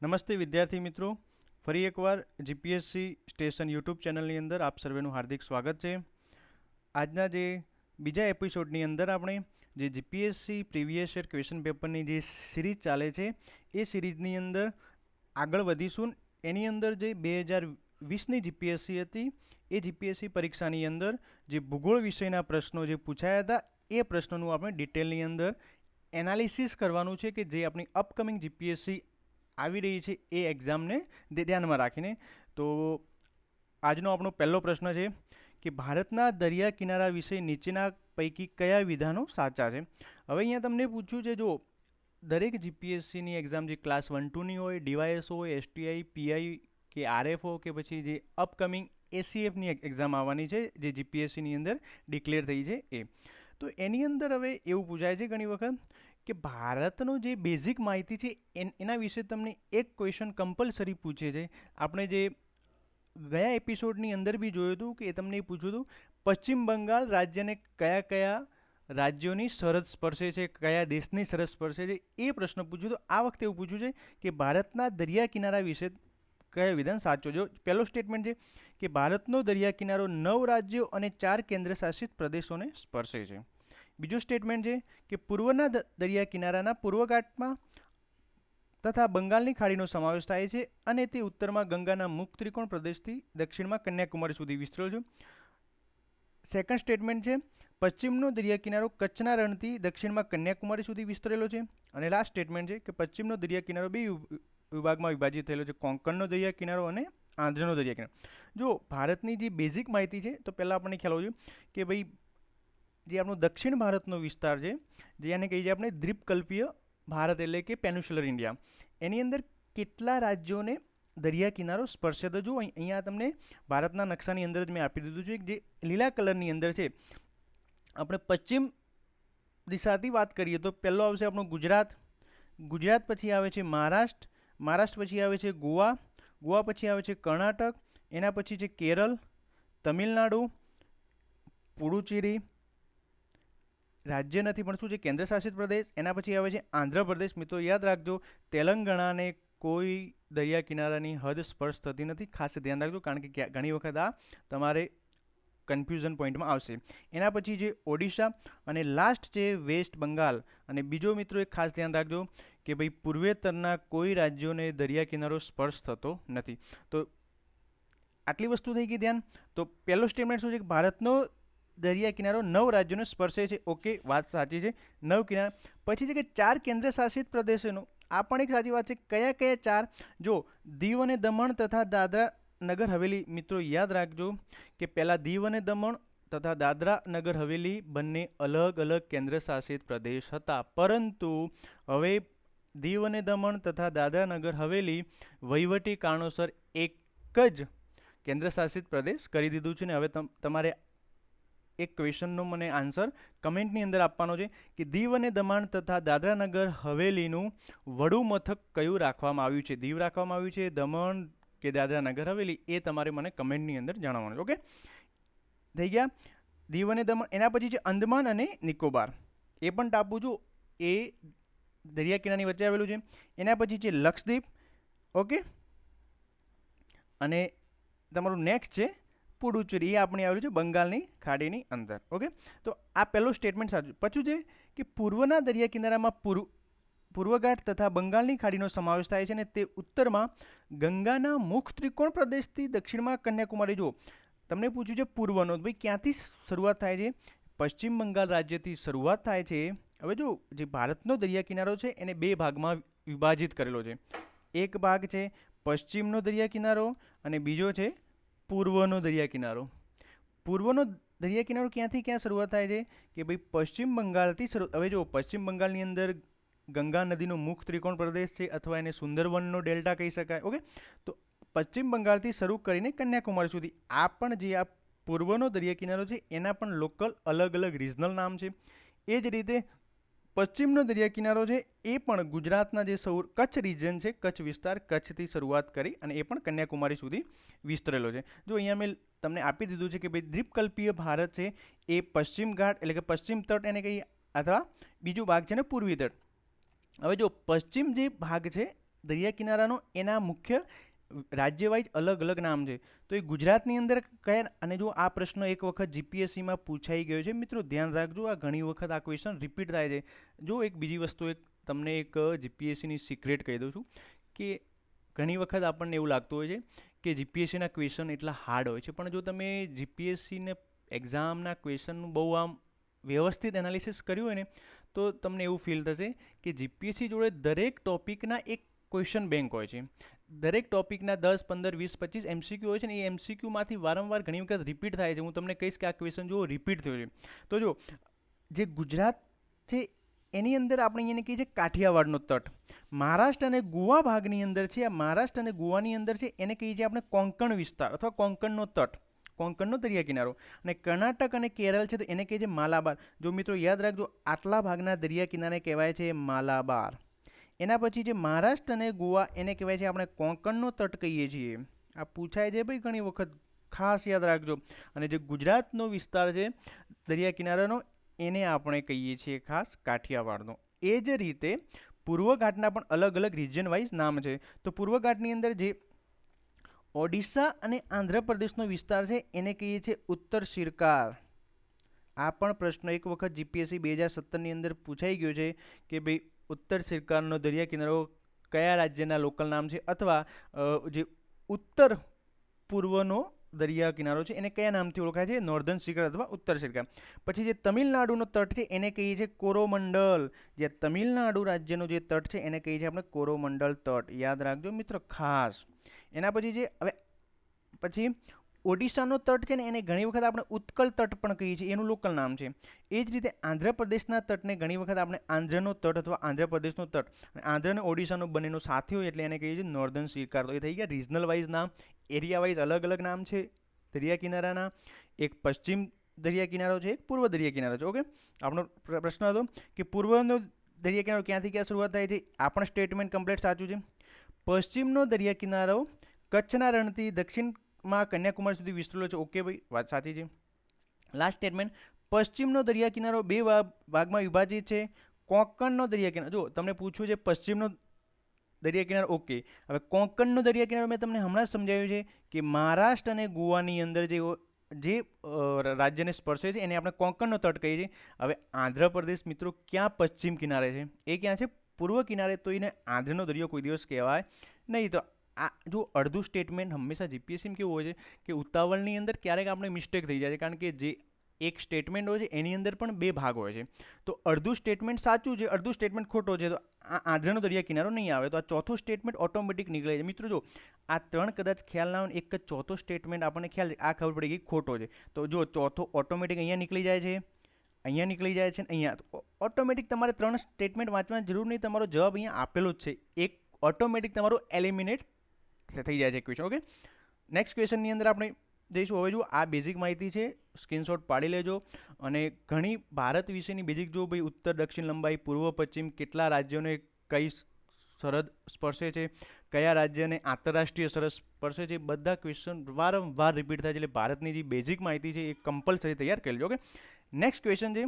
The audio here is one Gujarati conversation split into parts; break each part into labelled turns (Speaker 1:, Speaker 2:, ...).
Speaker 1: નમસ્તે વિદ્યાર્થી મિત્રો, ફરી એકવાર જીપીએસસી સ્ટેશન યુટ્યુબ ચેનલની અંદર આપ સર્વેનું હાર્દિક સ્વાગત છે. આજના જે બીજા એપિસોડની અંદર આપણે જે જીપીએસસી પ્રીવિયસ યર ક્વેશ્ચન પેપરની જે સિરીઝ ચાલે છે એ સિરીઝની અંદર આગળ વધીશું. એની અંદર જે 2020ની જીપીએસસી હતી એ જીપીએસસી પરીક્ષાની અંદર જે ભૂગોળ વિષયના પ્રશ્નો જે પૂછાયા હતા એ પ્રશ્નોનું આપણે ડિટેલની અંદર એનાલિસિસ કરવાનું છે કે જે આપણી અપકમિંગ જીપીએસસી આવી રહી છે એ એક્ઝામને ધ્યાનમાં રાખીને. તો આજનો આપણો પહેલો પ્રશ્ન છે કે ભારતના દરિયા કિનારા વિશે નીચેના પૈકી કયા વિધાનો સાચા છે. હવે અહીંયા તમને પૂછ્યું છે, જો દરેક જીપીએસસીની એક્ઝામ જે ક્લાસ 1-2ની હોય, ડીવાયએસ હોય, એસટીઆઈ, પીઆઈ કે આરએફઓ કે પછી જે અપકમિંગ એસીએફની એક્ઝામ આવવાની છે જે જીપીએસસીની અંદર ડિક્લેર થઈ છે એ, તો એની અંદર હવે એવું પૂછાય છે ઘણી વખત કે ભારતનો જે બેઝિક માહિતી છે એના વિશે તમને એક ક્વેશ્ચન કમ્પલસરી પૂછે છે. આપણે જે ગયા એપિસોડની અંદર બી જોયું હતું કે તમને એ પૂછ્યું હતું પશ્ચિમ બંગાળ રાજ્યને કયા કયા રાજ્યોની સરહદ સ્પર્શે છે, કયા દેશની સરહદ સ્પર્શે છે, એ પ્રશ્ન પૂછ્યો. તો આ વખતે એવું પૂછ્યું છે કે ભારતના દરિયા કિનારા વિશે કયા વિધાન સાચો. જો પહેલો સ્ટેટમેન્ટ છે કે ભારતનો દરિયા કિનારો 9 રાજ્યો અને 4 કેન્દ્રશાસિત પ્રદેશોને સ્પર્શે છે. બીજો સ્ટેટમેન્ટ છે કે પૂર્વના દરિયા કિનારાના પૂર્વઘાટમાં તથા બંગાળની ખાડીનો સમાવેશ થાય છે અને તે ઉત્તરમાં ગંગાના મુખ ત્રિકોણ પ્રદેશથી દક્ષિણમાં કન્યાકુમારી સુધી વિસ્તરેલો છે. સેકન્ડ સ્ટેટમેન્ટ છે પશ્ચિમનો દરિયા કિનારો કચ્છના રણથી દક્ષિણમાં કન્યાકુમારી સુધી વિસ્તરેલો છે. અને લાસ્ટ સ્ટેટમેન્ટ છે કે પશ્ચિમનો દરિયા કિનારો 2 વિભાગમાં વિભાજિત થયેલો છે, કોંકણનો દરિયા કિનારો અને આંધ્રનો દરિયા કિનારો. જો ભારતની જે બેઝિક માહિતી છે તો પહેલાં આપણને ખ્યાલ હોવો જોઈએ કે ભાઈ જે આપણો દક્ષિણ ભારતનો વિસ્તાર છે, જે એને કહીએ છીએ આપણે દ્વીપકલ્પીય ભારત એટલે કે પેનિન્સ્યુલર ઇન્ડિયા, એની અંદર કેટલા રાજ્યોને દરિયા કિનારો સ્પર્શે. તો જો અહીંયા તમને ભારતના નકશાની અંદર જ મેં આપી દીધું છે, જે લીલા કલરની અંદર છે. આપણે પશ્ચિમ દિશાથી વાત કરીએ તો પહેલો આવશે આપણો ગુજરાત, ગુજરાત પછી આવે છે મહારાષ્ટ્ર, મહારાષ્ટ્ર પછી આવે છે ગોવા, ગોવા પછી આવે છે કર્ણાટક, એના પછી છે કેરળ, તમિલનાડુ, પુડુચેરી રાજ્ય નથી પણ શું છે કેન્દ્ર શાસિત પ્રદેશ, એના પછી આવે છે આંધ્રપ્રદેશ. મિત્રો યાદ રાખજો, તેલંગાણાને કોઈ દરિયા કિનારાની હદ સ્પર્શ થતી નથી, ખાસ ધ્યાન રાખજો, કારણ કે ઘણી વખત આ તમારે કન્ફ્યુઝન પોઈન્ટમાં આવશે. એના પછી છે ઓડિશા અને લાસ્ટ છે વેસ્ટ બંગાળ. અને બીજો મિત્રો એક ખાસ ધ્યાન રાખજો કે ભાઈ પૂર્વેતરના કોઈ રાજ્યોને દરિયા કિનારો સ્પર્શ થતો નથી. તો આટલી વસ્તુ થઈ ગઈ ધ્યાન. તો પહેલો સ્ટેટમેન્ટ શું છે કે ભારતનો દરિયા કિનારો 9 રાજ્યોને સ્પર્શે છે. ઓકે, વાત સાચી છે, 9 કિનારા. પછી છે કે 4 કેન્દ્ર શાસિત પ્રદેશોનો, આ પણ એક સાચી વાત છે. કયા કયા 4? જો દીવ અને દમણ તથા દાદરા નગર હવેલી. મિત્રો યાદ રાખજો કે પહેલાં દીવ અને દમણ તથા દાદરા નગર હવેલી બંને અલગ અલગ કેન્દ્ર શાસિત પ્રદેશ હતા, પરંતુ હવે દીવ અને દમણ તથા દાદરા નગર હવેલી વહીવટી કારણોસર એક જ કેન્દ્ર શાસિત પ્રદેશ કરી દીધું છે. ને હવે તમારે એક ક્વેશ્ચનનો મને આન્સર કમેન્ટની અંદર આપવાનો છે કે દીવ અને દમણ તથા દાદરા નગર હવેલીનું વડુ મથક કયું રાખવામાં આવ્યું છે, દીવ રાખવામાં આવ્યું છે, દમણ કે દાદરા નગર હવેલી, એ તમારે મને કમેન્ટની અંદર જણાવવાનું છે. ઓકે, થઈ ગયા દીવ અને દમણ. એના પછી છે અંદમાન અને નિકોબાર, એ પણ ટાપુ જો એ દરિયા કિનારાની વચ્ચે આવેલું છે. એના પછી છે લક્ષદ્વીપ. ઓકે, અને તમારું નેક્સ્ટ છે પુડુચેરી, એ આપણે આવેલું છે બંગાળની ખાડીની અંદર. ઓકે, તો આ પહેલું સ્ટેટમેન્ટ સાચું. પછી છે કે પૂર્વના દરિયા કિનારામાં પૂર્વઘાટ તથા બંગાળની ખાડીનો સમાવેશ થાય છે અને તે ઉત્તરમાં ગંગાના મુખ ત્રિકોણ પ્રદેશથી દક્ષિણમાં કન્યાકુમારી. જો તમને પૂછ્યું છે પૂર્વનો, ભાઈ ક્યાંથી શરૂઆત થાય છે? પશ્ચિમ બંગાળ રાજ્યથી શરૂઆત થાય છે. હવે જો જે ભારતનો દરિયા કિનારો છે એને 2 ભાગમાં વિભાજિત કરેલો છે. એક ભાગ છે પશ્ચિમનો દરિયા કિનારો અને બીજો છે પૂર્વનો દરિયા કિનારો. પૂર્વનો દરિયા કિનારો ક્યાંથી ક્યાં શરૂઆત થાય છે કે ભાઈ પશ્ચિમ બંગાળથી શરૂ. હવે જો પશ્ચિમ બંગાળની અંદર ગંગા નદીનો મુખ ત્રિકોણ પ્રદેશ છે, અથવા એને સુંદરવનનો ડેલ્ટા કહી શકાય. ઓકે, તો પશ્ચિમ બંગાળથી શરૂ કરીને કન્યાકુમારી સુધી આ પણ જે આ પૂર્વનો દરિયા કિનારો છે એના પણ લોકલ અલગ અલગ રિજનલ નામ છે. એ જ રીતે પશ્ચિમનો દરિયા કિનારો છે એ પણ ગુજરાતના જે કચ્છ રિજન છે, કચ્છ વિસ્તાર, કચ્છથી શરૂઆત કરી અને એ પણ કન્યાકુમારી સુધી વિસ્તરેલો છે. જો અહીંયા મેં તમને આપી દીધું છે કે ભાઈ દ્વીપકલ્પીય ભારત છે એ પશ્ચિમ ઘાટ એટલે કે પશ્ચિમ તટ એને કહીએ, અથવા બીજું ભાગ છે ને પૂર્વી તટ. હવે જો પશ્ચિમ જે ભાગ છે દરિયા કિનારાનો એના મુખ્ય રાજ્ય વાઇઝ અલગ અલગ નામ છે. તો એ ગુજરાતની અંદર કયા, અને જો આ પ્રશ્ન એક વખત જીપીએસસીમાં પૂછાઈ ગયો છે મિત્રો, ધ્યાન રાખજો, આ ઘણી વખત આ ક્વેશ્ચન રિપીટ થાય છે. જો એક બીજી વસ્તુ, એક તમને એક જીપીએસસીની સિક્રેટ કહી દઉં છું કે ઘણી વખત આપણને એવું લાગતું હોય છે કે જીપીએસસીના ક્વેશ્ચન એટલા હાર્ડ હોય છે, પણ જો તમે જીપીએસસીને એક્ઝામના ક્વેશ્ચનનું બહુ આમ વ્યવસ્થિત એનાલિસિસ કર્યું હોય ને તો તમને એવું ફીલ થશે કે જીપીએસસી જોડે દરેક ટોપિકના એક ક્વેશ્ચન બેંક હોય છે. દરેક ટોપિકના 10, 15, 20, 25 એમસીક્યુ હોય છે ને, એ એમસીક્યુમાંથી વારંવાર ઘણી વખત રિપીટ થાય છે. હું તમને કહીશ કે આ ક્વેશ્ચન જો રિપીટ થયો છે. તો જો જે ગુજરાત છે એની અંદર આપણે અહીંયા કહીએ છીએ કાઠિયાવાડનો તટ, મહારાષ્ટ્ર અને ગોવા ભાગની અંદર છે, આ મહારાષ્ટ્ર અને ગોવાની અંદર છે એને કહીએ છીએ આપણે કોંકણ વિસ્તાર અથવા કોંકણનો તટ, કોંકણનો દરિયા કિનારો. અને કર્ણાટક અને કેરળ છે તો એને કહીએ છીએ માલાબાર. જો મિત્રો યાદ રાખજો, આટલા ભાગના દરિયા કિનારે કહેવાય છે માલાબાર. એના પછી જે મહારાષ્ટ્ર અને ગોવા એને કહેવાય છે આપણે કોંકણનો તટ કહીએ છીએ. આ પૂછાય છે ભાઈ ઘણી વખત, ખાસ યાદ રાખજો. અને જે ગુજરાતનો વિસ્તાર છે દરિયા કિનારાનો એને આપણે કહીએ છીએ ખાસ કાઠિયાવાડનો. એ જ રીતે પૂર્વ ઘાટના પણ અલગ અલગ રિજન વાઇઝ નામ છે. તો પૂર્વ ઘાટની અંદર જે ઓડિશા અને આંધ્રપ્રદેશનો વિસ્તાર છે એને કહીએ છીએ ઉત્તર સિરકાર. આ પણ પ્રશ્ન એક વખત જીપીએસસી 2017ની અંદર પૂછાઈ ગયો છે કે ભાઈ ઉત્તર સિરકારનો દરિયા કિનારો કયા રાજ્યના લોકલ નામ છે, અથવા જે ઉત્તર પૂર્વનો દરિયા કિનારો છે એને કયા નામથી ઓળખાય છે, નોર્ધન સિરકાર અથવા ઉત્તર સિરકાર. પછી જે તમિલનાડુનો તટ છે એને કહીએ છીએ કોરોમંડલ. જે તમિલનાડુ રાજ્યનો જે તટ છે એને કહીએ છીએ આપણે કોરોમંડલ તટ. યાદ રાખજો મિત્રો ખાસ. એના પછી જે હવે પછી ઓડિશાનો તટ છે ને એને ઘણી વખત આપણે ઉત્કલ તટ પણ કહીએ છીએ, એનું લોકલ નામ છે. એ જ રીતે આંધ્રપ્રદેશના તટને ઘણી વખત આપણે આંધ્રનો તટ અથવા આંધ્રપ્રદેશનો તટ, અને આંધ્ર અને ઓડિશાનો બંનેનો સાથે હોય એટલે એને કહીએ છીએ નોર્ધન સિરકાર. તો એ થઈ ગયા રીજનલ વાઇઝ નામ, એરિયા વાઇઝ અલગ અલગ નામ છે દરિયા કિનારાના. એક પશ્ચિમ દરિયા કિનારો છે, એક પૂર્વ દરિયા કિનારો છે. ઓકે, આપણો પ્રશ્ન હતો કે પૂર્વનો દરિયા કિનારો ક્યાંથી ક્યાં શરૂઆત થાય છે. આ પણ સ્ટેટમેન્ટ કમ્પ્લીટ સાચું છે. પશ્ચિમનો દરિયા કિનારો કચ્છના રણથી દક્ષિણમાં કન્યાકુમારી સુધી વિસ્તરેલો છે. ઓકે ભાઈ, વાત સાચી છે. લાસ્ટ સ્ટેટમેન્ટ, પશ્ચિમનો દરિયા કિનારો બે ભાગમાં વિભાજિત છે. કોંકણનો દરિયા કિનારો, જો તમને પૂછ્યું છે પશ્ચિમનો દરિયા કિનારો, ઓકે. હવે કોંકણનો દરિયા કિનારો મેં તમને હમણાં જ સમજાવ્યું છે કે મહારાષ્ટ્ર અને ગોવાની અંદર જે રાજ્યને સ્પર્શે છે એને આપણે કોંકણનો તટ કહીએ છીએ. હવે આંધ્રપ્રદેશ મિત્રો ક્યાં પશ્ચિમ કિનારે છે, એ ક્યાં છે પૂર્વ કિનારે, તો એને આંધ્રનો દરિયો કોઈ દિવસ કહેવાય નહીં. તો આ જો અડધું સ્ટેટમેન્ટ હંમેશા જીપીએસસીમાં કેવું હોય છે કે ઉતાવળની અંદર ક્યારેક આપણે મિસ્ટેક થઈ જાય છે, કારણ કે જે એક સ્ટેટમેન્ટ હોય છે એની અંદર પણ બે ભાગ હોય છે. તો અડધું સ્ટેટમેન્ટ સાચું છે, અડધું સ્ટેટમેન્ટ ખોટો છે, તો આ આંધ્રનો દરિયા કિનારો નહીં આવે. તો આ ચોથું સ્ટેટમેન્ટ ઓટોમેટિક નીકળે છે. મિત્રો જો આ ત્રણ કદાચ ખ્યાલ ના હોય, એક જ ચોથો સ્ટેટમેન્ટ આપણને ખ્યાલ આ ખબર પડી ગઈ ખોટો છે, તો જો ચોથો ઓટોમેટિક અહીંયા નીકળી જાય છે, અહીંયા નીકળી જાય છે, અહીંયા. તો ઓટોમેટિક તમારે ત્રણ સ્ટેટમેન્ટ વાંચવાની જરૂર નહીં, તમારો જવાબ અહીંયા આપેલો જ છે. એક ઓટોમેટિક તમારો એલિમિનેટ થઈ જાય છે ક્વેશ્ચન. ઓકે, નેક્સ્ટ ક્વેશ્ચનની અંદર આપણે જઈશું. હવે જો આ બેઝિક માહિતી છે, સ્ક્રીનશોટ પાડી લેજો. અને ઘણી ભારત વિશેની બેઝિક, જો ભાઈ ઉત્તર દક્ષિણ લંબાઈ, પૂર્વ પશ્ચિમ, કેટલા રાજ્યોને કઈ સરહદ સ્પર્શે છે, કયા રાજ્યને આંતરરાષ્ટ્રીય સરહદ સ્પર્શે છે, બધા ક્વેશ્ચન વારંવાર રિપીટ થાય છે. એટલે ભારતની જે બેઝિક માહિતી છે એ કમ્પલસરી તૈયાર કરી લેજો. ઓકે, નેક્સ્ટ ક્વેશ્ચન છે,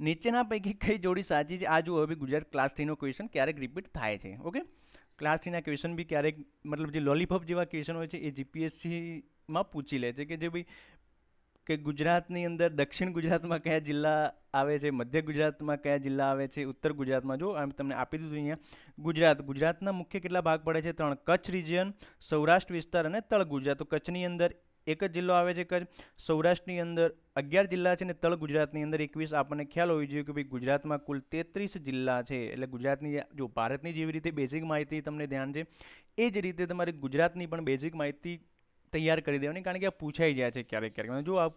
Speaker 1: નીચેના પૈકી કઈ જોડી સાચી છે. આ જો હવે ગુજરાત ક્લાસ 3નો ક્વેશ્ચન ક્યારેક રિપીટ થાય છે. ઓકે, ક્લાસ 3ના ક્વેશ્ચન બી ક્યારેક, મતલબ જે લોલીપોપ જેવા ક્વેશ્ચન હોય છે એ જીપીએસસીમાં પૂછી લે છે કે જે ભાઈ કે ગુજરાતની અંદર દક્ષિણ ગુજરાતમાં કયા જિલ્લા આવે છે, મધ્ય ગુજરાતમાં કયા જિલ્લા આવે છે, ઉત્તર ગુજરાતમાં. જો તમને આપી દીધું અહીંયા ગુજરાતના મુખ્ય કેટલા ભાગ પડે છે, 3. કચ્છ રિજિયન, સૌરાષ્ટ્ર વિસ્તાર અને તળ ગુજરાત. તો કચ્છની અંદર એક જ જિલ્લો આવે છે કચ્છ. સૌરાષ્ટ્રની અંદર 11 જિલ્લા છે અને તળ ગુજરાતની અંદર 21. આપણને ખ્યાલ હોવી જોઈએ કે ભાઈ ગુજરાતમાં કુલ 33 જિલ્લા છે. એટલે ગુજરાતની, જો ભારતની જેવી રીતે બેઝિક માહિતી તમને ધ્યાન છે એ જ રીતે તમારે ગુજરાતની પણ બેઝિક માહિતી તૈયાર કરી દેવાની, કારણ કે આ પૂછાઈ જાય છે ક્યારેક ક્યારેક. જો આ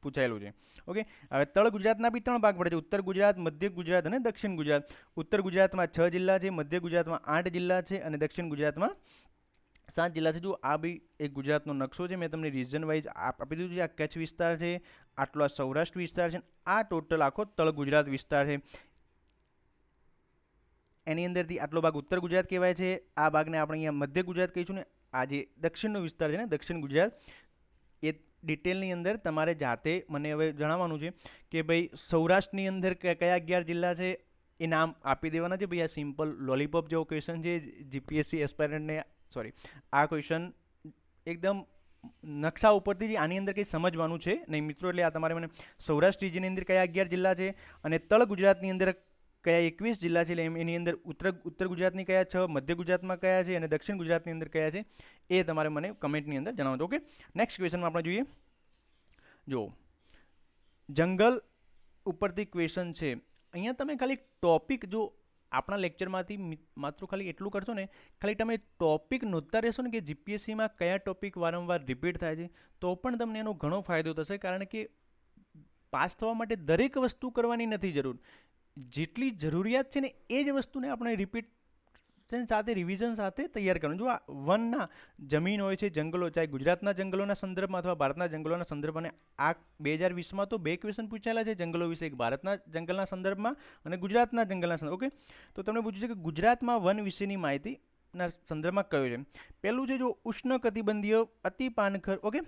Speaker 1: પૂછાયેલું છે. ઓકે, હવે તળ ગુજરાતના બી 3 ભાગ પડે છે, ઉત્તર ગુજરાત, મધ્ય ગુજરાત અને દક્ષિણ ગુજરાત. ઉત્તર ગુજરાતમાં 6 જિલ્લા છે, મધ્ય ગુજરાતમાં 8 જિલ્લા છે અને દક્ષિણ ગુજરાતમાં 7 જિલ્લા છે. જો આ બી એક ગુજરાતનો નકશો છે, મેં તમને રીજન વાઇઝ આપી દીધું છે. આ કચ્છ વિસ્તાર છે, આટલો આ સૌરાષ્ટ્ર વિસ્તાર છે, આ ટોટલ આખો તળ ગુજરાત વિસ્તાર છે. એની અંદરથી આટલો ભાગ ઉત્તર ગુજરાત કહેવાય છે, આ ભાગને આપણે અહીંયા મધ્ય ગુજરાત કહીશું ને આ જે દક્ષિણનો વિસ્તાર છે ને દક્ષિણ ગુજરાત, એ ડિટેલની અંદર તમારે જાતે મને હવે જણાવવાનું છે કે ભાઈ સૌરાષ્ટ્રની અંદર કયા 11 જિલ્લા છે એ નામ આપી દેવાના છે ભાઈ. આ સિમ્પલ લોલીપોપ જેવો ક્વેશ્ચન છે. જીપીએસસી એસ્પાયરન્ટને સોરી આ ક્વેશ્ચન એકદમ નકશા ઉપરથી આની અંદર કંઈ સમજવાનું છે નહીં મિત્રો. એટલે આ તમારે મને સૌરાષ્ટ્ર રિજનની અંદર કયા 11 જિલ્લા છે અને તળ ગુજરાતની અંદર કયા 21 જિલ્લા છે, એટલે એની અંદર ઉત્તર ગુજરાતની કયા 6, મધ્ય ગુજરાતમાં કયા છે અને દક્ષિણ ગુજરાતની અંદર કયા છે એ તમારે મને કમેન્ટની અંદર જણાવજો. ઓકે, નેક્સ્ટ ક્વેશ્ચનમાં આપણે જોઈએ. જો જંગલ ઉપરથી ક્વેશ્ચન છે. અહીંયા તમે ખાલી ટોપિક જો આપણા લેક્ચરમાંથી માત્ર ખાલી એટલું કરશો ને, ખાલી તમે ટોપિક નોંધતા રહેશો ને કે જીપીએસસીમાં કયા ટોપિક વારંવાર રિપીટ થાય છે, તો પણ તમને એનો ઘણો ફાયદો થશે. કારણ કે પાસ થવા માટે દરેક વસ્તુ કરવાની નથી જરૂર. જેટલી જરૂરિયાત છે ને એ જ વસ્તુને આપણે રિપીટ સાથે રિવિઝન સાથે તૈયાર કરવાનું. જો આ વનના જમીન હોય છે, જંગલો, ચાહે ગુજરાતના જંગલોના સંદર્ભમાં અથવા ભારતના જંગલોના સંદર્ભમાં, આ 2020માં તો 2 ક્વેશ્ચન પૂછાયેલા છે જંગલો વિશે, એક ભારતના જંગલના સંદર્ભમાં અને ગુજરાતના જંગલના સંદર્ભ. ઓકે, તો તમને પૂછ્યું છે કે ગુજરાતમાં વન વિશેની માહિતીના સંદર્ભમાં કયો છે. પહેલું છે જો ઉષ્ણકટિબંધીય અતિ પાનખર. ઓકે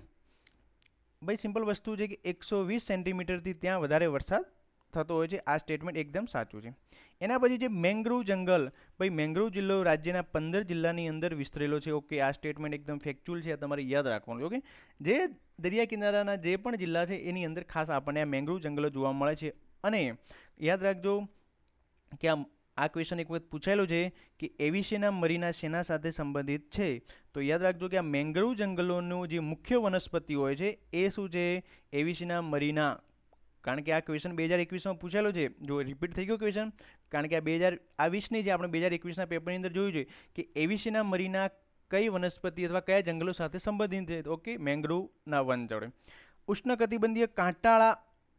Speaker 1: ભાઈ, સિમ્પલ વસ્તુ છે કે 120 સેન્ટીમીટરથી ત્યાં વધારે વરસાદ થતો હોય છે. આ સ્ટેટમેન્ટ એકદમ સાચું છે. એના પછી છે મેંગ્રોવ જંગલ. ભાઈ મેંગ્રોવ જિલ્લો રાજ્યના 15 જિલ્લાની અંદર વિસ્તરેલો છે. ઓકે, આ સ્ટેટમેન્ટ એકદમ ફેક્ચ્યુઅલ છે, તમારે યાદ રાખવાનું. ઓકે, જે દરિયા કિનારાના જે પણ જિલ્લા છે એની અંદર ખાસ આપણને આ મેંગ્રોવ જંગલો જોવા મળે છે. અને યાદ રાખજો કે આ ક્વેશ્ચન એક વખત પૂછાયેલો છે કે એવિસેના મરીના શેના સાથે સંબંધિત છે. તો યાદ રાખજો કે આ મેંગ્રોવ જંગલોનું જે મુખ્ય વનસ્પતિ હોય છે એ શું છે? એવિસેના મરીના. કારણ કે આ ક્વેશ્ચન 2021માં પૂછેલો છે. જો રિપીટ થઈ ગયો ક્વેશ્ચન, કારણ કે આ 2020ની જે આપણે 2021ના પેપરની અંદર જોયું છે કે એવિસેના મરીના કઈ વનસ્પતિ અથવા કયા જંગલો સાથે સંબંધિત છે. ઓકે, મેંગ્રોવના વન જોડે. ઉષ્ણકટિબંધીય કાંટાળા.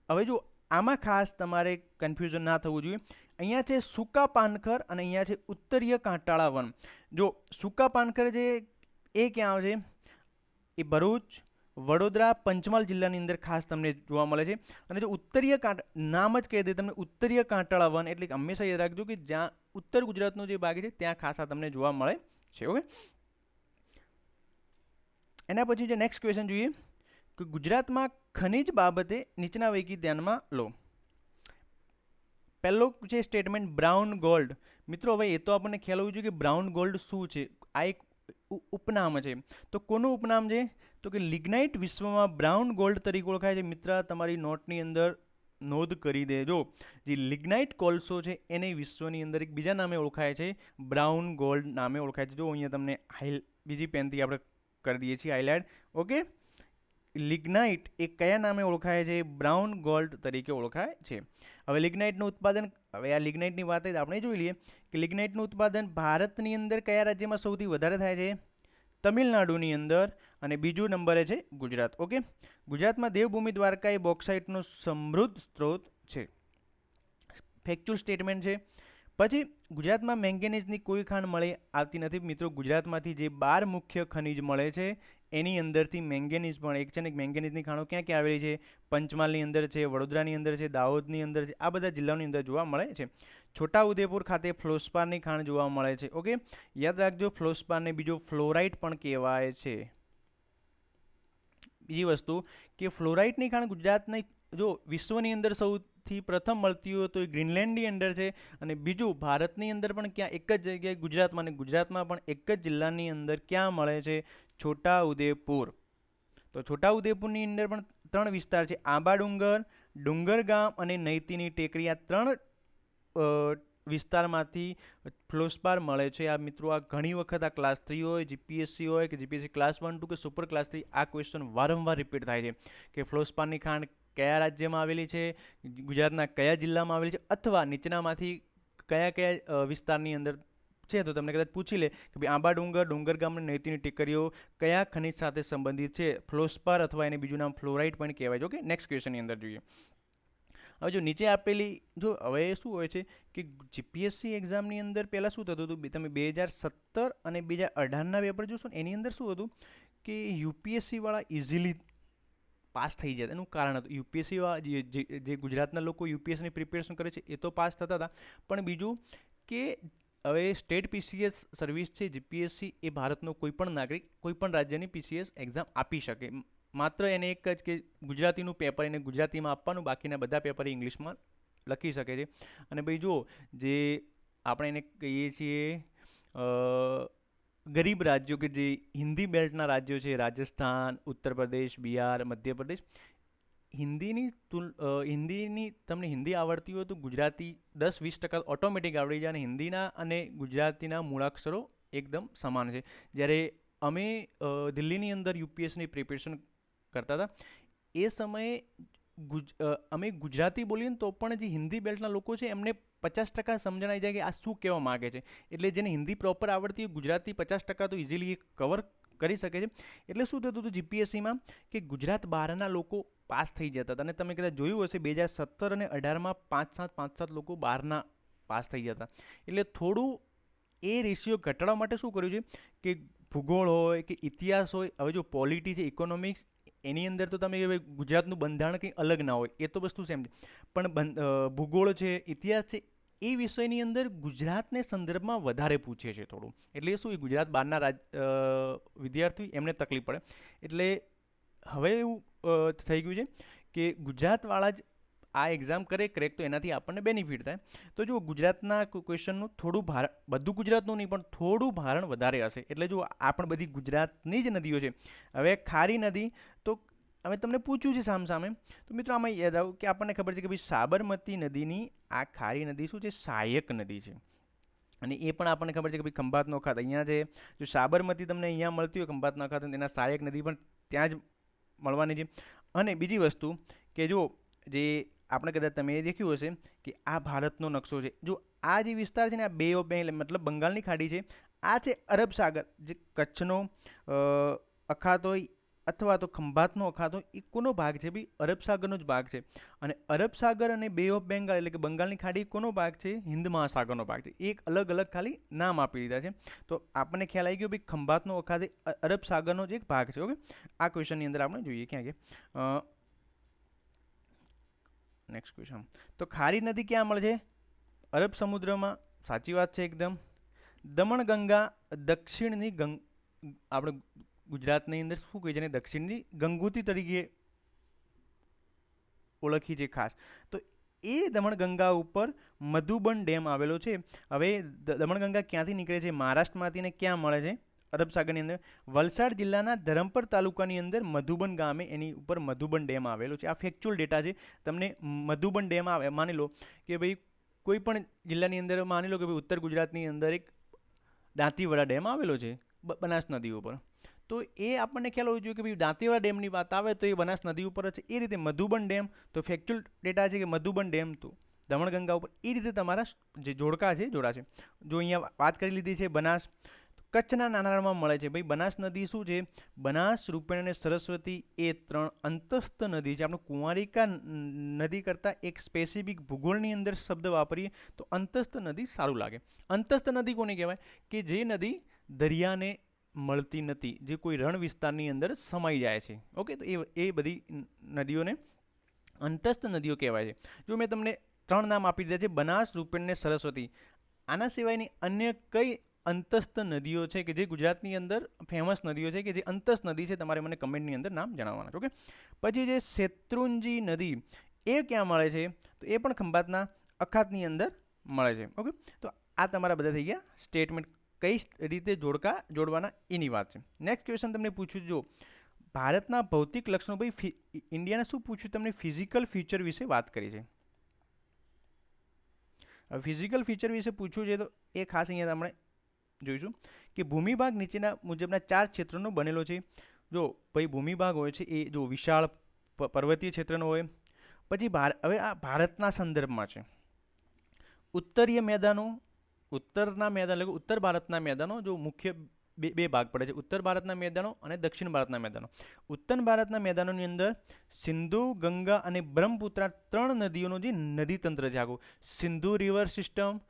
Speaker 1: હવે જો આમાં ખાસ તમારે કન્ફ્યુઝન ના થવું જોઈએ. અહીંયા છે સૂકા પાનખર અને અહીંયા છે ઉત્તરીય કાંટાળા વન. જો સૂકા પાનખર છે એ ક્યાં આવે છે? એ ભરૂચ, વડોદરા, પંચમહાલ જિલ્લાની અંદર ખાસ તમને જોવા મળે છે. અને જો ઉત્તરીય નામ જ કહી દે તમને ઉત્તરીય કાંટાળા વન, એટલે હંમેશા યાદ રાખજો કે જ્યાં ઉત્તર ગુજરાતનો જે ભાગ છે ત્યાં ખાસ આ તમને જોવા મળે છે. ઓકે, એના પછી જે નેક્સ્ટ ક્વેશ્ચન જોઈએ કે ગુજરાતમાં ખનિજ બાબતે નીચેના પૈકી ધ્યાનમાં લો. પહેલો છે સ્ટેટમેન્ટ બ્રાઉન ગોલ્ડ. મિત્રો હવે એ તો આપણને ખ્યાલ હોવું જોઈએ કે બ્રાઉન ગોલ્ડ શું છે. આ એક ઉપનામ છે. તો કોનું ઉપનામ છે? તો કે લિગ્નાઇટ વિશ્વમાં બ્રાઉન ગોલ્ડ તરીકે ઓળખાય છે. મિત્ર તમારી નોટની અંદર નોંધ કરી દેજો. જે લિગ્નાઇટ કોલસો છે એને વિશ્વની અંદર એક બીજા નામે ઓળખાય છે, બ્રાઉન ગોલ્ડ નામે ઓળખાય છે. જો અહીંયા તમને બીજી પેનથી આપણે કરી દઈએ છીએ હાઇલાઇટ. ઓકે, લિગ્નાઇટ એ કયા નામે ઓળખાય છે? બ્રાઉન ગોલ્ડ તરીકે ઓળખાય છે. હવે લિગ્નાઇટનું ઉત્પાદન, હવે આ લિગ્નાઇટની વાત આપણે જોઈ લઈએ કે લિગ્નાઇટનું ઉત્પાદન ભારતની અંદર કયા રાજ્યમાં સૌથી વધારે થાય છે? તમિલનાડુની અંદર. અને બીજું નંબરે છે ગુજરાત. ઓકે, ગુજરાતમાં દેવભૂમિ દ્વારકા એ બોક્સાઇટનો સમૃદ્ધ સ્ત્રોત છે. ફેક્ચ્યુઅલ સ્ટેટમેન્ટ છે. પછી ગુજરાતમાં મેંગેનીઝની કોઈ ખાણ મળી આવતી નથી. મિત્રો ગુજરાતમાંથી જે 12 મુખ્ય ખનિજ મળે છે એની અંદરથી મેંગેનીઝ પણ એક છે. ને મેંગેનીઝની ખાણો ક્યાં ક્યાં આવેલી છે? પંચમહાલની અંદર છે, વડોદરાની અંદર છે, દાહોદની અંદર છે. આ બધા જિલ્લાઓની અંદર જોવા મળે છે. છોટાઉદેપુર ખાતે ફ્લોસ્પારની ખાણ જોવા મળે છે. ઓકે, યાદ રાખજો ફ્લોસ્પારને બીજો ફ્લોરાઇટ પણ કહેવાય છે. બીજી વસ્તુ કે ફ્લોરાઇટની ખાણ ગુજરાતની જો વિશ્વની અંદર સૌથી પ્રથમ મળતી હોય તો એ ગ્રીનલેન્ડની અંદર છે. અને બીજું ભારતની અંદર પણ ક્યાં એક જ જગ્યાએ ગુજરાતમાં, અને ગુજરાતમાં પણ એક જ જિલ્લાની અંદર ક્યાં મળે છે? છોટાઉદેપુર. તો છોટાઉદેપુરની અંદર પણ 3 વિસ્તાર છે, આંબા ડુંગર, ડુંગરગામ અને નૈતીની ટેકરી. આ 3 વિસ્તારમાંથી ફ્લોસ્પાર મળે છે. આ મિત્રો આ ઘણી વખત આ ક્લાસ 3 હોય, જીપીએસસી હોય કે જીપીએસસી ક્લાસ 1, 2 કે સુપર ક્લાસ 3, આ ક્વેશ્ચન વારંવાર રિપીટ થાય છે કે ફ્લોસ્પારની ખાણ કયા રાજ્યમાં આવેલી છે, ગુજરાતના કયા જિલ્લામાં આવેલી છે, અથવા નીચેનામાંથી કયા કયા વિસ્તારની અંદર છે. તો તમને કદાચ પૂછી લે કે ભાઈ આંબા ડુંગર, ડુંગરગામ અને નૈતીની ટેકરીઓ કયા ખનિજ સાથે સંબંધિત છે? ફ્લોસ્પાર અથવા એને બીજું નામ ફ્લોરાઇટ પણ કહેવાય છે. ઓકે, નેક્સ્ટ ક્વેશ્ચનની અંદર જોઈએ. હવે જો નીચે આપેલી, જો હવે શું હોય છે કે જીપીએસસી એક્ઝામની અંદર પહેલાં શું થતું હતું, તમે 2017 અને 2018ના પેપર જોશો ને એની અંદર શું હતું કે યુપીએસસીવાળા ઇઝીલી પાસ થઈ જાય. એનું કારણ હતું યુપીએસસીવાળા જે ગુજરાતના લોકો યુપીએસસીની પ્રિપેરેશન કરે છે એ તો પાસ થતા હતા, પણ બીજું કે હવે સ્ટેટ પીસીએસ સર્વિસ છે જીપીએસસી, એ ભારતનો કોઈ પણ નાગરિક કોઈ પણ રાજ્યની પીસીએસ એક્ઝામ આપી શકે. માત્ર એને એક જ કે ગુજરાતીનું પેપર એને ગુજરાતીમાં આપવાનું, બાકીના બધા પેપર ઇંગ્લિશમાં લખી શકે છે. અને ભાઈ જુઓ, જે આપણે એને કહીએ છીએ ગરીબ રાજ્યો, કે જે હિન્દી બેલ્ટના રાજ્યો છે, રાજસ્થાન, ઉત્તર પ્રદેશ, બિહાર, મધ્યપ્રદેશ, હિન્દીની તમને હિન્દી આવડતી હોય તો ગુજરાતી 10-20% ઓટોમેટિક આવડી જાય. અને હિન્દીના અને ગુજરાતીના મૂળાક્ષરો એકદમ સમાન છે. જ્યારે અમે દિલ્હીની અંદર યુપીએસની પ્રિપેરેશન કરતા હતા, એ સમયે અમે ગુજરાતી બોલીએ ને તો પણ જે હિન્દી બેલ્ટના લોકો છે એમને 50% સમજણ આવી જાય કે આ શું કહેવા માગે છે. એટલે જેને હિન્દી પ્રોપર આવડતી હોય, ગુજરાતી 50% તો ઇઝીલી કવર કરી શકે છે. એટલે શું થતું હતું જીપીએસસીમાં, કે ગુજરાત બહારના લોકો પાસ થઈ જતા હતા. અને તમે કદાચ જોયું હશે 2017 અને 2018માં 5-7 લોકો બહારના પાસ થઈ જતા. એટલે થોડું એ રેશિયો ઘટાડવા માટે શું કર્યું છે કે ભૂગોળ હોય કે ઇતિહાસ હોય, હવે જો પોલિટી છે, ઇકોનોમિક્સ, એની અંદર તો તમે ગુજરાતનું બંધારણ કંઈ અલગ ના હોય, એ તો વસ્તુ સેમ છે. પણ ભૂગોળ છે, ઇતિહાસ છે, એ વિષયની અંદર ગુજરાતને સંદર્ભમાં વધારે પૂછે છે થોડું. એટલે શું, એ ગુજરાત બહારના વિદ્યાર્થી એમને તકલીફ પડે. એટલે હવે એવું થઈ ગયું છે કે ગુજરાતવાળા જ આ એક્ઝામ કરે ક્રેક, તો એનાથી આપણને બેનિફિટ થાય. તો જો ગુજરાતના ક્વેશ્ચનનું થોડું બધું ગુજરાતનું નહીં પણ થોડું ભારણ વધારે હશે. એટલે જો આ પણ બધી ગુજરાતની જ નદીઓ છે. હવે ખારી નદી, તો હવે તમને પૂછ્યું છે સામે, તો મિત્રો આમાં યાદ આવું કે આપણને ખબર છે કે ભાઈ સાબરમતી નદીની આ ખારી નદી શું છે, સહાયક નદી છે. અને એ પણ આપણને ખબર છે કે ભાઈ ખંભાતનો અખાત અહીંયા છે. જો સાબરમતી તમને અહીંયા મળતી હોય ખંભાતનો અખાત, એના સહાયક નદી પણ ત્યાં જ મળવાની છે. અને બીજી વસ્તુ કે જો જે આપણે કદાચ તમે એ દેખ્યું હશે કે આ ભારતનો નકશો છે. જો આ જે વિસ્તાર છે ને, આ બે ઓફ બેંગલ મતલબ બંગાળની ખાડી છે, આ છે અરબ સાગર. જે કચ્છનો અખાત હોય અથવા તો ખંભાતનો અખાત હોય, એ કોનો ભાગ છે ભાઈ? અરબ સાગરનો જ ભાગ છે. અને અરબ સાગર અને બે ઓફ બેંગાલ એટલે કે બંગાળની ખાડી કોનો ભાગ છે? હિન્દ મહાસાગરનો ભાગ છે. એક અલગ અલગ ખાલી નામ આપી દીધા છે. તો આપણને ખ્યાલ આવી ગયો ભાઈ, ખંભાતનો અખાત એ અરબ સાગરનો જ એક ભાગ છે. ઓકે, આ ક્વેશ્ચનની અંદર આપણે જોઈએ ક્યાં કે નેક્સ્ટ ક્વેશ્ચન. તો ખારી નદી ક્યાં મળે છે? અરબ સમુદ્રમાં. સાચી વાત છે એકદમ. દમણગંગા દક્ષિણની આપણે ગુજરાતની અંદર શું કહે છે, ને દક્ષિણની ગંગોત્રી તરીકે ઓળખી છે ખાસ. તો એ દમણગંગા ઉપર મધુબન ડેમ આવેલો છે. હવે દમણગંગા ક્યાંથી નીકળે છે? મહારાષ્ટ્રમાંથી. ને ક્યાં મળે છે? અરબ સાગરની અંદર. વલસાડ જિલ્લાના ધરમપર તાલુકાની અંદર મધુબન ગામે એની ઉપર મધુબન ડેમ આવેલો છે. આ ફેક્ચ્યુઅલ ડેટા છે. તમને મધુબન ડેમ આવે, માની લો કે ભાઈ કોઈ પણ જિલ્લાની અંદર, માની લો કે ભાઈ ઉત્તર ગુજરાતની અંદર એક દાંતીવાડા ડેમ આવેલો છે બનાસ નદી ઉપર. તો એ આપણને ખ્યાલ હોવો જોઈએ કે ભાઈ દાંતીવાડા ડેમની વાત આવે તો એ બનાસ નદી ઉપર છે. એ રીતે મધુબન ડેમ, તો ફેક્ચ્યુઅલ ડેટા છે કે મધુબન ડેમ તો દમણગંગા ઉપર. એ રીતે તમારા જે જોડકા છે જોડા છે. જો અહીંયા વાત કરી લીધી છે બનાસ, કચ્છના નાના રણમાં મળે છે. ભાઈ બનાસ નદી શું છે? બનાસ, રૂપેણ અને સરસ્વતી એ 3 અંતસ્થ નદી છે. આપણે કુંવારિકા નદી કરતાં એક સ્પેસિફિક ભૂગોળની અંદર શબ્દ વાપરીએ તો અંતસ્થ નદી સારું લાગે. અંતસ્થ નદી કોને કહેવાય? કે જે નદી દરિયાને મળતી નથી, જે કોઈ રણ વિસ્તારની અંદર સમાઈ જાય છે. ઓકે, તો એ બધી નદીઓને અંતસ્થ નદીઓ કહેવાય છે. જો મેં તમને 3 નામ આપી દીધા છે, બનાસ, રૂપેણ ને સરસ્વતી. આના સિવાયની અન્ય કઈ અંતસ્થ નદીઓ છે કે જે ગુજરાતની અંદર ફેમસ નદીઓ છે કે જે અંતસ્થ નદી છે? તમારે મને કમેન્ટની અંદર નામ જણાવવાના છે. ઓકે, પછી જે શેત્રુંજી નદી, એ ક્યાં મળે છે? તો એ પણ ખંભાતના અખાતની અંદર મળે છે. ઓકે, તો આ તમારા બધા થઈ ગયા સ્ટેટમેન્ટ, કઈ રીતે જોડવાના એની વાત છે. નેક્સ્ટ ક્વેશ્ચન તમને પૂછ્યું, જો ભારતના ભૌતિક લક્ષણો, ભાઈ ઇન્ડિયાને શું પૂછ્યું તમને? ફિઝિકલ ફીચર વિશે વાત કરી છે. ફિઝિકલ ફીચર વિશે પૂછ્યું છે તો એ ખાસ અહીંયા આપણે જોઈશું કે ભૂમિભાગ નીચેના મુજબના 4 ક્ષેત્રોનો બનેલો છે. જો ભાઈ ભૂમિભાગ હોય છે એ જો વિશાળ પર્વતીય ક્ષેત્રનો હોય. પછી હવે આ ભારતના સંદર્ભમાં છે. ઉત્તરીય મેદાનો, ઉત્તરના મેદાન એટલે ઉત્તર ભારતના મેદાનો, જો મુખ્ય બે ભાગ પડે છે, ઉત્તર ભારતના મેદાનો અને દક્ષિણ ભારતના મેદાનો. ઉત્તર ભારતના મેદાનોની અંદર સિંધુ, ગંગા અને બ્રહ્મપુત્રા 3 નદીઓનો જે નદીતંત્ર છે આખું, Sindhu river system,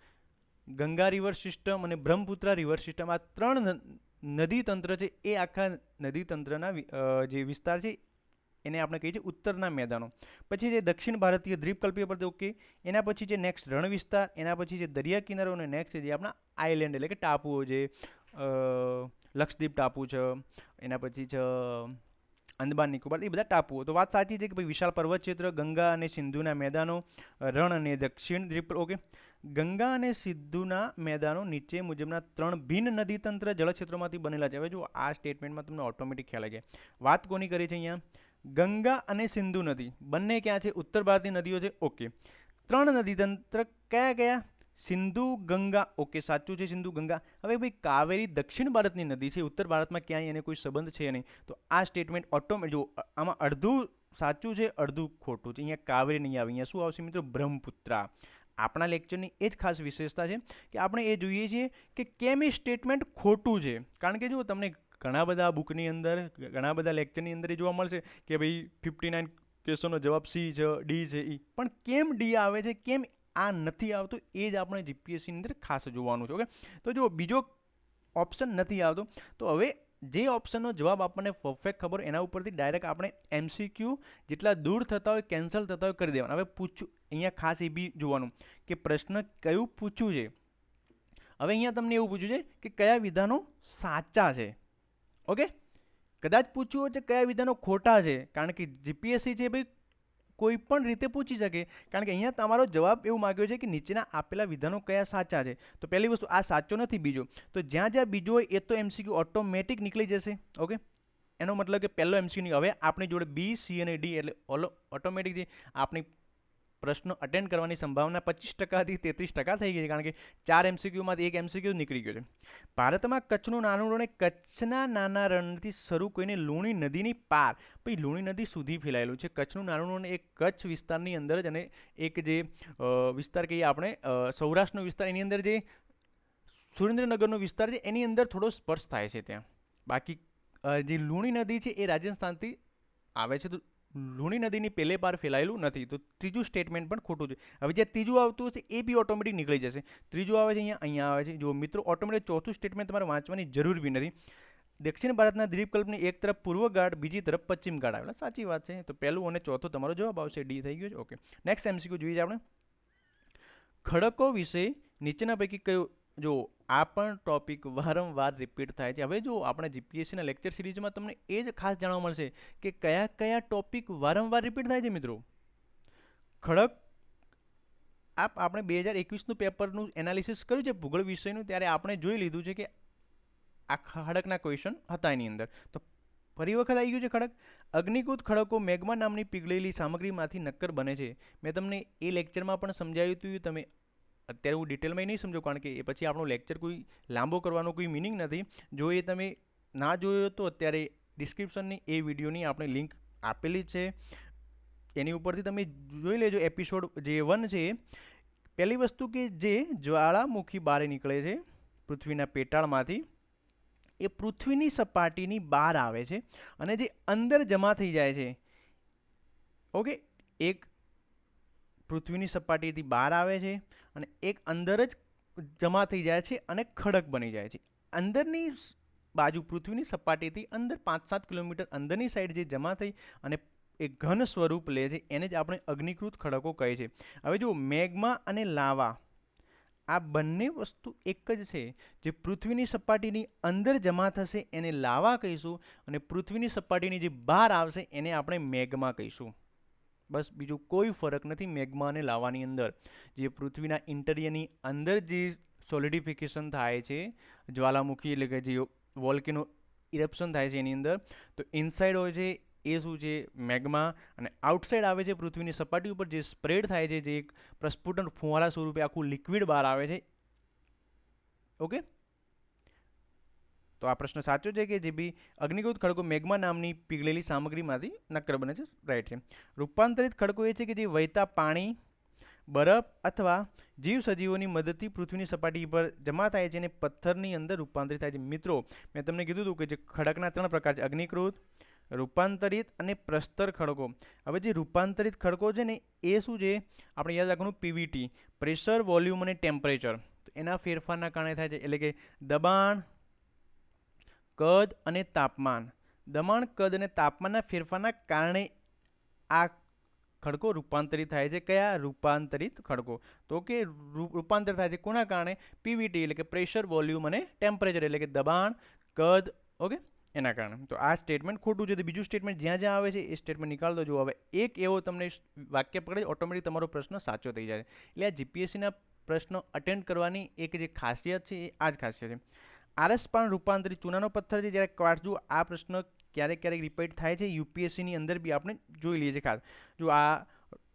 Speaker 1: Ganga river system અને બ્રહ્મપુત્રા રિવર સિસ્ટમ, આ 3 નદીતંત્ર છે. એ આખા નદીતંત્રના જે વિસ્તાર છે એને આપણે કહીએ છીએ ઉત્તરના મેદાનો. પછી જે દક્ષિણ ભારતીય દ્વીપકલ્પીય પ્રદેશ, ઓકે, એના પછી છે નેક્સ્ટ રણ વિસ્તાર, એના પછી છે દરિયા કિનારો, અને નેક્સ્ટ છે જે આપણા આઇલેન્ડ એટલે કે ટાપુઓ, જે લક્ષદ્વીપ ટાપુ છે, એના પછી છે અંદમાન નિકોબાર એ બધા ટાપુઓ. તો વાત સાચી છે કે ભાઈ વિશાળ પર્વત ક્ષેત્ર, ગંગા અને સિંધુના મેદાનો, રણ અને દક્ષિણ દ્વીપ. ઓકે, ગંગા અને સિંધુના મેદાનો નીચે મુજબના 3 ભિન્ન નદીતંત્ર જળક્ષેત્રોમાંથી બનેલા છે. હવે જો આ સ્ટેટમેન્ટમાં તમને ઓટોમેટિક ખ્યાલ આવી જાય વાત કોની કરી છે અહીંયા. ગંગા અને સિંધુ નદી બંને ક્યાં છે? ઉત્તર ભારતની નદીઓ છે. ઓકે, 3 નદીતંત્ર કયા કયા? સિંધુ, ગંગા. ઓકે, સાચું છે સિંધુ, ગંગા. હવે ભાઈ કાવેરી દક્ષિણ ભારતની નદી છે, ઉત્તર ભારતમાં ક્યાંય એને કોઈ સંબંધ છે નહીં. તો આ સ્ટેટમેન્ટ ઓટોમેટિક જો આમાં અડધું સાચું છે અડધું ખોટું છે. અહીંયા કાવેરી નહીં આવે, અહીંયા શું આવશે મિત્રો? બ્રહ્મપુત્રા. આપણા લેક્ચરની એ જ ખાસ વિશેષતા છે કે આપણે એ જોઈએ છીએ કે કેમ એ સ્ટેટમેન્ટ ખોટું છે. કારણ કે જો તમને ઘણા બધા બુકની અંદર, ઘણા બધા લેક્ચરની અંદર એ જોવા મળશે કે ભાઈ 59 ક્વેશ્ચનનો જવાબ સી છે, ડી છે, ઈ. પણ કેમ ડી આવે છે, કેમ આ નથી આવતું, એ જ આપણે જીપીએસસીની અંદર ખાસ જોવાનું છે. ઓકે, તો જો બીજો ઓપ્શન નથી આવતો તો હવે જે ઓપ્શનનો જવાબ આપણને પરફેક્ટ ખબર એના ઉપરથી ડાયરેક્ટ આપણે MCQ જેટલા દૂર થતા હોય, કેન્સલ થતા હોય કરી દેવાના. હવે પૂછું અહીંયા ખાસ એ બી જોવાનું કે પ્રશ્ન કયું પૂછ્યું છે. હવે અહીંયા તમને એવું પૂછ્યું છે કે કયા વિધાનો સાચા છે. ઓકે, કદાચ પૂછ્યું હોય છે કયા વિધાનો ખોટા છે, કારણ કે જીપીએસસી છે ભાઈ કોઈ પણ રીતે પૂછી શકે. કારણ કે અહીંયા તમારો જવાબ એવું માગ્યો છે કે નીચેના આપેલા વિધાનો કયા સાચા છે. તો પહેલી વસ્તુ આ સાચો નથી. બીજો તો જ્યાં જ્યાં બીજો હોય એ તો MCQ ઓટોમેટિક નીકળી જશે. ઓકે, એનો મતલબ કે પહેલો MCQ નહીં. હવે આપણી જોડે B, C અને D એટલે ઓટોમેટિક જે આપણી પ્રશ્નો અટેન્ડ કરવાની સંભાવના 25%થી 33% થઈ ગઈ છે. કારણ કે 4 MCQમાંથી 1 MCQ નીકળી ગયો છે. ભારતમાં કચ્છનું નાનું રણ કચ્છના નાના રણથી શરૂ કરીને લુણી નદીની પાર પછી લુણી નદી સુધી ફેલાયેલું છે. કચ્છનું નાનું રણ એ કચ્છ વિસ્તારની અંદર જ, અને એક જે વિસ્તાર કહીએ આપણે સૌરાષ્ટ્રનો વિસ્તાર, એની અંદર જે સુરેન્દ્રનગરનો વિસ્તાર છે એની અંદર થોડો સ્પર્શ થાય છે ત્યાં. બાકી જે લુણી નદી છે એ રાજસ્થાનથી આવે છે. તો લુણી નદીની પેલે પાર ફેલાયેલું નથી. તો ત્રીજું સ્ટેટમેન્ટ પણ ખોટું છે. હવે જે ત્રીજું આવતું હશે એ બી ઓટોમેટિક નીકળી જશે. ત્રીજું આવે છે અહીંયા આવે છે. જો મિત્રો ઓટોમેટિક ચોથું સ્ટેટમેન્ટ તમારે વાંચવાની જરૂર બી નથી. દક્ષિણ ભારતના દ્વીપકલ્પની એક તરફ પૂર્વ ઘાટ, બીજી તરફ પશ્ચિમ ઘાટ આવેલા. સાચી વાત છે. તો પહેલું અને ચોથું તમારો જવાબ આવશે. ડી થઈ ગયો છે. ઓકે, નેક્સ્ટ MCQ જોઈએ આપણે. ખડકો વિશે નીચેના પૈકી કયું? જો આ પણ ટોપિક વારંવાર રિપીટ થાય છે. હવે જો આપણે જીપીએસસીના લેક્ચર સિરીઝમાં તમને એ જ ખાસ જાણવા મળશે કે કયા કયા ટોપિક વારંવાર રિપીટ થાય છે મિત્રો. ખડક આપણે 2021નું પેપરનું એનાલિસિસ કર્યું છે ભૂગોળ વિષયનું, ત્યારે આપણે જોઈ લીધું છે કે આ ખડકના ક્વેશ્ચન હતા એની અંદર. તો ફરી વખત આવી ગયું છે ખડક. અગ્નિકૃત ખડકો મેગ્મા નામની પીગળેલી સામગ્રીમાંથી નક્કર બને છે. મેં તમને એ લેક્ચરમાં પણ સમજાવ્યું હતું. તમે અત્યારે હું ડિટેલમાં નહીં સમજો, કારણ કે એ પછી આપણો લેક્ચર કોઈ લાંબો કરવાનો કોઈ મિનિંગ નથી. જો એ તમે ના જોયો તો અત્યારે ડિસ્ક્રિપ્શનની એ વિડીયોની આપણે લિંક આપેલી છે, એની ઉપરથી તમે જોઈ લેજો. એપિસોડ જે 1 છે. પહેલી વસ્તુ કે જે જ્વાળામુખી બહાર નીકળે છે પૃથ્વીના પેટાળમાંથી, એ પૃથ્વીની સપાટીની બહાર આવે છે અને જે અંદર જમા થઈ જાય છે. ઓકે, એક પૃથ્વીની સપાટીથી બહાર આવે છે અને એક અંદર જ જમા થઈ જાય છે અને ખડક બની જાય છે. અંદરની બાજુ પૃથ્વીની સપાટીથી અંદર 5-7 કિલોમીટર અંદરની સાઈડ જે જમા થઈ અને એક ઘન સ્વરૂપ લે છે એને જ આપણે અગ્નિકૃત ખડકો કહે છે. હવે જો મેગ્મા અને લાવા આ બંને વસ્તુ એક જ છે. જે પૃથ્વીની સપાટીની અંદર જમા થશે એને લાવા કહીશું, અને પૃથ્વીની સપાટીની જે બહાર આવશે એને આપણે મેગ્મા કહીશું. બસ, બીજું કોઈ ફરક નથી મેગ્મા અને લાવાની અંદર. જે પૃથ્વીના ઇન્ટિરિયરની અંદર જે સોલિડિફિકેશન થાય છે, જ્વાલામુખી એટલે કે જે વોલ્કેનો ઇરપ્શન થાય છે એની અંદર, તો ઇનસાઇડ હોય છે એ શું છે? મેગ્મા. અને આઉટસાઇડ આવે છે પૃથ્વીની સપાટી ઉપર જે સ્પ્રેડ થાય છે, જે એક પ્રસ્ફુટન ફુવારા સ્વરૂપે આખું લિક્વિડ બહાર આવે છે. ઓકે, તો આ પ્રશ્ન સાચો છે કે જે બી અગ્નિકૃત ખડકો મેગ્મા નામની પીગળેલી સામગ્રીમાંથી નક્કર બને છે. રાઈટ છે. રૂપાંતરિત ખડકો એ છે કે જે વહેતા પાણી, બરફ અથવા જીવસજીવોની મદદથી પૃથ્વીની સપાટી પર જમા થાય છે અને પથ્થરની અંદર રૂપાંતરિત થાય છે. મિત્રો મેં તમને કીધું હતું કે જે ખડકના 3 પ્રકાર છે: અગ્નિકૃત, રૂપાંતરિત અને પ્રસ્તર ખડકો. હવે જે રૂપાંતરિત ખડકો છે ને એ શું છે? આપણે યાદ રાખવાનું PVT, પ્રેશર, વોલ્યુમ અને ટેમ્પરેચર. તો એના ફેરફારના કારણે થાય છે. એટલે કે દબાણ, કદ અને તાપમાન. દબાણ, કદ અને તાપમાનના ફેરફારના કારણે આ ખડકો રૂપાંતરિત થાય છે. કયા? રૂપાંતરિત ખડકો. તો કે રૂપાંતર થાય છે કોના કારણે? PVT એટલે કે પ્રેશર, વોલ્યુમ અને ટેમ્પરેચર એટલે કે દબાણ, કદ. ઓકે, એના કારણે તો આ સ્ટેટમેન્ટ ખોટું છે. તો બીજું સ્ટેટમેન્ટ જ્યાં જ્યાં આવે છે એ સ્ટેટમેન્ટ નિકાળ દો. જો હવે એક એવો તમને વાક્ય પકડે ઓટોમેટિક તમારો પ્રશ્ન સાચો થઈ જાય. એટલે આ જીપીએસસીના પ્રશ્નો અટેન્ડ કરવાની એક જે ખાસિયત છે એ આ જ ખાસિયત છે. આરસપાન રૂપાંતરિત ચૂનાનો પથ્થર છે જ્યારે ક્વાર્ટઝ. જો આ પ્રશ્ન ક્યારેક ક્યારેક રિપીટ થાય છે યુપીએસસીની અંદર બી આપણે જોઈ લઈએ છીએ ખાસ. જો આ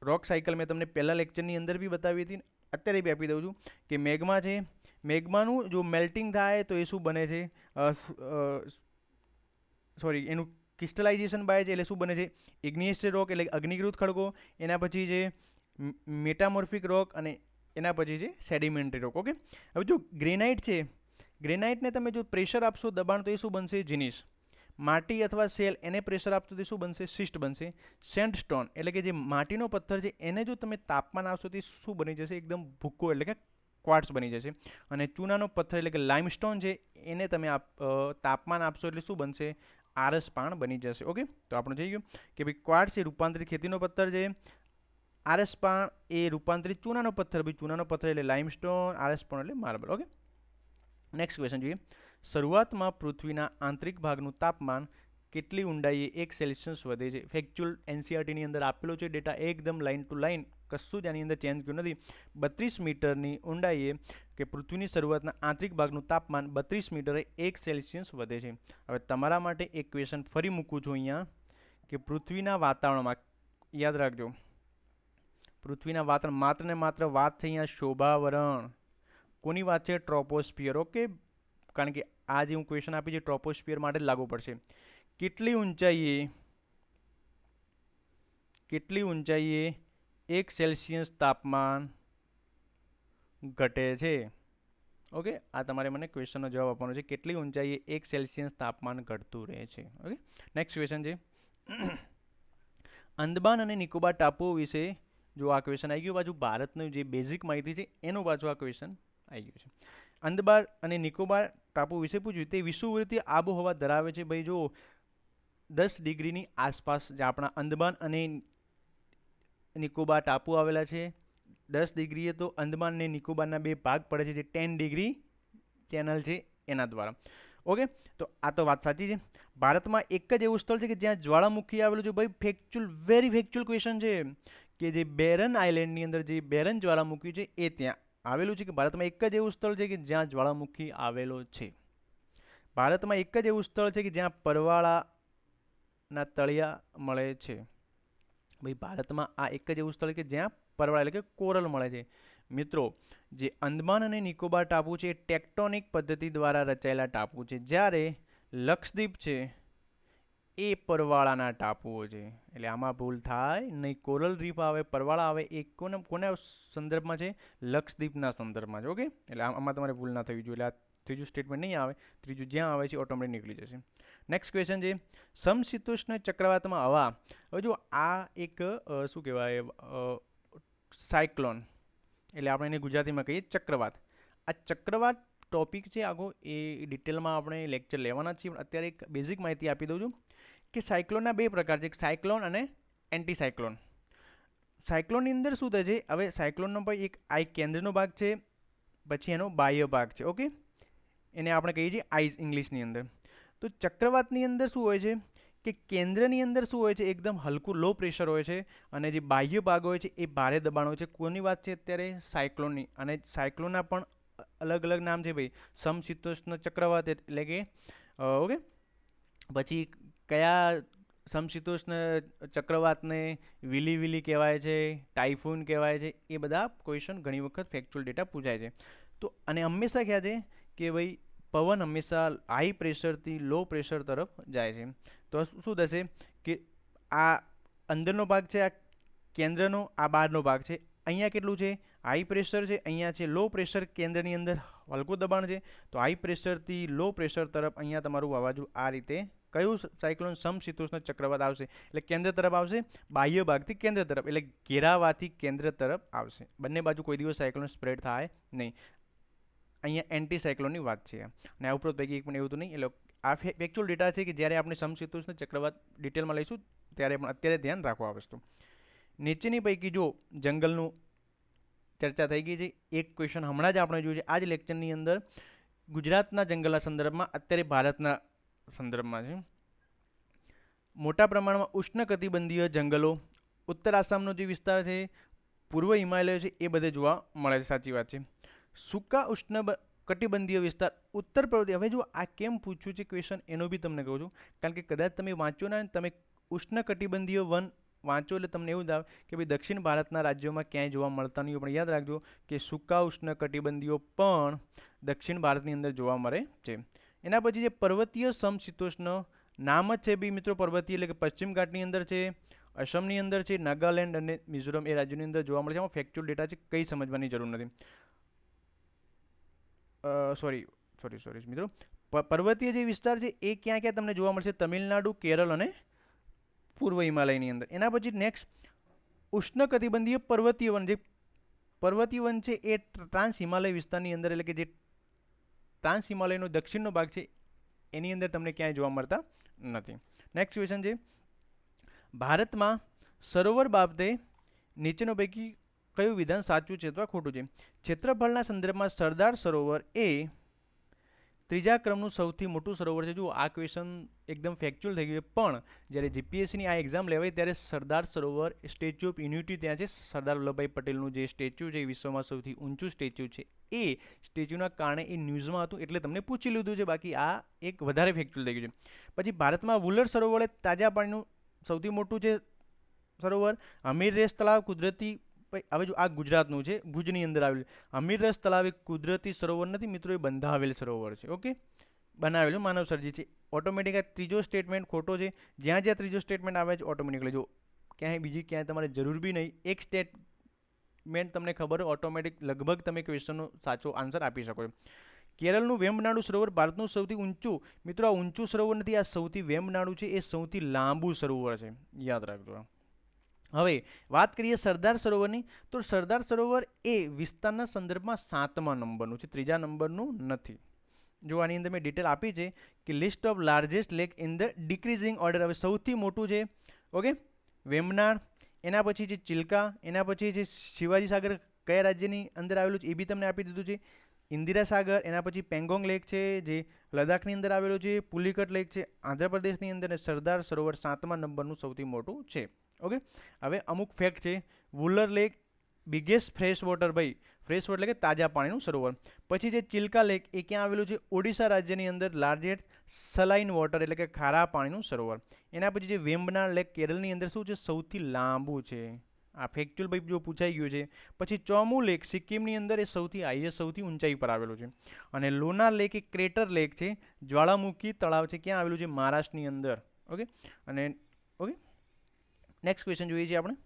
Speaker 1: રોક સાયકલ મેં તમને પહેલા લેક્ચરની અંદર બી બતાવી હતી, અત્યારે બી આપી દઉં છું કે મેગ્મા છે. મેગ્માનું જો મેલ્ટિંગ થાય તો એ શું બને છે, સોરી એનું ક્રિસ્ટલાઇઝેશન બાય છે એટલે શું બને છે, ઇગ્નિયસ રોક એટલે અગ્નિકૃત ખડકો, એના પછી છે મેટામોર્ફિક રોક અને એના પછી છે સેડિમેન્ટરી રોક. ઓકે, હવે જો ગ્રેનાઇટ છે, ગ્રેનાઇટને તમે જો પ્રેશર આપશો દબાણ તો એ શું બનશે, જીનીસ. માટી અથવા સેલ એને પ્રેશર આપશો તો શું બનશે, સિસ્ટ બનશે. સેન્ડસ્ટોન એટલે કે જે માટીનો પથ્થર છે એને જો તમે તાપમાન આપશો તો શું બની જશે, એકદમ ભૂક્કો એટલે કે ક્વાર્ટ્સ બની જશે. અને ચૂનાનો પથ્થર એટલે કે લાઇમસ્ટોન છે એને તમે તાપમાન આપશો એટલે શું બનશે, આરસ પાણ બની જશે. ઓકે, તો આપણે જોઈ ગયું કે ભાઈ ક્વાર્ટ્સ એ રૂપાંતરિત ખેતીનો પથ્થર છે, આરસ પાણ એ રૂપાંતરિત ચૂનાનો પથ્થર, ભાઈ ચૂનાનો પથ્થર એટલે લાઇમસ્ટોન, આરસ પાણ એટલે માર્બલ. ઓકે, નેક્સ્ટ ક્વેશ્ચન જોઈએ. શરૂઆતમાં પૃથ્વીના આંતરિક ભાગનું તાપમાન કેટલી ઊંડાઈએ 1 સેલ્સિયસ વધે છે. ફેક્ચ્યુઅલ એનસીઆરટીની અંદર આપેલો છે ડેટા, એકદમ લાઇન ટુ લાઇન, કશું જ આની અંદર ચેન્જ કર્યું નથી. 32 મીટરની ઊંડાઈએ કે પૃથ્વીની શરૂઆતના આંતરિક ભાગનું તાપમાન 32 મીટરે 1 સેલ્સિયસ વધે છે. હવે તમારા માટે એક ક્વેશ્ચન ફરી મૂકું છું અહીંયા કે પૃથ્વીના વાતાવરણમાં, યાદ રાખજો પૃથ્વીના વાતાવરણ, માત્ર ને માત્ર વાત છે અહીંયા શોભાવરણ. કોની વાત છે, ટ્રોપોસ્ફિયર. ઓકે, કારણ કે આ જે હું ક્વેશ્ચન આપી છે ટ્રોપોસ્ફિયર માટે જ લાગુ પડશે. કેટલી ઊંચાઈએ 1 સેલ્સિયસ તાપમાન ઘટે છે. ઓકે, આ તમારે મને ક્વેશ્ચનનો જવાબ આપવાનો છે, કેટલી ઊંચાઈએ 1 સેલ્સિયસ તાપમાન ઘટતું રહે છે. ઓકે, નેક્સ્ટ ક્વેશ્ચન છે અંદમાન અને નિકોબાર ટાપુઓ વિશે. જો આ ક્વેશ્ચન આવી ગયું, પાછું ભારતનું જે બેઝિક માહિતી છે એનું પાછું આ ક્વેશ્ચન આવી ગયું છે. અંદમાન અને નિકોબાર ટાપુ વિશે પૂછ્યું, તે વિષુવવૃત્તીય આબોહવા ધરાવે છે. ભાઈ જો 10 ડિગ્રીની આસપાસ જે આપણા અંદમાન અને નિકોબાર ટાપુ આવેલા છે, 10 ડિગ્રીએ તો અંદમાન અને નિકોબારના બે ભાગ પડે છે, જે 10 ડિગ્રી ચેનલ છે એના દ્વારા. ઓકે, તો આ તો વાત સાચી છે. ભારતમાં એક જ એવું સ્થળ છે કે જ્યાં જ્વાળામુખી આવેલું છે. ભાઈ ફેક્ચ્યુઅલ, વેરી ફેક્ચ્યુઅલ ક્વેશ્ચન છે કે જે બેરન આઇલેન્ડની અંદર જે બેરન જ્વાળામુખી છે એ ત્યાં આવેલું છે. કે ભારતમાં એક જ એવું સ્થળ છે કે જ્યાં જ્વાળામુખી આવેલો છે. ભારતમાં એક જ એવું સ્થળ છે કે જ્યાં પરવાળાના તળિયા મળે છે. ભાઈ ભારતમાં આ એક જ એવું સ્થળ કે જ્યાં પરવાળા એટલે કે કોરલ મળે છે. મિત્રો, જે અંદમાન અને નિકોબાર ટાપુ છે એ ટેક્ટોનિક પદ્ધતિ દ્વારા રચાયેલા ટાપુ છે, જ્યારે લક્ષદ્વીપ છે એ પરવાળાના ટાપુઓ છે. એટલે આમાં ભૂલ થાય નહીં, કોરલ રીફ આવે, પરવાળા આવે, એ કોના સંદર્ભમાં છે, લક્ષદ્વીપના સંદર્ભમાં છે. ઓકે, એટલે આમાં તમારે ભૂલ ના થવી જોઈએ. એટલે આ ત્રીજું સ્ટેટમેન્ટ નહીં આવે, ત્રીજું જ્યાં આવે છે ઓટોમેટિક નીકળી જશે. નેક્સ્ટ ક્વેશ્ચન છે સમશીતોષ્ણ ચક્રવાતમાં હવા. હવે જો આ એક શું કહેવાય, સાયક્લોન, એટલે આપણે એને ગુજરાતીમાં કહીએ ચક્રવાત. આ ચક્રવાત ટોપિક છે આખો, એ ડિટેલમાં આપણે લેક્ચર લેવાના છીએ, પણ અત્યારે એક બેઝિક માહિતી આપી દઉં છું કે સાયક્લોનના બે પ્રકાર છે, સાયક્લોન અને એન્ટી સાયક્લોન. સાયક્લોનની અંદર શું થાય છે, હવે સાયક્લોનનો ભાઈ એક આ કેન્દ્રનો ભાગ છે, પછી એનો બાહ્ય ભાગ છે. ઓકે, એને આપણે કહીએ છીએ આઈસ ઇંગ્લિશની અંદર. તો ચક્રવાતની અંદર શું હોય છે કે કેન્દ્રની અંદર શું હોય છે, એકદમ હલકું લો પ્રેશર હોય છે, અને જે બાહ્ય ભાગ હોય છે એ ભારે દબાણ હોય છે. કોની વાત છે અત્યારે, સાયક્લોનની. અને સાયક્લોનના પણ અલગ અલગ નામ છે ભાઈ, સમશીતોષ્ણ ચક્રવાત એટલે કે ઓકે, પછી કયા સમશીતોષ્ણ ચક્રવાતને વિલી કહેવાય છે, ટાઇફૂન કહેવાય છે, એ બધા ક્વેશ્ચન ઘણી વખત ફેક્ચ્યુઅલ ડેટા પૂછાય છે. તો અને હંમેશા ખ્યાલ છે કે ભાઈ પવન હંમેશા હાઈ પ્રેશરથી લો પ્રેશર તરફ જાય છે. તો શું થશે કે આ અંદરનો ભાગ છે, આ કેન્દ્રનો, આ બહારનો ભાગ છે. અહીંયા કેટલું છે, હાઈ પ્રેશર છે, અહીંયા છે લો પ્રેશર, કેન્દ્રની અંદર હલકું દબાણ છે. તો હાઈ પ્રેશરથી લો પ્રેશર તરફ અહીંયા તમારું વાવાઝોડું આ રીતે કયું સાયક્લોન સમશીતોષ્ણ ચક્રવાત આવશે, એટલે કેન્દ્ર તરફ આવશે, બાહ્ય ભાગથી કેન્દ્ર તરફ, એટલે ઘેરાવાથી કેન્દ્ર તરફ આવશે. બંને બાજુ કોઈ દિવસ સાયક્લોન સ્પ્રેડ થાય નહીં. અહીંયા એન્ટી સાયક્લોનની વાત છે. અને આ ઉપરોક્ત પૈકી એક પણ એવું તો નહીં. એટલે આ ફેક્ચ્યુઅલ ડેટા છે કે જ્યારે આપણે સમશીતોષ્ણ ચક્રવાત ડિટેલમાં લઈશું ત્યારે પણ અત્યારે ધ્યાન રાખો આ વસ્તુ. નીચેની પૈકી જો જંગલનું ચર્ચા થઈ ગઈ છે, એક ક્વેશ્ચન હમણાં જ આપણે જોયું છે આ જ લેક્ચરની અંદર, ગુજરાતના જંગલના સંદર્ભમાં અત્યારે ભારતના સંદર્ભમાં છે. મોટા પ્રમાણમાં ઉષ્ણકટિબંધીય જંગલો, ઉત્તર આસામનો જે વિસ્તાર છે, પૂર્વ હિમાલય છે, એ બધે જોવા મળે છે. સાચી વાત છે. સૂકા કટિબંધીય વિસ્તાર ઉત્તર પ્રદેશ. હવે જો આ કેમ પૂછ્યું છે ક્વેશ્ચન એનો બી તમને કહું છું, કારણ કે કદાચ તમે વાંચો ને, તમે ઉષ્ણકટિબંધીય વન વાંચો એટલે તમને એવું થાય કે ભાઈ દક્ષિણ ભારતના રાજ્યોમાં ક્યાંય જોવા મળતા નહીં હોય, પણ યાદ રાખજો કે સૂકા ઉષ્ણકટિબંધીઓ પણ દક્ષિણ ભારતની અંદર જોવા મળે છે. એના પછી જે પર્વતીય સમશીતોષ્ણ નામ જ છે બી મિત્રો, પર્વતીય એટલે કે પશ્ચિમ ઘાટની અંદર છે, અસમની અંદર છે, નાગાલેન્ડ અને મિઝોરમ એ રાજ્યોની અંદર જોવા મળે છે. આમાં ફેક્ચ્યુઅલ ડેટા છે, કંઈ સમજવાની જરૂર નથી. સોરી મિત્રો, પર્વતીય જે વિસ્તાર છે એ ક્યાં ક્યાં તમને જોવા મળશે? તમિલનાડુ, કેરળ અને પૂર્વ હિમાલયની અંદર. એના પછી નેક્સ્ટ ઉષ્ણકટિબંધીય પર્વતીય વન. જે પર્વતીય વન છે એ ટ્રાન્સ હિમાલય વિસ્તારની અંદર, એટલે કે જે ટ્રાન્સ હિમાલયનો દક્ષિણનો ભાગ છે એની અંદર તમને ક્યાંય જોવા મળતા નથી. નેક્સ્ટ ક્વેશ્ચન છે, ભારતમાં સરોવર બાબતે નીચેનો પૈકી કયું વિધાન સાચું છે અથવા ખોટું છે? ક્ષેત્રફળના સંદર્ભમાં સરદાર સરોવર એ ત્રીજા ક્રમનું સૌથી મોટું સરોવર છે. જુઓ, આ ક્વેશ્ચન એકદમ ફેક્ચ્યુઅલ થઈ ગયું છે, પણ જ્યારે જીપીએસસીની આ એક્ઝામ લેવાય ત્યારે Sardar Sarovar, statue of unity ત્યાં છે, સરદાર વલ્લભભાઈ પટેલનું જે સ્ટેચ્યુ છે એ વિશ્વમાં સૌથી ઊંચું સ્ટેચ્યુ છે, એ સ્ટેચ્યુના કારણે એ ન્યૂઝમાં હતું એટલે તમને પૂછી લીધું છે, બાકી આ એક વધારે ફેક્ચ્યુઅલ થઈ ગયું છે. પછી ભારતમાં વુલર સરોવર એ તાજા પાણીનું સૌથી મોટું છે સરોવર. હમીર રેસ તળાવ કુદરતી, હવે જો આ ગુજરાતનું છે, ભુજની અંદર આવેલું. હમીર રસ તળાવ એ કુદરતી સરોવર નથી મિત્રો, એ બંધાવેલ સરોવર છે. ઓકે, બનાવેલું માનવ સર્જી છે. ઓટોમેટિક આ ત્રીજો સ્ટેટમેન્ટ ખોટો છે. જ્યાં જ્યાં ત્રીજો સ્ટેટમેન્ટ આવે છે ઓટોમેટિકલી જો ક્યાંય બીજી ક્યાંય તમારે જરૂર બી નહીં, એક સ્ટેટમેન્ટ તમને ખબર હોય ઓટોમેટિક લગભગ તમે ક્વેશ્ચનનો સાચો આન્સર આપી શકો છો. કેરળનું વેમ્બનાડુ સરોવર ભારતનું સૌથી ઊંચું, મિત્રો આ ઊંચું સરોવર નથી, આ સૌથી વેમ્બનાડુ છે એ સૌથી લાંબુ સરોવર છે, યાદ રાખજો. હવે વાત કરીએ સરદાર સરોવરની, તો સરદાર સરોવર એ વિસ્તારના સંદર્ભમાં 7મા નંબરનું છે, 3જા નંબરનું નથી. જો આની અંદર મેં ડિટેલ આપી છે કે list of largest lake in the decreasing order. હવે સૌથી મોટું છે ઓકે વેમ્બનાડ, એના પછી છે ચિલ્કા, એના પછી છે શિવાજી સાગર કયા રાજ્યની અંદર આવેલું છે એ બી તમને આપી દીધું છે, ઇન્દિરા સાગર, એના પછી પેંગોંગ લેક છે જે લદ્દાખની અંદર આવેલું છે, પુલિકટ લેક છે આંધ્રપ્રદેશની અંદર, અને સરદાર સરોવર 7મા નંબરનું સૌથી મોટું છે. ઓકે, હવે અમુક ફેક્ટ છે. વુલર લેક બિગેસ્ટ ફ્રેશ વોટર, ભાઈ ફ્રેશ વોટર એટલે કે તાજા પાણીનું સરોવર. પછી જે ચિલ્કા લેક એ ક્યાં આવેલું છે? ઓડિશા રાજ્યની અંદર, લાર્જેસ્ટ સલાઇન વોટર એટલે કે ખારા પાણીનું સરોવર. એના પછી જે વેમ્બનાડ લેક કેરળની અંદર શું છે? સૌથી લાંબુ છે. આ ફેક્ચ્યુઅલ ભાઈ જો પૂછાઈ ગયું છે. પછી ચોમુ લેક સિક્કિમની અંદર એ સૌથી હાઈએસ્ટ, સૌથી ઊંચાઈ પર આવેલું છે. અને લોનાર લેક એ ક્રેટર લેક છે, જ્વાળામુખી તળાવ છે, ક્યાં આવેલું છે? મહારાષ્ટ્રની અંદર. ઓકે, અને ઓકે નેક્સ્ટ ક્વેશ્ચન જોઈએ છીએ આપણે.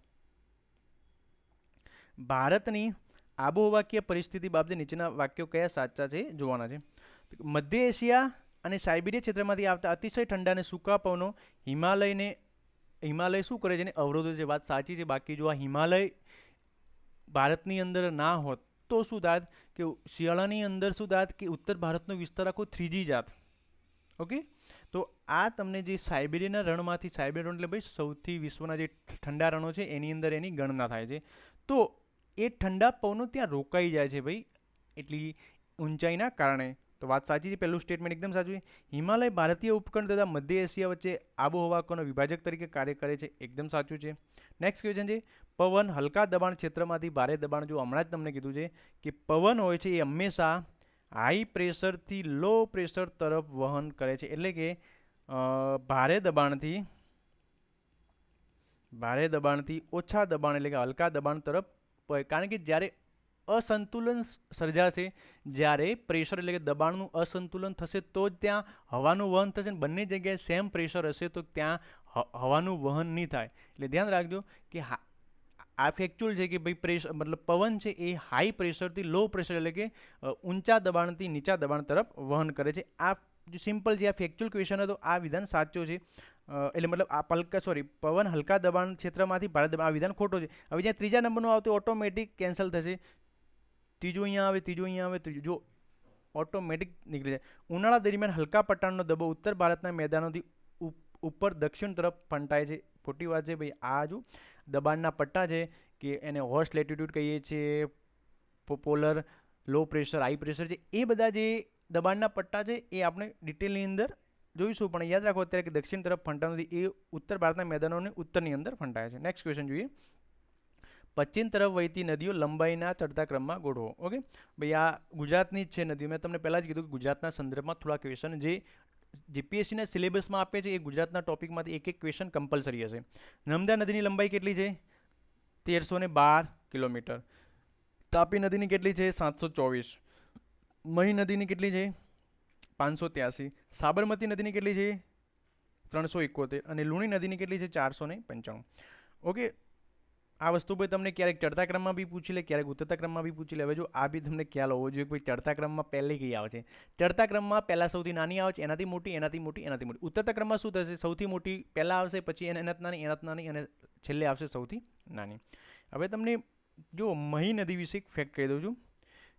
Speaker 1: ભારતની આબોહવાકીય પરિસ્થિતિ બાબતે નીચેના વાક્યો કયા સાચા છે જોવાના છે. મધ્ય એશિયા અને સાઇબિરિયા ક્ષેત્રમાંથી આવતા અતિશય ઠંડા અને સૂકા પવનો હિમાલય શું કરે છે? એને અવરોધે છે. વાત સાચી છે. બાકી જો આ હિમાલય ભારતની અંદર ના હોત તો શું થાત કે શિયાળાની અંદર શું થાત કે ઉત્તર ભારતનો વિસ્તાર આખો 3G જાત. ઓકે, તો આ તમને જે સાઇબેરિયાના રણમાંથી, સાઇબેરિયન રણ એટલે ભાઈ સૌથી વિશ્વના જે ઠંડા રણો છે એની અંદર એની ગણના થાય છે, તો એ ઠંડા પવનો ત્યાં રોકાઈ જાય છે ભાઈ એટલી ઊંચાઈના કારણે. તો વાત સાચી છે, પહેલું સ્ટેટમેન્ટ એકદમ સાચું છે. હિમાલય ભારતીય ઉપખંડ તથા મધ્ય એશિયા વચ્ચે આબોહવાનો વિભાજક તરીકે કાર્ય કરે છે, એકદમ સાચું છે. નેક્સ્ટ ક્વેશ્ચન છે, પવન હલકા દબાણ ક્ષેત્રમાંથી ભારે દબાણ, જો હમણાં જ તમને કીધું છે કે પવન હોય છે એ હંમેશા હાઈ પ્રેશરથી લો પ્રેશર તરફ વહન કરે છે, એટલે કે ભારે દબાણથી ઓછા દબાણ એટલે કે હલકા દબાણ તરફ, કારણ કે જ્યારે અસંતુલન સર્જાશે, જ્યારે પ્રેશર એટલે કે દબાણનું અસંતુલન થશે તો જ ત્યાં હવાનું વહન થશે, ને બંને જગ્યાએ સેમ પ્રેશર હશે તો ત્યાં હવાનું વહન નહીં થાય. એટલે ધ્યાન રાખજો કે આ ફેક્ચ્યુઅલ છે કે ભાઈ પ્રેશર મતલબ પવન છે એ હાઈ પ્રેશરથી લો પ્રેશર એટલે કે ઊંચા દબાણથી નીચા દબાણ તરફ વહન કરે છે. આ જો સિમ્પલ જે આ ફેક્ચ્યુઅલ ક્વેશ્ચન હતો આ વિધાન સાચો છે, એટલે મતલબ આ પવન હલકા દબાણ ક્ષેત્રમાંથી ભારે દબાણ, આ વિધાન ખોટો છે. હવે જ્યાં ત્રીજા નંબરનું આવતું ઓટોમેટિક કેન્સલ થશે, ત્રીજો અહીંયા આવે, ત્રીજો જો ઓટોમેટિક નીકળી જાય. ઉનાળા દરમિયાન હલકા પટ્ટાનો દબાવ ઉત્તર ભારતના મેદાનોથી ઉપર દક્ષિણ તરફ ફંટાય છે. ખોટી વાત છે ભાઈ. આ જો દબાણના પટ્ટા છે કે એને હોર્સ લેટિટ્યૂડ કહીએ છીએ, polar, low pressure, high pressure છે, એ બધા જે દબાણના પટ્ટા છે એ આપણે ડિટેલની અંદર જોઈશું, પણ યાદ રાખો અત્યારે કે દક્ષિણ તરફ ફંટાતું નથી, એ ઉત્તર ભારતના મેદાનોની ઉત્તરની અંદર ફંટાય છે. નેક્સ્ટ ક્વેશ્ચન જોઈએ. પશ્ચિમ તરફ વહેતી નદીઓ લંબાઈના ચડતા ક્રમમાં ગોઠવો. ઓકે ભાઈ, આ ગુજરાતની જ છે નદીઓ. મેં તમને પહેલાં જ કીધું કે ગુજરાતના સંદર્ભમાં થોડા ક્વેશ્ચન જે જીપીએસસીના સિલેબસમાં આપે છે એ ગુજરાતના ટોપિકમાંથી એક ક્વેશ્ચન કમ્પલસરી હશે. નર્મદા નદીની લંબાઈ કેટલી છે? 1312 કિલોમીટર. તાપી નદીની કેટલી છે? 724. મહી નદીની કેટલી છે? 583. સાબરમતી નદીની કેટલી છે? 371. અને લુણી નદીની કેટલી છે? 495. ઓકે, આ વસ્તુ ભાઈ તમને ક્યારેક ચડતા ક્રમમાં બી પૂછી લે, ક્યારેક ઉતરતા ક્રમમાં બી પૂછી લે. હવે જો આ બી તમને ખ્યાલ હોવો જોઈએ કે ભાઈ ચડતા ક્રમમાં પહેલી કઈ આવે છે. ચડતા ક્રમમાં પહેલાં સૌથી નાની આવે છે, એનાથી મોટી, એનાથી મોટી, એનાથી મોટી. ઉતરતા ક્રમમાં શું થશે? સૌથી મોટી પહેલાં આવશે, પછી એનાથી નાની, એનાથી નાની, અને છેલ્લે આવશે સૌથી નાની. હવે તમને જો મહી નદી વિશે એક ફેક્ટ કહી દઉં છું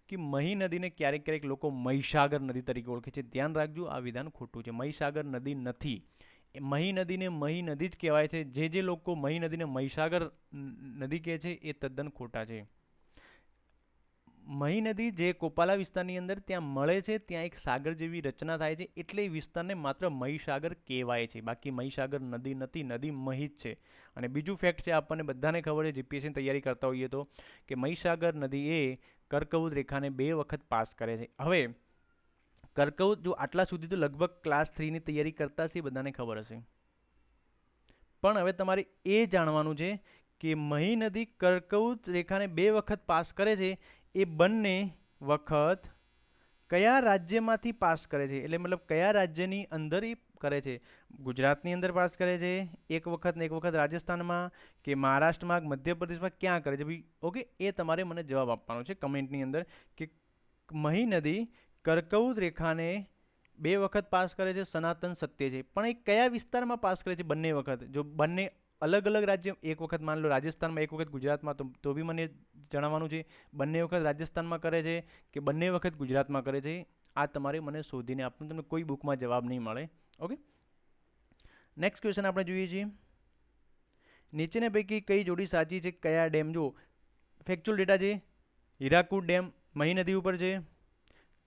Speaker 1: કે મહી નદીને ક્યારેક ક્યારેક લોકો મહીસાગર નદી તરીકે ઓળખે છે. ધ્યાન રાખજો, આ વિધાન ખોટું છે. મહીસાગર નદી નથી. મહી નદીને મહી નદી જ કહેવાય છે. જે લોકો મહી નદીને મહીસાગર નદી કહે છે એ તદ્દન ખોટા છે. મહી નદી જે કોપાલા વિસ્તારની અંદર ત્યાં મળે છે, ત્યાં એક સાગર જેવી રચના થાય છે, એટલે એ વિસ્તારને માત્ર મહીસાગર કહેવાય છે. બાકી મહીસાગર નદી નથી, નદી મહી જ છે. અને બીજું ફેક્ટ છે, આપણને બધાને ખબર છે જીપીએસસીની તૈયારી કરતા હોઈએ તો, કે મહીસાગર નદી એ કર્કવૃત રેખાને 2 વખત પાસ કરે છે. હવે કર્કવૃત જો આટલા સુધી તો લગભગ ક્લાસ 3ની તૈયારી કરતા છે, બધાને ખબર હશે. પણ હવે તમારે એ જાણવાનું છે કે મહી નદી કર્કવૃત રેખાને 2 વખત પાસ કરે છે, એ બંને વખત કયા રાજ્યમાંથી પાસ કરે છે? એટલે મતલબ કયા રાજ્યની અંદર એ કરે છે? ગુજરાતની અંદર પાસ કરે છે એક વખત ને એક વખત રાજસ્થાનમાં, કે મહારાષ્ટ્રમાં, મધ્યપ્રદેશમાં, ક્યાં કરે છે ભાઈ? ઓકે, એ તમારે મને જવાબ આપવાનો છે કમેન્ટની અંદર કે મહી નદી કર્કવૃત રેખાને 2 વખત પાસ કરે છે, સનાતન સત્ય છે. પણ એ કયા વિસ્તારમાં પાસ કરે છે બંને વખત? જો બંને અલગ અલગ રાજ્ય, એક વખત માન લો રાજસ્થાનમાં, એક વખત ગુજરાતમાં, તો બી મને જણાવવાનું છે બંને વખત રાજસ્થાનમાં કરે છે કે બંને વખત ગુજરાતમાં કરે છે. આ તમારે મને શોધીને આપવાનું, તમને કોઈ બુકમાં જવાબ નહીં મળે. ઓકે, નેક્સ્ટ ક્વેશ્ચન આપણે જોઈએ છીએ. નીચેને પૈકી કઈ જોડી સાચી છે? કયા ડેમ? જો ફેક્ચ્યુઅલ ડેટા છે, હીરાકુડ ડેમ મહી નદી ઉપર છે,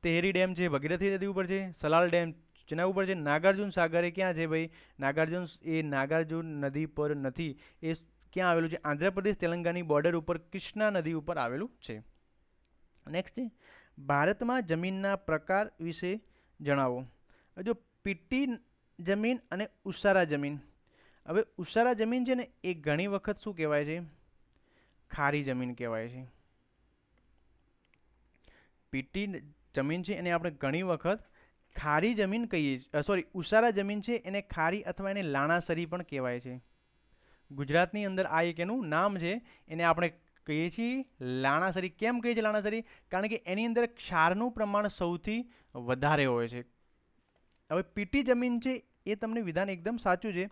Speaker 1: તેહરી ડેમ છે ભગીરથી નદી ઉપર છે, સલાલ ડેમ જેના ઉપર છે, નાગાર્જુન સાગર એ ક્યાં છે ભાઈ? નાગાર્જુન એ નાગાર્જુન નદી પર નથી, એ ક્યાં આવેલું છે? આંધ્રપ્રદેશ તેલંગાણાની બોર્ડર ઉપર કૃષ્ણા નદી ઉપર આવેલું છે. નેક્સ્ટ છે, ભારતમાં જમીનના પ્રકાર વિશે જણાવો. જો પીટી જમીન અને ઉસારા જમીન. હવે ઉસારા જમીન છે ને એ ઘણી વખત શું કહેવાય છે? ખારી જમીન કહેવાય છે. પીટી જમીન છે એને આપણે ઘણી વખત ખારી જમીન કહીએ છીએ. સોરી, ઉસારા જમીન છે એને ખારી અથવા એને લાણાસરી પણ કહેવાય છે. ગુજરાતની અંદર આ એક એનું નામ છે, એને આપણે કહીએ છીએ લાણાસરી. કેમ કહીએ છીએ લાણાસરી? કારણ કે એની અંદર ક્ષારનું પ્રમાણ સૌથી વધારે હોય છે. હવે પીટી જમીન છે એ તમને વિધાન એકદમ સાચું છે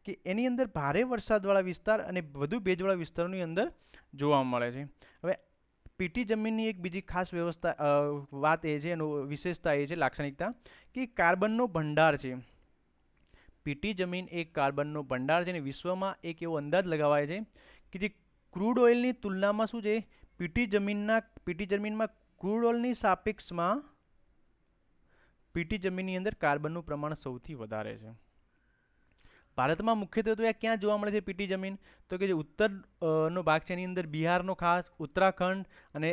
Speaker 1: કે એની અંદર ભારે વરસાદવાળા વિસ્તાર અને વધુ ભેજવાળા વિસ્તારોની અંદર જોવા મળે છે. હવે પીટી જમીનની એક બીજી ખાસ વાત એ છે, એનું વિશેષતા એ છે, લાક્ષણિકતા, કે કાર્બનનો ભંડાર છે. પીટી જમીન એક કાર્બનનો ભંડાર છે અને વિશ્વમાં એક એવો અંદાજ લગાવાય છે કે જે ક્રૂડ ઓઇલની તુલનામાં શું છે, પીટી જમીનમાં ક્રૂડ ઓઇલની સાપેક્ષમાં પીટી જમીનની અંદર કાર્બનનું પ્રમાણ સૌથી વધારે છે. ભારતમાં મુખ્યત્વે તો ક્યાં જોવા મળે છે પીટી જમીન? તો કે જે ઉત્તરનો ભાગ છે એની અંદર બિહારનો ખાસ, ઉત્તરાખંડ અને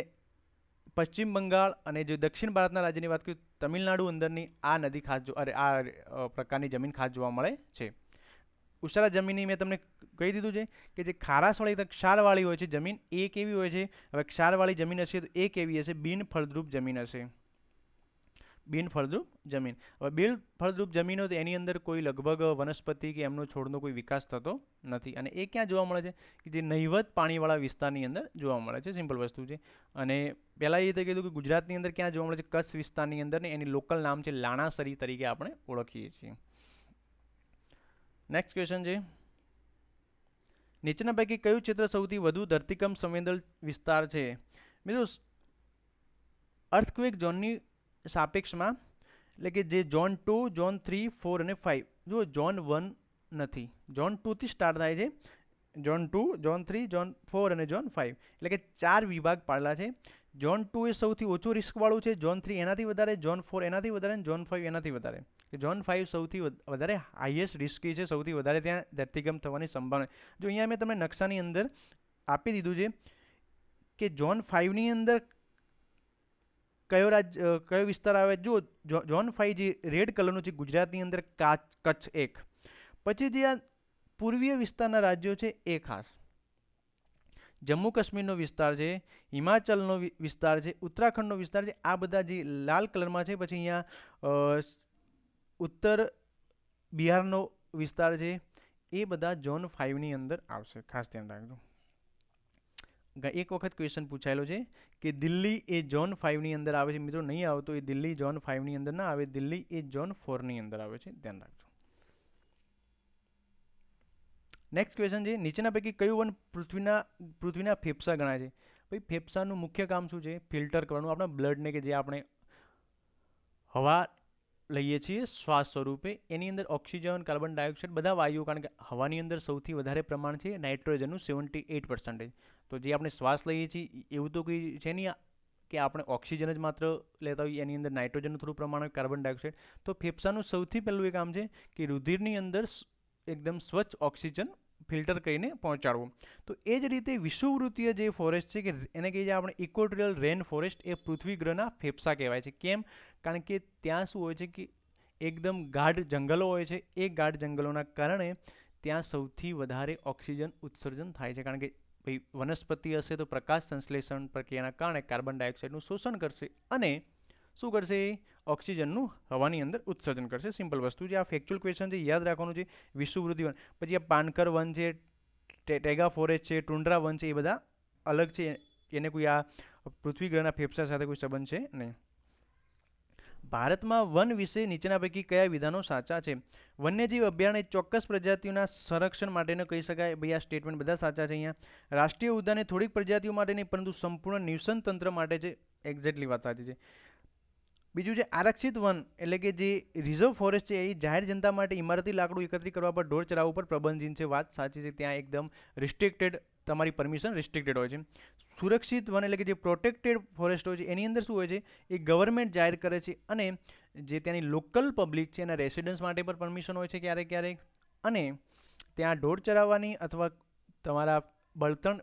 Speaker 1: પશ્ચિમ બંગાળ, અને જો દક્ષિણ ભારતના રાજ્યની વાત કરીએ તમિલનાડુ અંદરની આ નદી ખાસ આ પ્રકારની જમીન ખાસ જોવા મળે છે. ઉસારા જમીનની મેં તમને કહી દીધું છે કે જે ખારાશવાળી ક્ષારવાળી હોય છે જમીન એ કેવી હોય છે? હવે ક્ષારવાળી જમીન હશે તો એ કેવી હશે? બિનફળદ્રુપ જમીન હશે. બિનફળદ્રુપ જમીન. હવે બિનફળદ્રુપ જમીન હોય તો એની અંદર કોઈ લગભગ વનસ્પતિ કે એમનો છોડનો કોઈ વિકાસ થતો નથી. અને એ ક્યાં જોવા મળે છે? કે જે નહિવત પાણીવાળા વિસ્તારની અંદર જોવા મળે છે. સિમ્પલ વસ્તુ છે. અને પહેલાં એ રીતે કીધું કે ગુજરાતની અંદર ક્યાં જોવા મળે છે? કચ્છ વિસ્તારની અંદર, ને એની લોકલ નામ છે લાણાસરી તરીકે આપણે ઓળખીએ છીએ. નેક્સ્ટ ક્વેશ્ચન છે, નીચેના પૈકી કયું ક્ષેત્ર સૌથી વધુ ધરતીકંપ સંવેદનશીલ વિસ્તાર છે? મિત્રો, અર્થક્વેક ઝોનની સાપેક્ષમાં, એટલે કે જે ઝોન 2, ઝોન 3, 4 અને 5. જો ઝોન 1 નથી, ઝોન 2થી સ્ટાર્ટ થાય છે. ઝોન 2, ઝોન 3, ઝોન 4 અને ઝોન 5, એટલે કે 4 વિભાગ પાડેલા છે. ઝોન 2 એ સૌથી ઓછું રિસ્કવાળું છે, ઝોન 3 એનાથી વધારે, ઝોન 4 એનાથી વધારે અને ઝોન 5 એનાથી વધારે. ઝોન 5 સૌથી વધારે હાઈએસ્ટ રિસ્કી છે, સૌથી વધારે ત્યાં ધરતીકંપ થવાની સંભાવના. જો અહીંયા મેં તમને નકશાની અંદર આપી દીધું છે કે ઝોન 5ની અંદર કયો વિસ્તાર આવે. જો ઝોન 5 જે રેડ કલરનું છે ગુજરાતની અંદર કચ્છ એક, પછી જે આ પૂર્વીય વિસ્તારના રાજ્યો છે એ ખાસ જમ્મુ કાશ્મીરનો વિસ્તાર છે, હિમાચલનો વિસ્તાર છે, ઉત્તરાખંડનો વિસ્તાર છે, આ બધા જે લાલ કલરમાં છે. પછી અહીંયા ઉત્તર બિહારનો વિસ્તાર છે, એ બધા ઝોન 5ની અંદર આવશે, ખાસ ધ્યાન રાખજો. એક વખત ક્વેશ્ચન પૂછાયેલો છે કે દિલ્હી એ ઝોન 5ની અંદર આવે છે. મિત્રો નહીં આવતો, એ દિલ્હી ઝોન 5ની અંદર ના આવે, દિલ્હી એ ઝોન 4ની અંદર આવે છે, ધ્યાન રાખજો. નેક્સ્ટ ક્વેશ્ચન છે, નીચેના પૈકી કયું વન પૃથ્વીના ફેફસા ગણાય છે? ભાઈ ફેફસાનું મુખ્ય કામ શું છે? ફિલ્ટર કરવાનું આપણા બ્લડને, કે જે આપણે હવા લઈએ છીએ શ્વાસ સ્વરૂપે, એની અંદર ઓક્સિજન, કાર્બન ડાયોક્સાઇડ બધા વાયુઓ, કારણ કે હવાની અંદર સૌથી વધારે પ્રમાણ છે નાઇટ્રોજનનું 78%. તો જે આપણે શ્વાસ લઈએ છીએ એવું તો કોઈ છે નહીં કે આપણે ઓક્સિજન જ માત્ર લેતા હોઈએ, એની અંદર નાઇટ્રોજનનું થોડું પ્રમાણ હોય, કાર્બન ડાયોક્સાઇડ. તો ફેફસાનું સૌથી પહેલું એ કામ છે કે રુધિરની અંદર એકદમ સ્વચ્છ ઓક્સિજન ફિલ્ટર કરીને પહોંચાડવું. તો એ જ રીતે વિષુવવૃત્તીય જે ફોરેસ્ટ છે કે એને કહીએ આપણે ઇક્વેટોરિયલ રેન ફોરેસ્ટ, એ પૃથ્વી ગ્રહના ફેફસા કહેવાય છે. કેમ? કારણ કે ત્યાં શું હોય છે કે એકદમ ગાઢ જંગલો હોય છે. એ ગાઢ જંગલોના કારણે ત્યાં સૌથી વધારે ઓક્સિજન ઉત્સર્જન થાય છે. કારણ કે ભાઈ વનસ્પતિ હશે તો પ્રકાશ સંશ્લેષણ પ્રક્રિયાના કારણે કાર્બન ડાયોક્સાઇડનું શોષણ કરશે અને શું કરશે? ઓક્સિજનનું હવાની અંદર ઉત્સર્જન કરશે. સિમ્પલ વસ્તુ છે. આ ફેક્ચ્યુઅલ ક્વેશ્ચન છે, યાદ રાખવાનું છે. વિષુવવૃત્તીય વન, પછી આ પાનકર વન છે, ટેગા ફોરેસ્ટ છે, ટુંડ્રા વન છે, એ બધા અલગ છે. એને કોઈ આ પૃથ્વી ગ્રહના ફેફસા સાથે કોઈ સંબંધ છે નહીં. ભારતમાં વન વિશે નીચેના પૈકી કયા વિધાનો સાચા છે? વન્યજીવ અભયારણ્ય ચોક્કસ પ્રજાતિઓના સંરક્ષણ માટેનો કહી શકાય. ભાઈ આ સ્ટેટમેન્ટ બધા સાચા છે. અહીંયા રાષ્ટ્રીય ઉદ્યાન થોડીક પ્રજાતિઓ માટે નહીં પરંતુ સંપૂર્ણ નિવસન તંત્ર માટે છે. એક્ઝેક્ટલી વાત સાચી છે. બીજું છે આરક્ષિત વન, એટલે કે જે રિઝર્વ ફોરેસ્ટ છે એ જાહેર જનતા માટે ઇમારતી લાકડું એકત્રિત કરવા પર ઢોર ચરાવવા પર પ્રબંધીન છે. વાત સાચી છે. ત્યાં એકદમ રિસ્ટ્રિક્ટેડ, તમારી પરમિશન રિસ્ટ્રિક્ટેડ હોય છે. સુરક્ષિત વન એટલે કે જે પ્રોટેક્ટેડ ફોરેસ્ટ હોય છે એની અંદર શું હોય છે? એ ગવર્મેન્ટ જાહેર કરે છે અને જે ત્યાંની લોકલ પબ્લિક છે એના રેસિડન્સ માટે પણ પરમિશન હોય છે ક્યારેક ક્યારેક, અને ત્યાં ઢોર ચરાવવાની અથવા તમારા બળતણ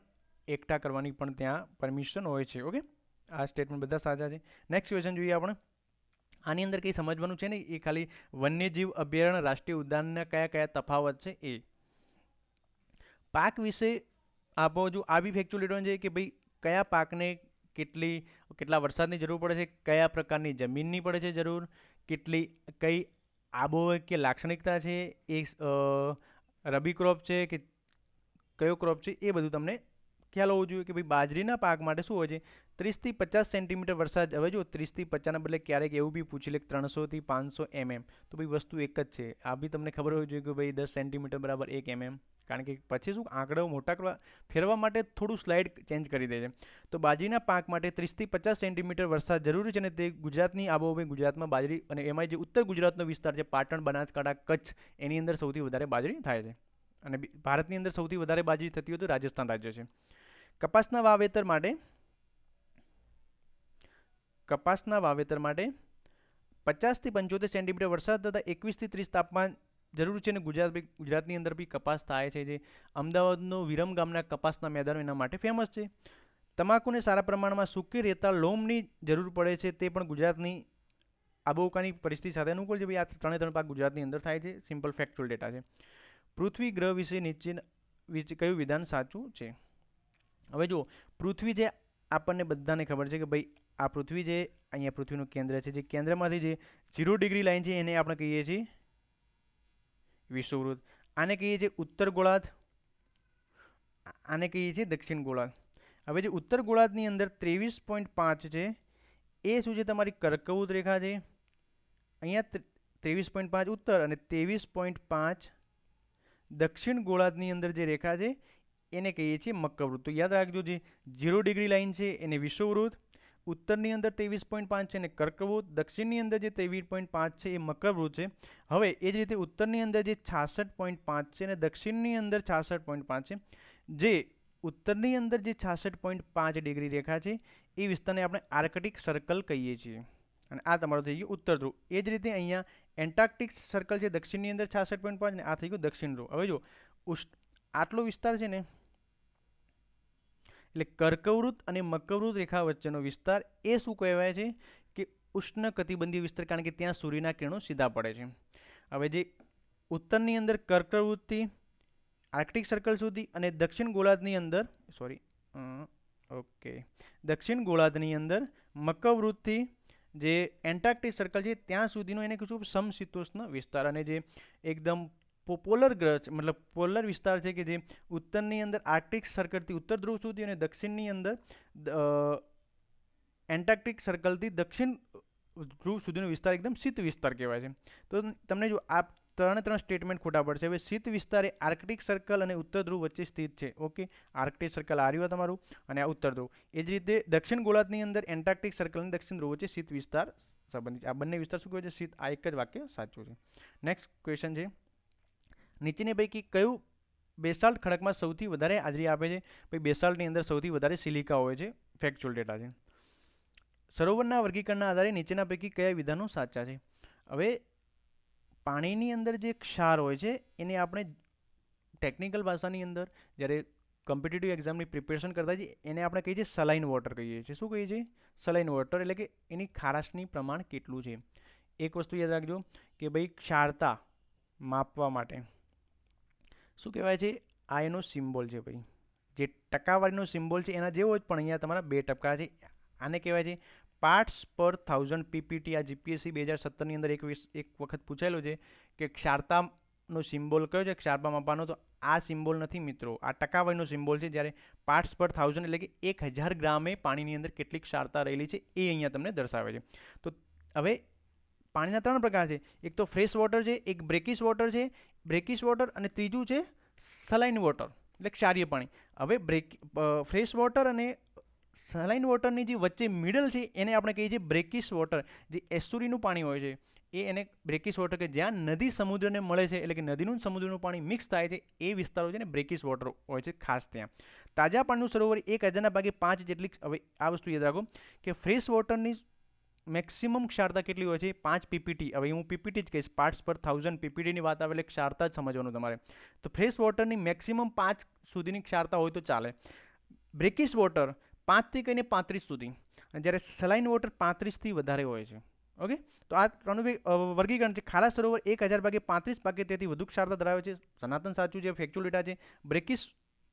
Speaker 1: એકઠા કરવાની પણ ત્યાં પરમિશન હોય છે. ઓકે, આ સ્ટેટમેન્ટ બધા સાચા છે. નેક્સ્ટ ક્વેશ્ચન જોઈએ આપણે. આની અંદર કંઈ સમજવાનું છે નહીં, એ ખાલી વન્યજીવ અભયારણ્ય રાષ્ટ્રીય ઉદ્યાનના કયા કયા તફાવત છે એ. પાક વિશે આપો. જો આ બી ફેક્ચ્યુઅલ છે કે ભાઈ કયા પાકને કેટલા વરસાદની જરૂર પડે છે, કયા પ્રકારની જમીનની પડે છે જરૂર, કઈ આબોહવા કે લાક્ષણિકતા છે, એ રબી ક્રોપ છે કે કયો ક્રોપ છે, એ બધું તમને ખ્યાલ હોવો જોઈએ. કે ભાઈ બાજરીના પાક માટે શું હોય છે? 30 થી 50 સેન્ટીમીટર વરસાદ. હવે જો 30 થી 50ના બદલે ક્યારેક એવું બી પૂછી લે 300 થી 500 mm, તો ભાઈ વસ્તુ એક જ છે. આ બી તમને ખબર હોવી જોઈએ કે ભાઈ 10 સેન્ટીમીટર બરાબર 1 mm, કારણ કે પછી શું આંકડો મોટા કરવા ફેરવા માટે થોડું સ્લાઇડ ચેન્જ કરી દે છે. તો બાજરીના પાક માટે 30 થી 50 સેન્ટીમીટર વરસાદ જરૂરી છે અને તે ગુજરાતની આબોહવા, ગુજરાતમાં બાજરી અને એમાં જે ઉત્તર ગુજરાતનો વિસ્તાર છે પાટણ, બનાસકાંઠા, કચ્છ, એની અંદર સૌથી વધારે બાજરી થાય છે. અને ભારતની અંદર સૌથી વધારે બાજરી થતી હોય તો રાજસ્થાન રાજ્ય છે. કપાસના વાવેતર માટે 50 થી 75 સેન્ટીમીટર વરસાદ તથા 21 થી 30 તાપમાન જરૂર છે. અને ગુજરાતની અંદર બી કપાસ થાય છે. જે અમદાવાદનો વિરમ ગામના કપાસના મેદાનો એના માટે ફેમસ છે. તમાકુને સારા પ્રમાણમાં સૂકી રેતાળ લોમની જરૂર પડે છે. તે પણ ગુજરાતની આબોહવાની પરિસ્થિતિ સાથે અનુકૂળ છે. ભાઈ આ ત્રણ પાક ગુજરાતની અંદર થાય છે. સિમ્પલ ફેક્ચ્યુઅલ ડેટા છે. પૃથ્વી ગ્રહ વિશે નીચે કયું વિધાન સાચું છે? હવે જો પૃથ્વી જે આપણને બધાને ખબર છે કે ભાઈ આ પૃથ્વી જે અહીંયા પૃથ્વીનું કેન્દ્ર છે, જે કેન્દ્રમાંથી જે 0 ડિગ્રી લાઈન છે એને આપણે કહીએ છીએ વિષુવવૃત્ત. આને કહીએ છીએ ઉત્તર ગોળાર્ધ, આને કહીએ છીએ દક્ષિણ ગોળાર્ધ. હવે જે ઉત્તર ગોળાર્ધની અંદર 23.5 છે એ શું છે? તમારી કર્કવૃત રેખા છે. અહીંયા 23.5 ઉત્તર અને 23.5 દક્ષિણ ગોળાર્ધની અંદર જે રેખા છે એને કહીએ છીએ મકરવૃત્ત. તો યાદ રાખજો, જે 0 ડિગ્રી લાઈન છે એને વિષુવવૃત્ત, ઉત્તરની અંદર 23.5 છે એને કર્કવૃત્ત, દક્ષિણની અંદર જે 23.5 છે એ મકરવૃત્ત છે. હવે એ જ રીતે ઉત્તરની અંદર જે 66.5 છે અને દક્ષિણની અંદર 66.5 છે. જે ઉત્તરની અંદર જે 66.5 ડિગ્રી રેખા છે એ વિસ્તારને આપણે આર્કટિક સર્કલ કહીએ છીએ અને આ તમારું થઈ ગયું ઉત્તર ધ્રુવ. એ જ રીતે અહીંયા એન્ટાર્કટિક સર્કલ છે દક્ષિણની અંદર 66.5 ને આ થઈ ગયું દક્ષિણ ધ્રુવ. હવે જો આટલો વિસ્તાર છે ને એટલે કર્કવૃત્ત અને મકરવૃત્ત રેખા વચ્ચેનો વિસ્તાર એ શું કહેવાય છે કે ઉષ્ણ કટિબંધીય વિસ્તાર, કારણ કે ત્યાં સૂર્યના કિરણો સીધા પડે છે. હવે જે ઉત્તરની અંદર કર્કવૃત્તથી આર્કટિક સર્કલ સુધી અને દક્ષિણ ગોળાર્ધની અંદર દક્ષિણ ગોળાર્ધની અંદર મકરવૃત્તથી જે એન્ટાર્કટિક સર્કલ છે ત્યાં સુધીનો એને કીધું સમશીતોષ્ણ વિસ્તાર. અને જે એકદમ પોલર ગ્રહ છે, મતલબ પોલર વિસ્તાર છે કે જે ઉત્તરની અંદર આર્કટિક સર્કલથી ઉત્તર ધ્રુવ સુધી અને દક્ષિણની અંદર એન્ટાર્કટિક સર્કલથી દક્ષિણ ધ્રુવ સુધીનો વિસ્તાર એકદમ શીત વિસ્તાર કહેવાય છે. તો તમને જો આ ત્રણ સ્ટેટમેન્ટ ખોટા પડશે. હવે શીત વિસ્તાર એ આર્કટિક સર્કલ અને ઉત્તર ધ્રુવ વચ્ચે સ્થિત છે. ઓકે, આર્કટિક સર્કલ આ રહ્યું તમારું અને આ ઉત્તર ધ્રુવ. એ જ રીતે દક્ષિણ ગોળાર્ધની અંદર એન્ટાર્કટિક સર્કલ અને દક્ષિણ ધ્રુવ વચ્ચે શીત વિસ્તાર સંબંધિત છે. આ બંને વિસ્તાર શું કહે છે? શીત. આ એક જ વાક્ય સાચું છે. નેક્સ્ટ ક્વેશ્ચન છે, નીચેની પૈકી કયું બેસાલ્ટ ખડકમાં સૌથી વધારે હાજરી આપે છે? ભાઈ બેસાલ્ટની અંદર સૌથી વધારે સિલિકા હોય છે. ફેક્ચ્યુઅલ ડેટા છે. સરોવરના વર્ગીકરણના આધારે નીચેના પૈકી કયા વિધાનો સાચા છે? હવે પાણીની અંદર જે ક્ષાર હોય છે એને આપણે ટેકનિકલ ભાષાની અંદર જ્યારે કોમ્પિટિટિવ એક્ઝામની પ્રિપેરેશન કરતા છીએ એને આપણે કહીએ છીએ સલાઇન વોટર કહીએ છીએ. શું કહીએ છીએ? સલાઇન વોટર. એટલે કે એની ખારાશની પ્રમાણ કેટલું છે. એક વસ્તુ યાદ રાખજો કે ભાઈ ક્ષારતા માપવા માટે શું કહેવાય છે? આ એનો સિમ્બોલ છે ભાઈ, જે ટકાવારીનો સિમ્બોલ છે એના જેવો જ, પણ અહીંયા તમારા 2% છે. આને કહેવાય છે પાર્ટ્સ પર 1000 પીપીટી. આ જીપીએસસી 2017ની અંદર એક વખત પૂછાયેલું છે કે ક્ષારતાનો સિમ્બોલ કયો છે ક્ષારતા માપવાનો? તો આ સિમ્બોલ નથી મિત્રો, આ ટકાવારીનો સિમ્બોલ છે. જ્યારે પાર્ટ્સ પર 1000 એટલે કે 1000 ગ્રામે પાણીની અંદર કેટલી ક્ષારતા રહેલી છે એ અહીંયા તમને દર્શાવે છે. તો હવે પાણીના 3 પ્રકાર છે. એક તો ફ્રેશ વોટર છે, એક બ્રેકિશ વોટર છે, બ્રેકિશ વોટર, અને ત્રીજું છે સલાઇન વોટર એટલે ક્ષારીય પાણી. હવે ફ્રેશ વોટર અને સલાઇન વોટરની જે વચ્ચે મિડલ છે એને આપણે કહીએ છીએ બ્રેકિશ વોટર. જે એસ્ટુરીનું પાણી હોય છે એને બ્રેકિશ વોટર, કે જ્યાં નદી સમુદ્રને મળે છે એટલે કે નદીનું સમુદ્રનું પાણી મિક્સ થાય છે એ વિસ્તારો છે ને બ્રેકિશ વોટર હોય છે ખાસ ત્યાં. તાજા પાણીનું સરોવર 1000ના ભાગે 5 જેટલી. હવે આ વસ્તુ યાદ રાખો કે ફ્રેશ વોટરની મેક્સિમમ ક્ષારતા કેટલી હોય છે? 5 પીપીટી. હવે હું પીપીટી જ કહીશ, પાર્ટ્સ પર 1000 પીપીટીની વાત આવે એટલે ક્ષારતા જ સમજવાનું તમારે. તો ફ્રેશ વોટરની મેક્સિમમ 5 સુધીની ક્ષારતા હોય તો ચાલે. બ્રેકિશ વોટર 5 થી કહીને 35 સુધી, અને જ્યારે સલાઇન વોટર 35થી વધારે હોય છે. ઓકે, તો આ ત્રણનું વર્ગીકરણ છે. ખારા સરોવર 1000 ભાગે 35 ભાગે તેથી વધુ ક્ષારતા ધરાવે છે. સનાતન સાચું છે, ફેક્ચ્યુઅલ ડેટા છે. બ્રેકિશ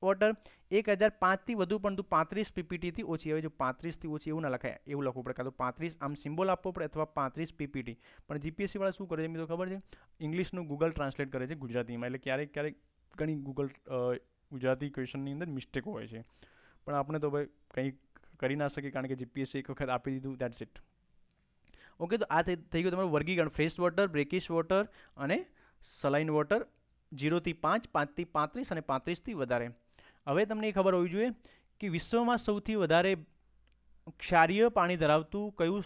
Speaker 1: વોટર 1005થી વધુ પરંતુ 35 પીપીટીથી ઓછી. હવે જો 35થી ઓછી એવું ના લખાય, એવું લખવું પડે, કાં તો 35 આમ સિમ્બોલ આપવો પડે અથવા 35 પીપીટી. પણ જીપીએસસી વાળા શું કરે છે મિત્રો ખબર છે? ઇંગ્લિશનું ગૂગલ ટ્રાન્સલેટ કરે છે ગુજરાતીમાં. એટલે ક્યારેક ઘણી ગુજરાતી ક્વેશ્ચનની અંદર મિસ્ટેક હોય છે, પણ આપણે તો ભાઈ કંઈ કરી ના શકીએ કારણ કે જીપીએસસી એક વખત આપી દીધું, દેટ્સ ઇટ. ઓકે, તો આ થઈ ગયું તમારું વર્ગીકરણ. ફ્રેશ વોટર, બ્રેકિશ વોટર અને સલાઇન વોટર. 0 થી 5, 5 થી 35 અને 35થી વધારે. હવે તમને એ ખબર હોવી જોઈએ કે વિશ્વમાં સૌથી વધારે ક્ષારીય પાણી ધરાવતું કયું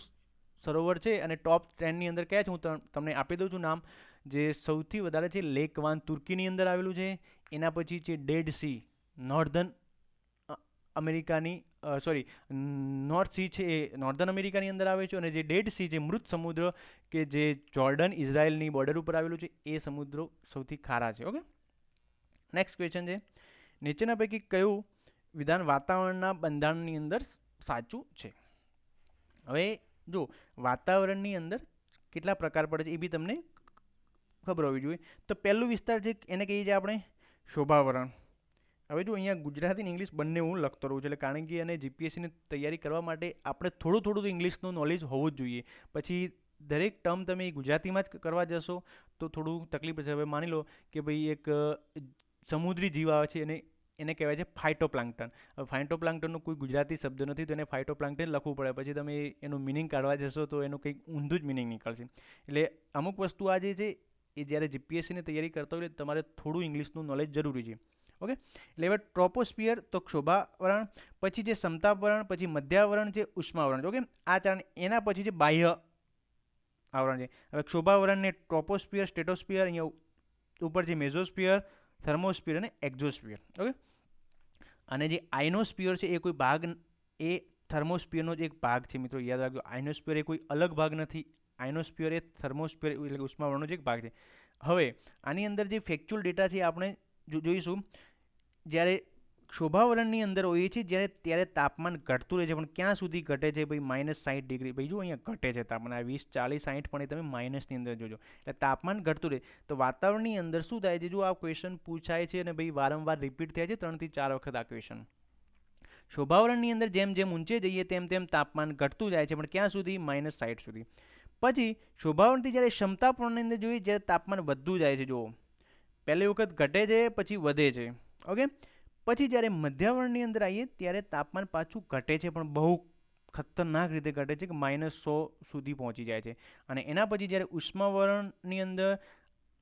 Speaker 1: સરોવર છે અને ટોપ 10ની અંદર કયા છે હું તમને આપી દઉં છું નામ. જે સૌથી વધારે છે લેક વાન તુર્કીની અંદર આવેલું છે. એના પછી છે ડેડ સી, નોર્થ સી છે એ નોર્ધન અમેરિકાની અંદર આવે છે. અને જે ડેડ સી છે મૃત સમુદ્ર કે જે જોર્ડન ઇઝરાયલની બોર્ડર ઉપર આવેલું છે એ સમુદ્રો સૌથી ખારા છે. ઓકે, નેક્સ્ટ ક્વેશ્ચન છે, નીચેના પૈકી કયું વિધાન વાતાવરણના બંધારણની અંદર સાચું છે? હવે જો વાતાવરણની અંદર કેટલા પ્રકાર પડે છે એ બી તમને ખબર હોવી જોઈએ. તો પહેલું વિસ્તાર છે એને કહીએ છીએ આપણે શોભાવરણ. હવે જો અહીંયા ગુજરાતી અને ઇંગ્લિશ બંને હું લખતો રહું છું, એટલે કારણ કે અને જીપીએસસીની તૈયારી કરવા માટે આપણે થોડું તો ઇંગ્લિશનું નોલેજ હોવું જ જોઈએ. પછી દરેક ટર્મ તમે ગુજરાતીમાં જ કરવા જશો તો થોડું તકલીફ છે. હવે માની લો કે ભાઈ એક સમુદ્રી જીવ આવે છે એને કહેવાય છે ફાઇટોપ્લાન્કટન. હવે ફાઇટોપ્લાન્કટનનો કોઈ ગુજરાતી શબ્દ નથી તો એને ફાઇટોપ્લાન્કટન લખવું પડે. પછી તમે એનું મિનિંગ કાઢવા જશો તો એનું કંઈક ઊંધું જ મિનિંગ નીકળશે. એટલે અમુક વસ્તુ આ જે છે એ જ્યારે જીપીએસસીની તૈયારી કરતા હોય તમારે થોડું ઇંગ્લિશનું નોલેજ જરૂરી છે. ઓકે, એટલે હવે ટ્રોપોસ્ફિયર તો ક્ષોભાવરણ, પછી જે સમતાવરણ, પછી મધ્યાવરણ છે ઉષ્માવરણ. ઓકે, આ ચાર. એના પછી છે બાહ્ય આવરણ છે. હવે ક્ષોભાવરણને ટ્રોપોસ્ફિયર, સ્ટેટોસ્ફિયર, અહીંયા ઉપર છે મેઝોસ્ફિયર, થર્મોસ્ફિયર અને એક્ઝોસ્ફિયર. ઓકે, અને જે આઇનોસ્ફિયર છે એ કોઈ ભાગ એ થર્મોસ્ફિયરનો જ એક ભાગ છે મિત્રો, યાદ રાખજો. આઇનોસ્ફિયર એ કોઈ અલગ ભાગ નથી. આઇનોસ્ફિયર એ થર્મોસ્ફિયર એટલે ઉષ્માવરણનો જ એક ભાગ છે. હવે આની અંદર જે ફેક્ચ્યુઅલ ડેટા છે આપણે જોઈશું. જ્યારે શોભાવરણની અંદર હોઈએ છીએ ત્યારે તાપમાન ઘટતું રહે છે, પણ ક્યાં સુધી ઘટે છે ભાઈ? -60°. ભાઈ જો અહીંયા ઘટે છે તાપમાન, આ 20, 40, 60 પણ એ તમે માઇનસની અંદર જોજો, એટલે તાપમાન ઘટતું રહે. તો વાતાવરણની અંદર શું થાય છે? જો આ ક્વેશ્ચન પૂછાય છે અને ભાઈ વારંવાર રિપીટ થાય છે 3 થી 4 વખત આ ક્વેશ્ચન. શોભાવરણની અંદર જેમ જેમ ઊંચે જઈએ તેમ તેમ તાપમાન ઘટતું જાય છે, પણ ક્યાં સુધી? -60 સુધી. પછી શોભાવરણથી જ્યારે ક્ષમતાપૂર્ણની અંદર જોઈએ, જ્યારે તાપમાન વધતું જાય છે, જુઓ પહેલી વખત ઘટે છે પછી વધે છે. ઓકે, પછી જ્યારે મધ્યાવરણની અંદર આવીએ ત્યારે તાપમાન પાછું ઘટે છે, પણ બહુ ખતરનાક રીતે ઘટે છે કે -100 સુધી પહોંચી જાય છે. અને એના પછી જ્યારે ઉષ્માવરણની અંદર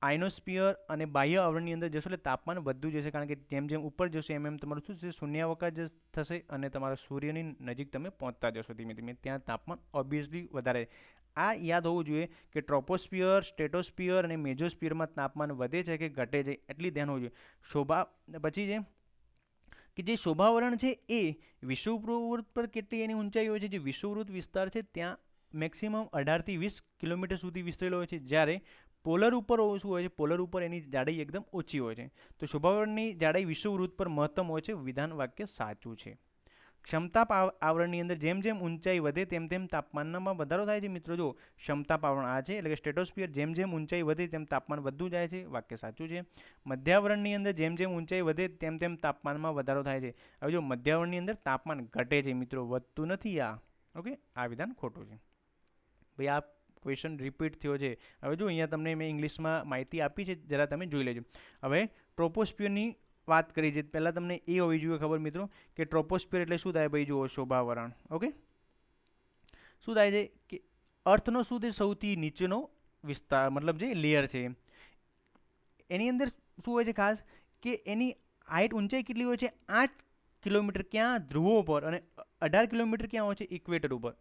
Speaker 1: આઇનોસ્ફિયર અને બાહ્ય આવરણની અંદર જશો એટલે તાપમાન વધતું જશે, કારણ કે જેમ જેમ ઉપર જશો એમ એમ તમારું શું છે? શૂન્યાવકાશ થશે અને તમારા સૂર્યની નજીક તમે પહોંચતા જશો ધીમે ધીમે, ત્યાં તાપમાન ઓબ્વિયસલી વધારે. આ યાદ હોવું જોઈએ કે ટ્રોપોસ્ફિયર, સ્ટેટોસ્ફિયર અને મેજોસ્ફિયરમાં તાપમાન વધે છે કે ઘટે છે, એટલી ધ્યાન હોવું જોઈએ. પછી છે કે જે શોભાવરણ છે એ વિષુવવૃત્ત પર કેટલી એની ઊંચાઈ હોય છે? જે વિષુવવૃત્ત વિસ્તાર છે ત્યાં મેક્સિમમ 18 થી 20 કિલોમીટર સુધી વિસ્તરેલો હોય છે, જ્યારે પોલર ઉપર શું હોય છે? પોલર ઉપર એની જાડાઈ એકદમ ઓછી હોય છે. તો શોભાવરણની જાડાઈ વિષુવવૃત્ત પર મહત્તમ હોય છે. વિધાન વાક્ય સાચું છે. ક્ષમતાપ આવરણની અંદર જેમ જેમ ઊંચાઈ વધે તેમ તેમ તાપમાનમાં વધારો થાય છે. મિત્રો જો ક્ષમતાપ આવરણ આ છે, એટલે કે સ્ટેટોસ્ફિયર, જેમ જેમ ઊંચાઈ વધે તેમ તાપમાન વધતું જાય છે. વાક્ય સાચું છે. મધ્યાવરણની અંદર જેમ જેમ ઊંચાઈ વધે તેમ તેમ તાપમાનમાં વધારો થાય છે. હવે જો મધ્યાવરણની અંદર તાપમાન ઘટે છે મિત્રો, વધતું નથી. ઓકે, આ વિધાન ખોટું છે. ભાઈ આ ક્વેશ્ચન રિપીટ થયો છે. હવે જો અહીંયા તમને મેં ઇંગ્લિશમાં માહિતી આપી છે, જરા તમે જોઈ લેજો. હવે ટ્રોપોસ્ફિયરની વાત કરી છે, પહેલાં તમને એ હોવી જોઈએ ખબર મિત્રો કે ટ્રોપોસ્ફિયર એટલે શું થાય? ભાઈ જુઓ, શોભાવરણ. ઓકે, શું થાય છે કે અર્થનો શું છે? સૌથી નીચેનો વિસ્તાર, મતલબ જે લેયર છે એની અંદર શું હોય છે ખાસ કે એની હાઇટ, ઊંચાઈ કેટલી હોય છે? 8 કિલોમીટર ક્યાં? ધ્રુવો પર. અને 18 કિલોમીટર ક્યાં હોય છે? ઇક્વેટર ઉપર.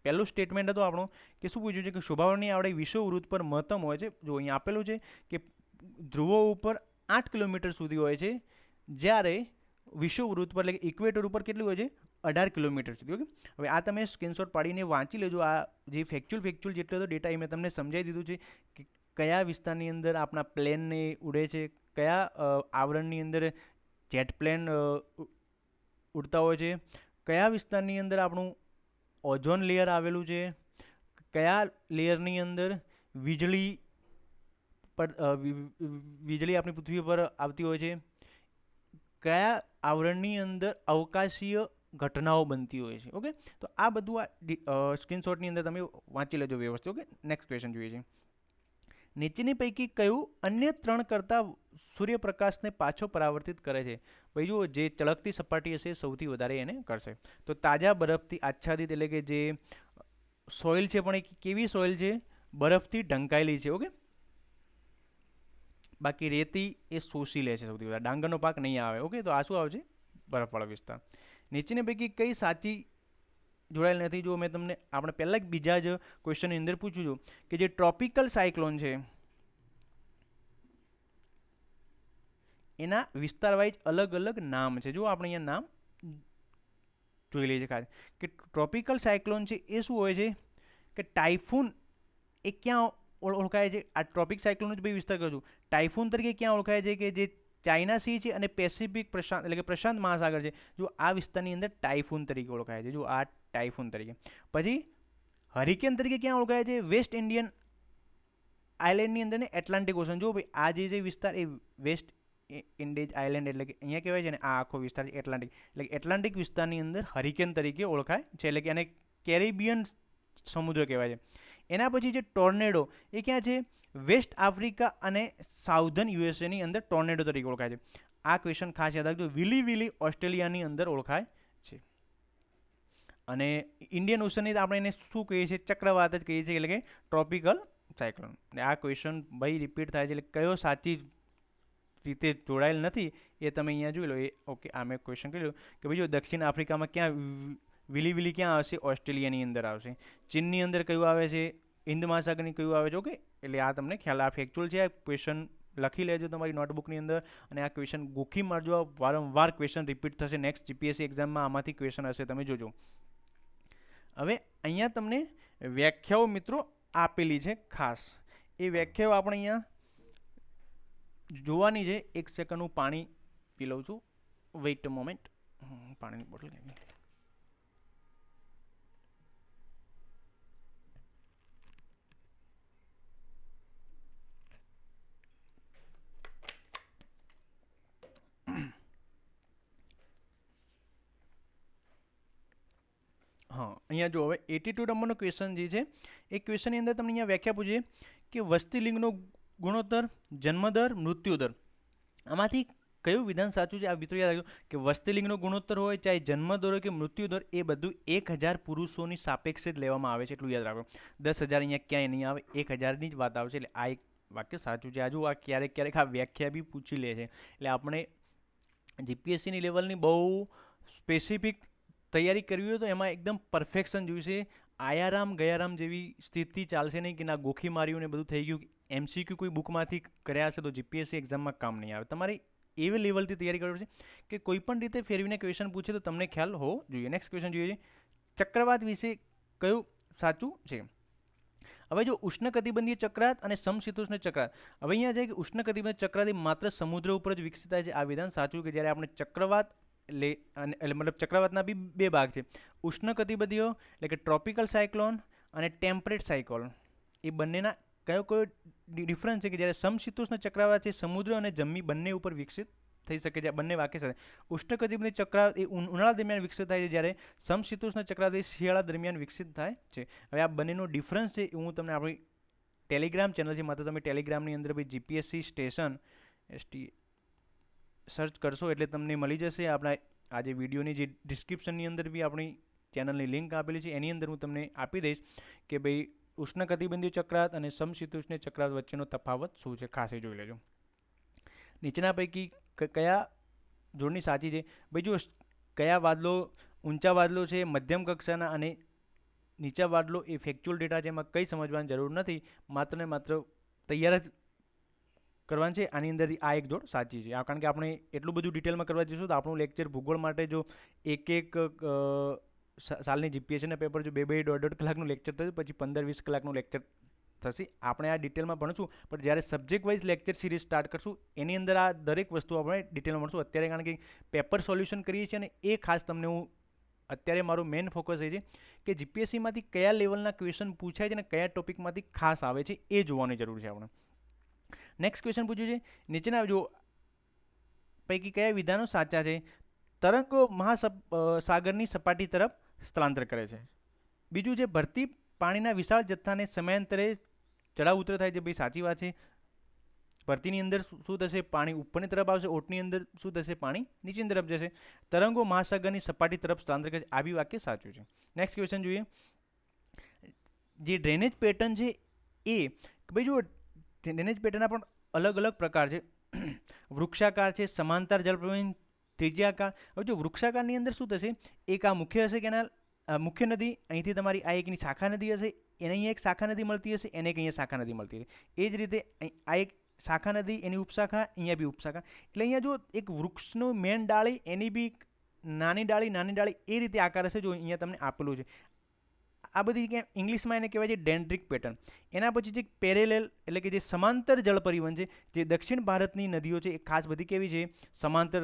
Speaker 1: પહેલું સ્ટેટમેન્ટ હતું આપણું કે શું પૂછ્યું છે કે શોભાવરણની આવડે વિષુવવૃત્ત પર મહત્તમ હોય છે. જો અહીંયા આપેલું છે કે ધ્રુવો ઉપર 8 કિલોમીટર સુધી હોય છે, જ્યારે વિષુવવૃત્ત પર એટલે કે ઇક્વેટર ઉપર કેટલું હોય છે? 18 કિલોમીટર સુધી. ઓકે, હવે આ તમે સ્ક્રીનશોટ પાડીને વાંચી લેજો. આ જે ફેક્ચ્યુઅલ જેટલો તો ડેટા એ મેં તમને સમજાવી દીધું છે કે કયા વિસ્તારની અંદર આપણા પ્લેનને ઉડે છે, કયા આવરણની અંદર જેટ પ્લેન ઉડતા હોય છે, કયા વિસ્તારની અંદર આપણું ઓઝોન લેયર આવેલું છે, કયા લેયરની અંદર વીજળી આપણી પૃથ્વી પર આવતી હોય છે, કયા આવરણની અંદર અવકાશીય ઘટનાઓ બનતી હોય છે. ઓકે, તો આ બધું આ સ્ક્રીનશોટની અંદર તમે વાંચી લેજો વ્યવસ્થિત. ઓકે, નેક્સ્ટ ક્વેશ્ચન જોઈએ છે. નીચેની પૈકી કયું અન્ય 3 કરતાં સૂર્યપ્રકાશને પાછો પરાવર્તિત કરે છે? ભાઈ જુઓ, જે ચળકતી સપાટી હશે સૌથી વધારે એને કરશે. તો તાજા બરફથી આચ્છાદિત એટલે કે જે સોઇલ છે, પણ એ કેવી સોઇલ છે? બરફથી ઢંકાયેલી છે. ઓકે, બાકી રેતી એ શોષી લે છે સૌથી વધારે, ડાંગરનો પાક નહીં આવે. ઓકે, તો આ શું આવશે? બરફવાળો વિસ્તાર. નીચેની પૈકી કઈ સાચી જોડાયેલ નથી? જો મેં તમને આપણે પહેલાં બીજા જ ક્વેશ્ચનની અંદર પૂછ્યું છું કે જે ટ્રોપિકલ સાયક્લોન છે એના વિસ્તાર વાઇઝ અલગ અલગ નામ છે. જો આપણે અહીંયા નામ જોઈ લઈએ ખાસ કે ટ્રોપિકલ સાયક્લોન છે એ શું હોય છે કે ટાઇફૂન એ ક્યાં ઓળખાય છે? આ ટ્રોપિક સાયક્લોનનો જ ભાઈ વિસ્તાર કરું છું. ટાઇફૂન તરીકે ક્યાં ઓળખાય છે? કે જે ચાઇના સી છે અને પેસિફિક પ્રશાંત એટલે કે પ્રશાંત મહાસાગર છે, જો આ વિસ્તારની અંદર ટાઇફૂન તરીકે ઓળખાય છે. જો આ ટાઇફૂન તરીકે. પછી હરિકેન તરીકે ક્યાં ઓળખાય છે? વેસ્ટ ઇન્ડિયન આઇલેન્ડની અંદર ને એટલાન્ટિક ઓશન. જો ભાઈ આ જે વિસ્તાર એ વેસ્ટ ઇન્ડિઝ આઇલેન્ડ એટલે કે અહીંયા કહેવાય છે ને, આ આખો વિસ્તાર છે એટલાન્ટિક, એટલે એટલાન્ટિક વિસ્તારની અંદર હરિકેન તરીકે ઓળખાય છે, એટલે કે એને કેરેબિયન સમુદ્ર કહેવાય છે. એના પછી જે ટોર્નેડો એ ક્યાં છે? વેસ્ટ આફ્રિકા અને સાઉધર્ન યુએસએની અંદર ટોર્નેડો તરીકે ઓળખાય છે. આ ક્વેશ્ચન ખાસ યાદ રાખજો. વિલી ઓસ્ટ્રેલિયાની અંદર ઓળખાય છે. અને ઇન્ડિયન ઓશનની આપણે એને શું કહીએ છીએ? ચક્રવાત જ કહીએ છીએ, એટલે કે ટ્રોપિકલ સાયક્લોન. આ ક્વેશ્ચન ભાઈ રિપીટ થાય છે, એટલે કયો સાચી રીતે જોડાયેલ નથી એ તમે અહીંયા જોઈ લો. ઓકે, આ મેં ક્વેશ્ચન કર્યું કે ભાઈ જો દક્ષિણ આફ્રિકામાં ક્યાં વિલી ક્યાં આવશે? ઓસ્ટ્રેલિયાની અંદર આવશે. ચીનની અંદર કયું આવે છે? હિન્દ મહાસાગરની કયું આવે છે? ઓકે, એટલે આ તમને ખ્યાલ. આ ફેક્ચ્યુઅલ છે. આ ક્વેશ્ચન લખી લેજો તમારી નોટબુકની અંદર અને આ ક્વેશ્ચન ગોખી મારજો. વારંવાર ક્વેશ્ચન રિપીટ થશે. નેક્સ્ટ જીપીએસસી એક્ઝામમાં આમાંથી ક્વેશ્ચન હશે, તમે જોજો. હવે અહીંયા તમને વ્યાખ્યાઓ મિત્રો આપેલી છે ખાસ, એ વ્યાખ્યાઓ આપણે અહીંયા જોવાની છે. 1 સેકન્ડ હું પાણી પી લઉં છું. Wait a moment. પાણીની બોટલ હા, અહીંયા જો હવે 82 નંબરનો ક્વેશ્ચન જે છે એ ક્વેશ્ચનની અંદર તમને અહીંયા વ્યાખ્યા પૂછીએ કે વસ્તી લિંગનો ગુણોત્તર, જન્મદર, મૃત્યુદર, આમાંથી કયું વિધાન સાચું છે? આ મિત્રો યાદ રાખજો કે વસ્તી લિંગનો ગુણોત્તર હોય, ચાહે જન્મદર હોય કે મૃત્યુદર, એ બધું 1000 પુરુષોની સાપેક્ષે જ લેવામાં આવે છે, એટલું યાદ રાખો. 10,000 અહીંયા ક્યાંય નહીં આવે, 1000ની જ વાત આવશે. એટલે આ એક વાક્ય સાચું છે. આજુ આ ક્યારેક આ વ્યાખ્યા બી પૂછી લે છે. એટલે આપણે જીપીએસસીની લેવલની બહુ સ્પેસિફિક તૈયારી કરવી હોય તો એમાં એકદમ પરફેક્શન જોઈશે. આયારામ ગયારામ જેવી સ્થિતિ ચાલશે નહીં કે ના ગોખી માર્યું ને બધું થઈ ગયું. MCQ કોઈ બુકમાંથી કર્યા હશે તો જીપીએસસી એક્ઝામમાં કામ નહીં આવે. તમારે એવી લેવલથી તૈયારી કરવી પડશે કે કોઈ પણ રીતે ફેરવીને ક્વેશ્ચન પૂછે તો તમને ખ્યાલ હોવો જોઈએ. નેક્સ્ટ ક્વેશ્ચન જોઈએ છે ચક્રવાત વિશે કયું સાચું છે? હવે જો ઉષ્ણકટિબંધીય ચક્રાત અને સમશીતોષ્ણ ચક્રાત, હવે અહીંયા છે કે ઉષ્ણકટિબંધીય ચક્રાત એ માત્ર સમુદ્ર ઉપર જ વિકસિત થાય છે. આ વિધાન સાચું કે જ્યારે આપણે ચક્રવાત એટલે મતલબ ચક્રવાતના બી 2 ભાગ છે. ઉષ્ણકટિબંધીય એટલે કે ટ્રોપિકલ સાયક્લોન અને ટેમ્પરેટ સાયક્લોન, એ બંનેના કયો ડિફરન્સ છે કે જ્યારે સમશીતોષ્ણ ચક્રવાત છે સમુદ્ર અને જમી બંને ઉપર વિકસિત થઈ શકે છે. બંને વાક્ય સાથે ઉષ્ણકટિબંધીય ચક્રવાત એ ઉનાળા દરમિયાન વિકસિત થાય છે, જ્યારે સમશીતોષ્ણ ચક્રવાત એ શિયાળા દરમિયાન વિકસિત થાય છે. હવે આ બંનેનો ડિફરન્સ છે એ હું તમને આપણી ટેલિગ્રામ ચેનલ છે, માત્ર તમે ટેલિગ્રામની અંદર ભાઈ જીપીએસસી સ્ટેશન સર્ચ કરશો એટલે તમને મળી જશે. આપણા આજે વિડીયોની જે ડિસ્ક્રિપ્શનની અંદર બી આપણી ચેનલની લિંક આપેલી છે, એની અંદર હું તમને આપી દઈશ કે ભાઈ ઉષ્ણકટિબંધીય ચક્રાત અને સમશીતોષ્ણ ચક્રાત વચ્ચેનો તફાવત શું છે, ખાસ એ જોઈ લેજો. નીચેના પૈકી કયા જોડણી સાચી છે? ભાઈ જો કયા વાદળો ઊંચા વાદળો છે, મધ્યમ કક્ષાના અને નીચા વાદળો એ ફેક્ચ્યુઅલ ડેટા છે, એમાં કંઈ સમજવાની જરૂર નથી, માત્ર ને માત્ર તૈયાર જ કરવાનું છે. આની અંદરથી આ એક જોડ સાચી છે. કારણ કે આપણે એટલું બધું ડિટેલમાં કરવા જઈશું તો આપણું લેક્ચર ભૂગોળ માટે જો એક સાલની જીપીએસસીના પેપર જો 2-2.5 કલાકનું લેક્ચર થશે, પછી 15-20 કલાકનું લેક્ચર થશે. આપણે આ ડિટેલમાં ભણશું, પણ જ્યારે subject wise lecture series start કરશું એની અંદર આ દરેક વસ્તુ આપણે ડિટેલમાં ભણશું. અત્યારે કારણ કે પેપર સોલ્યુશન કરીએ છીએ અને એ ખાસ તમને હું અત્યારે મારું મેઇન ફોકસ એ છે કે જીપીએસસીમાંથી કયા લેવલના ક્વેશ્ચન પૂછાય છે અને કયા ટોપિકમાંથી ખાસ આવે છે એ જોવાની જરૂર છે આપણે. નેક્સ્ટ ક્વેશ્ચન પૂછ્યું છે નીચેના જો પૈકી કયા વિધાનો સાચા છે? તરંગો મહાસાગરની સપાટી તરફ સ્થળાંતર કરે છે. બીજું છે ભરતી પાણીના વિશાળ જથ્થાને સમયાંતરે ચડાવ ઉતર થાય છે. ભાઈ સાચી વાત છે. ભરતીની અંદર શું થશે? પાણી ઉપરની તરફ આવશે. ઓટની અંદર શું થશે? પાણી નીચેની તરફ જશે. તરંગો મહાસાગરની સપાટી તરફ સ્થળાંતર કરે છે. આ બી વાક્ય સાચું છે. નેક્સ્ટ ક્વેશ્ચન જોઈએ. જે ડ્રેનેજ પેટર્ન છે એ ભાઈ જો ડ્રેનેજ પેટર્નના પણ અલગ અલગ પ્રકાર છે. વૃક્ષાકાર છે, સમાંતર જલપ્રવાહ, ત્રિજ્યાકાર. હવે જો વૃક્ષાકારની અંદર શું થશે? એક આ મુખ્ય હશે કેનાલ, મુખ્ય નદી, અહીંથી તમારી આ એકની શાખા નદી હશે, એને અહીંયા એક શાખા નદી મળતી હશે, એને એક અહીંયા શાખા નદી મળતી હશે. એ જ રીતે આ એક શાખા નદી, એની ઉપશાખા, અહીંયા બી ઉપશાખા. એટલે અહીંયા જો એક વૃક્ષનું મેન ડાળી, એની બી નાની ડાળી એ રીતે આકાર હશે. જો અહીંયા તમને આપેલું છે. આ બધી ઇંગ્લિશમાં એને કહેવાય છે ડેન્ડ્રિક પેટર્ન. એના પછી જે પેરેલેલ એટલે કે જે સમાંતર જળ પરિવહન છે, જે દક્ષિણ ભારતની નદીઓ છે એ ખાસ બધી કેવી છે? સમાંતર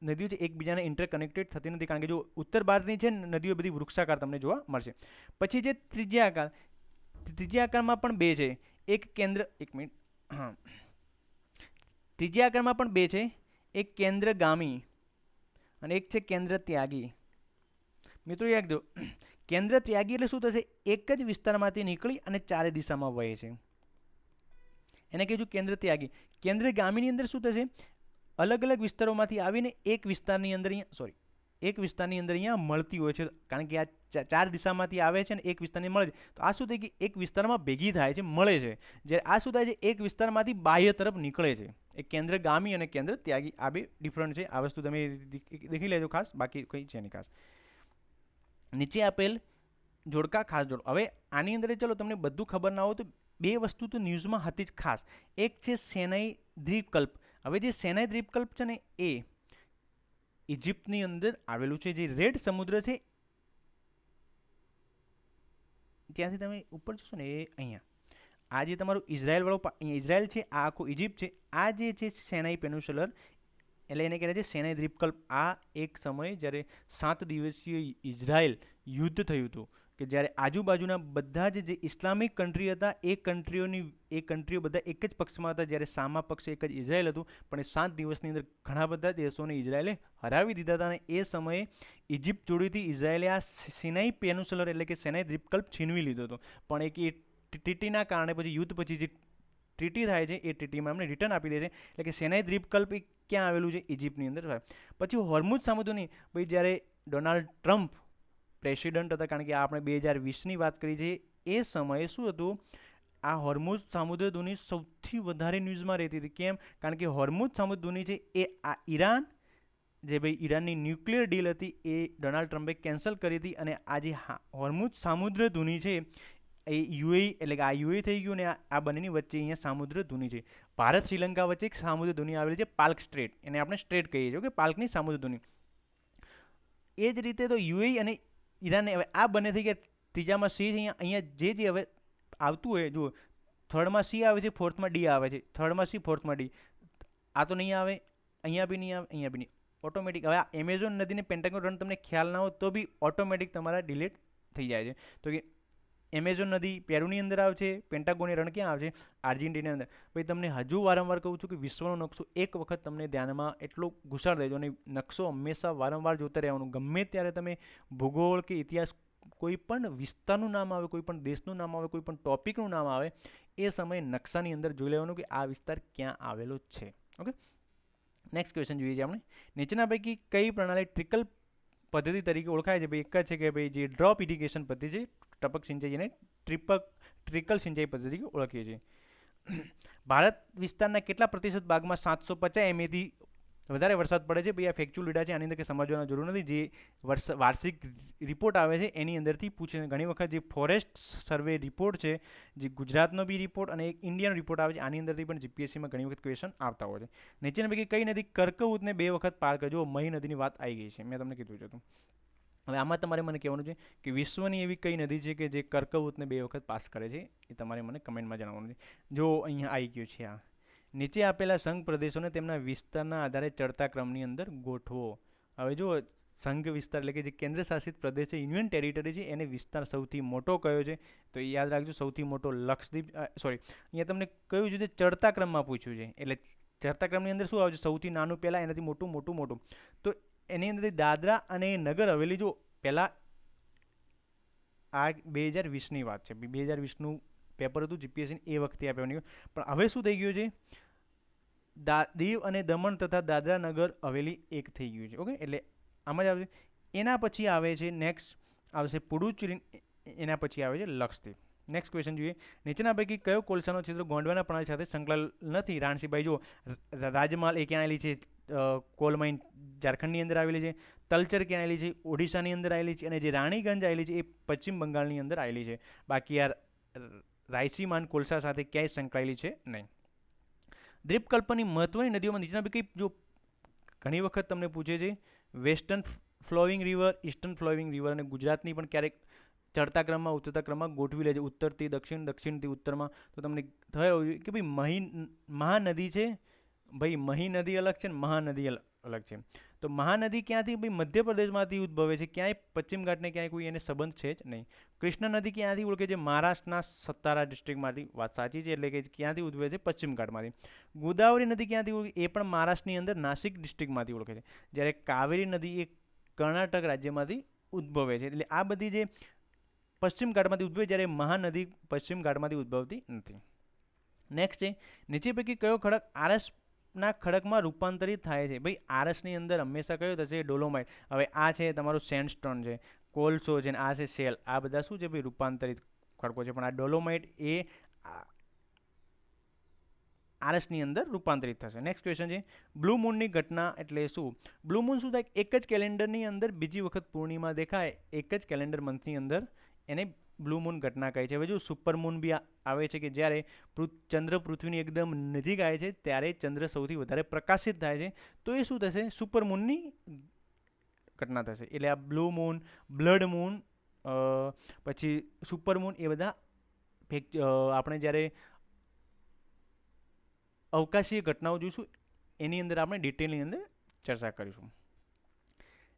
Speaker 1: નદીઓ છે, એકબીજાને ઇન્ટરકનેક્ટેડ થતી નથી. કારણ કે જો ઉત્તર ભારતની છે નદીઓ બધી વૃક્ષાકાર તમને જોવા મળશે. પછી જે ત્રિજ્યાકાર, ત્રિજ્યાકારમાં પણ 2 છે. એક કેન્દ્ર, એક મિનિટ, હા, ત્રિજ્યાકારમાં પણ 2 છે. એક કેન્દ્રગામી અને એક છે કેન્દ્ર ત્યાગી. મિત્રો યાદ રાખજો, કેન્દ્ર ત્યાગી એટલે શું થશે? એક જ વિસ્તારમાંથી નીકળી અને ચારે દિશામાં વહે છે, એને કહીશું કેન્દ્ર ત્યાગી. કેન્દ્રગામીની અંદર શું થશે? અલગ અલગ વિસ્તારોમાંથી આવીને એક વિસ્તારની અંદર અહીંયા મળતી હોય છે. કારણ કે આ 4 દિશામાંથી આવે છે અને એક વિસ્તારની મળે છે, તો આ શું થાય કે એક વિસ્તારમાં ભેગી થાય છે, મળે છે. જ્યારે આ શું થાય છે? એક વિસ્તારમાંથી બાહ્ય તરફ નીકળે છે. એ કેન્દ્રગામી અને કેન્દ્ર ત્યાગી આ બે ડિફરન્ટ છે. આ વસ્તુ તમે દેખી લેજો ખાસ, બાકી કંઈ છે નહીં ખાસ. નીચે આપેલ જોડકા ખાસ જોડો. હવે આની અંદર ચલો તમને બધું ખબર ના હોય તો 2 વસ્તુ તો ન્યૂઝમાં હતી જ ખાસ. એક છે સેનાઈ દ્વીપકલ્પ. હવે જે સેનાઈ દ્વીપકલ્પ છે ને એ ઇજિપ્તની અંદર આવેલું છે. જે રેડ સમુદ્ર છે ત્યાંથી તમે ઉપર જશો ને એ અહીંયા આ જે તમારું ઇઝરાયલવાળો અહીંયા ઇઝરાયલ છે, આ આખું ઇજિપ્ત છે, આ જે છે સેનાઈ પેનુસલર એટલે એને કહેવાય છે સેનાઈ દ્વીપકલ્પ. આ એક સમયે જ્યારે 7 દિવસીય ઇઝરાયલ યુદ્ધ થયું હતું કે જ્યારે આજુબાજુના બધા જે ઇસ્લામિક કન્ટ્રી હતા એ કન્ટ્રીઓ બધા એક જ પક્ષમાં હતા, જ્યારે સામા પક્ષ એક જ ઇઝરાયલ હતું. પણ એ 7 દિવસની અંદર ઘણા બધા દેશોને ઇઝરાયલે હરાવી દીધા હતા અને એ સમયે ઇજિપ્ત જોડેથી ઇઝરાયલે આ સિનાઈ પેનુસલર એટલે કે સેનાઈ દ્વીપકલ્પ છીનવી લીધો હતો. પણ એક એ ટીટીના કારણે પછી યુદ્ધ પછી જે ટ્રીટી થાય છે એ ટ્રીટીમાં એમને રિટર્ન આપી દે છે. એટલે કે સેનાઈ દ્વીપકલ્પ એ ક્યાં આવેલું છે? ઇજિપ્તની અંદર. પછી હોર્મુઝ સામુદ્રની ભાઈ જ્યારે ડોનાલ્ડ ટ્રમ્પ પ્રેસિડન્ટ હતા, કારણ કે આપણે 2020ની વાત કરી છે, એ સમયે શું હતું, આ હોર્મુઝ સામુદ્ર ધુની સૌથી વધારે ન્યૂઝમાં રહેતી હતી. કેમ? કારણ કે હોર્મુઝ સામુદ્ર ધુની છે એ આ ઈરાન જે ભાઈ ઈરાનની ન્યુક્લિયર ડીલ હતી એ ડોનાલ્ડ ટ્રમ્પે કેન્સલ કરી હતી અને આ જે હોર્મુઝ સામુદ્ર ધુની છે એ યુએઈ એટલે કે આ યુએઈ થઈ ગયું ને આ બંનેની વચ્ચે અહીંયા સામુદ્ર ધુની છે. ભારત શ્રીલંકા વચ્ચે એક સામુદ્ર ધુની આવેલી છે, પાલ્ક સ્ટ્રેટ, એને આપણે સ્ટ્રેટ કહીએ છીએ કે પાલ્કની સામુદ્ર ધુની. એ જ રીતે તો યુએઈ અને ઈરાન હવે આ બંને થઈ ગયા. ત્રીજામાં સી છે, અહીંયા જે હવે આવતું હોય, જુઓ થર્ડમાં સી આવે છે, ફોર્થમાં ડી આવે છે, થર્ડમાં સી ફોર્થમાં ડી. આ તો નહીં આવે, અહીંયા બી નહીં આવે, અહીંયા બી નહીં, ઓટોમેટિક. હવે આ એમેઝોન નદીને પેન્ટાગોન રન તમને ખ્યાલ ના હોય તો બી ઓટોમેટિક તમારા ડિલીટ થઈ જાય છે. તો કે એમેઝોન નદી પેરુની અંદર આવે છે, પેન્ટાગોનની રણ ક્યાં આવે છે? આર્જેન્ટિનાની અંદર. ભાઈ તમને હજુ વારંવાર કહું છું કે વિશ્વનો નકશો એક વખત તમને ધ્યાનમાં એટલો ઘુસાડ દેજો અને નકશો હંમેશા વારંવાર જોતા રહેવાનું. ગમે ત્યારે તમે ભૂગોળ કે ઇતિહાસ કોઈ પણ વિસ્તારનું નામ આવે, કોઈ પણ દેશનું નામ આવે, કોઈ પણ ટોપિકનું નામ આવે, એ સમયે નકશાની અંદર જોઈ લેવાનું કે આ વિસ્તાર ક્યાં આવેલો છે. ઓકે, નેક્સ્ટ ક્વેશ્ચન જોઈએ છીએ આપણે. નીચેના પૈકી કઈ પ્રણાલી ટ્રિકલ પદ્ધતિ તરીકે ઓળખાય છે? ભાઈ એક જ છે કે ભાઈ જે ડ્રોપ ઇરિગેશન પદ્ધતિ છે, ટપક સિંચાઈ, જેને ટ્રિકલ સિંચાઈ પદ્ધતિ ઓળખીએ છીએ. ભારત વિસ્તારના કેટલા પ્રતિશત ભાગમાં 750 MAથી વધારે વરસાદ પડે છે? ભાઈ આ ફેક્ચ્યુઅલ ડેટા છે, આની અંદર કંઈ સમજવાની જરૂર નથી. જે વાર્ષિક રિપોર્ટ આવે છે એની અંદરથી પૂછે. ઘણી વખત જે ફોરેસ્ટ સર્વે રિપોર્ટ છે, જે ગુજરાતનો બી રિપોર્ટ અને એક ઇન્ડિયાનો રિપોર્ટ આવે છે, આની અંદરથી પણ જીપીએસસીમાં ઘણી વખત ક્વેશ્ચન આવતા હોય છે. નીચેના પૈકી કઈ નદી કર્કવૃતને 2 વખત પાર કરે? જો મહી નદીની વાત આવી ગઈ છે, મેં તમને કીધું છે. હવે આમાં તમારે મને કહેવાનું છે કે વિશ્વની એવી કઈ નદી છે કે જે કર્કવૃતને 2 વખત પાસ કરે છે? એ તમારે મને કમેન્ટમાં જણાવવાનું છે. જો અહીંયા આવી ગયું છે, આ નીચે આપેલા સંઘ પ્રદેશોને તેમના વિસ્તારના આધારે ચડતા ક્રમની અંદર ગોઠવો. હવે જો સંઘ વિસ્તાર એટલે કે જે કેન્દ્ર શાસિત પ્રદેશ છે, યુનિયન ટેરિટરી છે, એને વિસ્તાર સૌથી મોટો કયો છે? તો યાદ રાખજો, સૌથી મોટો લક્ષદ્વીપ. સોરી, અહીંયા તમને કયું છે? ચડતા ક્રમમાં પૂછ્યું છે, એટલે ચડતા ક્રમની અંદર શું આવે છે? સૌથી નાનું પહેલાં, એનાથી મોટું, મોટું, મોટું. તો એની અંદરથી દાદરા અને નગર હવેલી. જો પહેલાં આ 2020ની વાત છે, 2020નું પેપર હતું જીપીએસસી એ વખતે આ પેપર. પણ હવે શું થઈ ગયું છે? દીવ અને દમણ તથા દાદરા નગર હવેલી એક થઈ ગયું છે. ઓકે, એટલે આમાં જ આવે છે. એના પછી આવે છે નેક્સ્ટ આવશે પુડુચેરી, એના પછી આવે છે લક્ષદ્વીપ. નેક્સ્ટ ક્વેશ્ચન જોઈએ. નીચેના પૈકી કયો કોલસાનો ક્ષેત્ર ગોંડવાના પ્રણાલી સાથે સંકળાયેલ નથી? રાણસીભાઈ જો રાજમાલ એ ક્યાં આવેલી છે? કોલ માઇન ઝારખંડની અંદર આવેલી છે. તલચર ક્યાં આવેલી છે? ઓડિશાની અંદર આવેલી છે. અને જે રાણીગંજ આવેલી છે એ પશ્ચિમ બંગાળની અંદર આવેલી છે. બાકી આ રાયસીમાન કોલસા સાથે ક્યાંય સંકળાયેલી છે નહીં. દ્વીપકલ્પની મહત્વની નદીઓમાં નીચેના પૈકી જો ઘણી વખત તમને પૂછે છે વેસ્ટર્ન ફ્લોવિંગ રિવર, ઈસ્ટર્ન ફ્લોવિંગ રિવર, અને ગુજરાતની પણ ક્યારેક ચડતા ક્રમમાં ઉતરતા ક્રમમાં ગોઠવી લે છે, ઉત્તરથી દક્ષિણ, દક્ષિણથી ઉત્તરમાં. તો તમને થયો કે ભાઈ મહાનદી છે, ભાઈ મહી નદી અલગ છે ને મહાનદી અલગ છે. તો મહાનદી ક્યાંથી? ભાઈ મધ્યપ્રદેશમાંથી ઉદ્ભવે છે, ક્યાંય પશ્ચિમ ઘાટને ક્યાંય કોઈ એને સંબંધ છે જ નહીં. કૃષ્ણ નદી ક્યાંથી ઓળખે છે? મહારાષ્ટ્રના સતારા ડિસ્ટ્રિક્ટમાંથી. વાત સાચી છે, એટલે કે ક્યાંથી ઉદ્ભવે છે? પશ્ચિમ ઘાટમાંથી. ગોદાવરી નદી ક્યાંથી ઓળખે? એ પણ મહારાષ્ટ્રની અંદર નાસિક ડિસ્ટ્રિક્ટમાંથી ઓળખે છે. જ્યારે કાવેરી નદી એ કર્ણાટક રાજ્યમાંથી ઉદ્ભવે છે. એટલે આ બધી જે પશ્ચિમ ઘાટમાંથી ઉદ્ભવે, જ્યારે મહાનદી પશ્ચિમ ઘાટમાંથી ઉદ્ભવતી નથી. નેક્સ્ટ છે નીચે પૈકી કયો ખડક આરસના ખડકમાં રૂપાંતરિત થાય છે? ભાઈ આરસની અંદર હંમેશા કયો થશે? ડોલોમાઇટ. હવે આ છે તમારું સેન્ડસ્ટોન છે, કોલસો છે, આ છે શેલ. આ બધા શું છે ભાઈ? રૂપાંતરિત ખડકો છે. પણ આ ડોલોમાઇટ એ આરસની અંદર રૂપાંતરિત થશે. નેક્સ્ટ ક્વેશ્ચન છે બ્લુ મૂનની ઘટના એટલે શું? બ્લુ મૂન શું થાય? એક જ કેલેન્ડરની અંદર બીજી વખત પૂર્ણિમા દેખાય, એક જ કેલેન્ડર મંથની અંદર, એને બ્લુ મૂન ઘટના કહે છે. હવે જો સુપર મૂન બી આવે છે કે જ્યારે ચંદ્ર પૃથ્વીની એકદમ નજીક આવે છે ત્યારે ચંદ્ર સૌથી વધારે પ્રકાશિત થાય છે, તો એ શું થશે? સુપર મૂનની ઘટના થશે. એટલે આ બ્લુ મૂન, બ્લડ મૂન પછી સુપરમૂન, એ બધા આપણે જ્યારે અવકાશીય ઘટનાઓ જોઈશું એની અંદર આપણે ડિટેલની અંદર ચર્ચા કરીશું.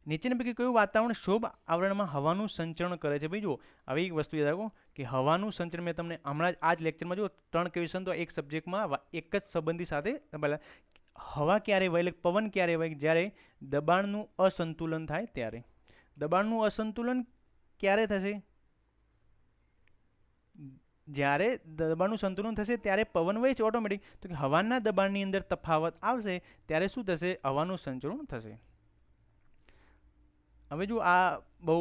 Speaker 1: નીચેના પૈકી કયું વાતાવરણ શોભ આવરણમાં હવાનું સંચરણ કરે છે? ભાઈ જુઓ, આવી એક વસ્તુ યાદ રાખો કે હવાનું સંચરણ મેં તમને હમણાં જ આ જ લેક્ચરમાં જુઓ 3 ક્વેશ્ચન તો એક સબ્જેક્ટમાં એક જ સંબંધી સાથે પહેલાં હવા ક્યારે વહે, એટલે પવન ક્યારે વહે? જ્યારે દબાણનું અસંતુલન થાય ત્યારે. દબાણનું અસંતુલન ક્યારે થશે? જ્યારે દબાણનું સંતુલન થશે ત્યારે પવન વહે છે ઓટોમેટિક. તો કે હવાના દબાણની અંદર તફાવત આવશે ત્યારે શું થશે? હવાનું સંચરણ થશે. હવે જો આ બહુ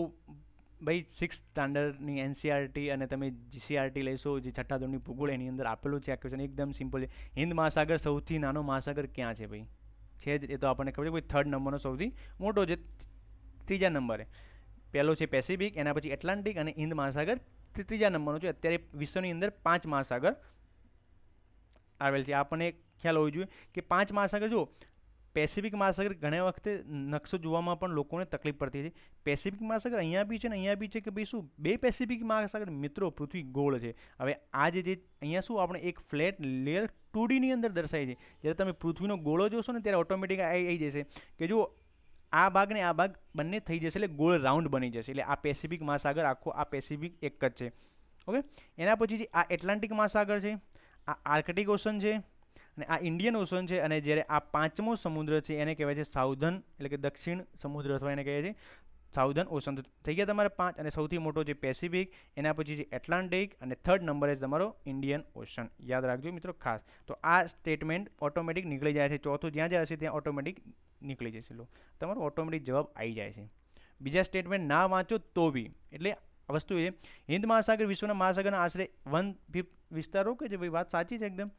Speaker 1: ભાઈ 6th સ્ટાન્ડર્ડની એનસીઆરટી અને તમે જીસીઆરટી લેશો, જે છઠ્ઠા ધોરણની ભૂગોળ, એની અંદર આપેલું છે આ ક્વેશ્ચન. એકદમ સિમ્પલ છે. હિન્દ મહાસાગર સૌથી નાનો મહાસાગર ક્યાં છે? ભાઈ છે જ, એ તો આપણને ખબર છે. ભાઈ 3rd નંબરનો સૌથી મોટો છે, 3જા નંબરે. પહેલો છે પેસિફિક, એના પછી એટલાન્ટિક, અને હિન્દ મહાસાગર 3જા નંબરનો છે. અત્યારે વિશ્વની અંદર 5 મહાસાગર આવેલ છે. આપણને ખ્યાલ હોવો જોઈએ કે 5 મહાસાગર જો પેસિફિક મહાસાગર ઘણા વખતે નકશો જોવામાં પણ લોકોને તકલીફ પડતી છે. પેસિફિક મહાસાગર અહીંયા બી છે ને અહીંયા બી છે, કે ભાઈ શું 2 પેસિફિક મહાસાગર? મિત્રો, પૃથ્વી ગોળ છે. હવે આ જે અહીંયા શું આપણે એક ફ્લેટ લેયર 2Dની અંદર દર્શાય છે. જ્યારે તમે પૃથ્વીનો ગોળો જોશો ને ત્યારે ઓટોમેટિક આવી જશે કે જો આ ભાગ ને આ ભાગ બંને થઈ જશે, એટલે ગોળ રાઉન્ડ બની જશે. એટલે આ પેસિફિક મહાસાગર આખો આ પેસિફિક એક જ છે. ઓકે, એના પછી જે આ એટલાન્ટિક મહાસાગર છે, આ આર્કટિક ઓશન છે, અને આ ઇન્ડિયન ઓશન છે. અને જ્યારે આ 5મો સમુદ્ર છે એને કહેવાય છે સાઉધર્ન, એટલે કે દક્ષિણ સમુદ્ર, અથવા એને કહેવાય છે સાઉધર્ન ઓશન. તો થઈ ગયા તમારે 5. અને સૌથી મોટો છે પેસિફિક, એના પછી છે એટલાન્ટિક, અને 3rd નંબરે છે તમારો ઇન્ડિયન ઓશન. યાદ રાખજો મિત્રો ખાસ. તો આ સ્ટેટમેન્ટ ઓટોમેટિક નીકળી જાય છે. ચોથું જ્યાં જ્યાં હશે ત્યાં ઓટોમેટિક નીકળી જશે. લો, તમારો ઓટોમેટિક જવાબ આવી જાય છે. બીજા સ્ટેટમેન્ટ ના વાંચો તો બી, એટલે વસ્તુ એ હિન્દ મહાસાગર વિશ્વના મહાસાગરના આશરે 1/5 વિસ્તારો કે છે. ભાઈ વાત સાચી છે એકદમ.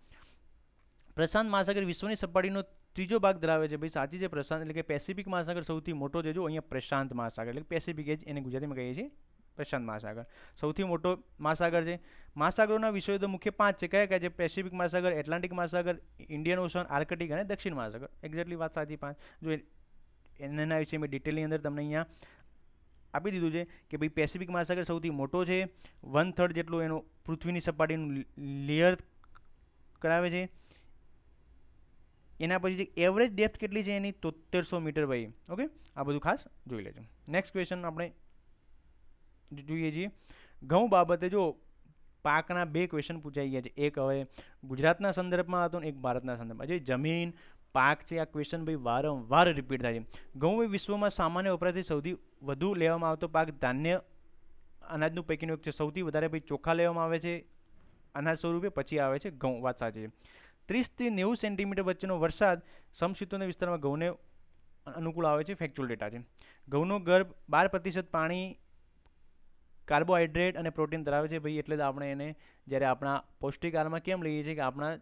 Speaker 1: પ્રશાંત મહાસાગર વિશ્વની સપાટીનો 3જો ભાગ ધરાવે છે. ભાઈ સાચી છે. પ્રશાંત એટલે કે પેસિફિક મહાસાગર સૌથી મોટો છે. જો અહીંયા પ્રશાંત મહાસાગર એટલે પેસિફિક, એ જ એને ગુજરાતીમાં કહીએ છીએ પ્રશાંત મહાસાગર. સૌથી મોટો મહાસાગર છે. મહાસાગરોના વિષયો તો મુખ્ય 5 છે. કયા કયા છે? પેસિફિક મહાસાગર, એટલાન્ટિક મહાસાગર, ઇન્ડિયન ઓશન, આર્કટિક અને દક્ષિણ મહાસાગર. એક્ઝેક્ટલી વાત સાચી 5. જો એના વિશે મેં ડિટેલની અંદર તમને અહીંયા આપી દીધું છે કે ભાઈ પેસિફિક મહાસાગર સૌથી મોટો છે. 1/3 જેટલું એનું પૃથ્વીની સપાટીનું લેયર કરાવે છે. એના પછી એવરેજ ડેપ્થ કેટલી છે એની? 7300 મીટર. ભાઈ ઓકે, આ બધું ખાસ જોઈ લેજો. નેક્સ્ટ ક્વેશ્ચન આપણે જોઈએ છીએ ઘઉં બાબતે. જો પાકના 2 ક્વેશ્ચન પૂછાઈ ગયા છે. એક હવે ગુજરાતના સંદર્ભમાં હતો ને એક ભારતના સંદર્ભમાં. જે જમીન પાક છે, આ ક્વેશ્ચન ભાઈ વારંવાર રિપીટ થાય છે. ઘઉં એ વિશ્વમાં સામાન્ય વપરાશથી સૌથી વધુ લેવામાં આવતો પાક ધાન્ય અનાજનું પૈકીનું એક છે. સૌથી વધારે ભાઈ ચોખા લેવામાં આવે છે અનાજ સ્વરૂપે, પછી આવે છે ઘઉં. વાત સાચી છે. 30 થી 90 સેન્ટીમીટર વચ્ચેનો વરસાદ સમશીતોષ્ણ વિસ્તારમાં ઘઉંને અનુકૂળ આવે છે. ફેક્ચ્યુઅલ ડેટા છે. ઘઉંનો ગર્ભ 12% પાણી, કાર્બોહાઈડ્રેટ અને પ્રોટીન ધરાવે છે. ભાઈ એટલે જ આપણે એને જ્યારે આપણા પૌષ્ટિક આહારમાં કેમ લઈએ છીએ કે આપણા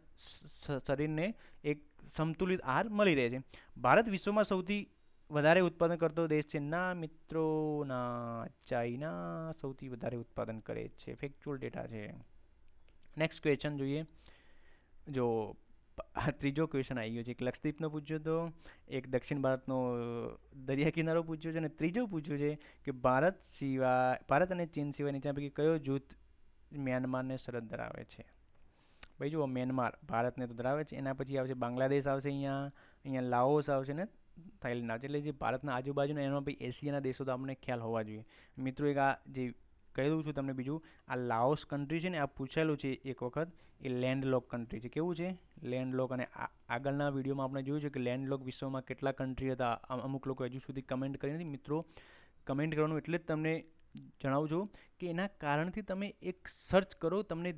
Speaker 1: શરીરને એક સંતુલિત આહાર મળી રહે છે. ભારત વિશ્વમાં સૌથી વધારે ઉત્પાદન કરતો દેશ છે? ના મિત્રો, ના. ચાઇના સૌથી વધારે ઉત્પાદન કરે છે. ફેક્ચ્યુઅલ ડેટા છે. નેક્સ્ટ ક્વેશ્ચન જોઈએ. જો ત્રીજો ક્વેશ્ચન આવી ગયો છે. એક લક્ષદ્વીપનો પૂછ્યો હતો, એક દક્ષિણ ભારતનો દરિયા કિનારો પૂછ્યો છે, અને ત્રીજો પૂછ્યું છે કે ભારત અને ચીન સિવાય નીચેના પૈકી કયો જૂથ મ્યાનમારને સરહદ ધરાવે છે? ભાઈ જુઓ, મ્યાનમાર ભારતને તો ધરાવે છે. એના પછી આવશે બાંગ્લાદેશ, આવશે અહીંયા લાઓસ આવશે ને થાઈલેન્ડ આવશે. એટલે જે ભારતના આજુબાજુના એમાં ભાઈ એશિયાના દેશો તો આપણને ખ્યાલ હોવા જોઈએ. મિત્રો, એક આ જે કહ્યું છું તમને બીજું, આ લાઓસ કન્ટ્રી છે ને, આ પૂછેલું છે એક વખત, એ લેન્ડલોક કન્ટ્રી છે. કેવું છે? લેન્ડલોક. અને આગળના વિડીયોમાં આપણે જોયું છે કે લેન્ડલોક વિશ્વમાં કેટલા કન્ટ્રી હતા. અમુક લોકો હજુ સુધી કમેન્ટ કરી નથી. મિત્રો, કમેન્ટ કરવાનું એટલે જ તમને જણાવું છું કે એના કારણથી તમે એક સર્ચ કરો, તમને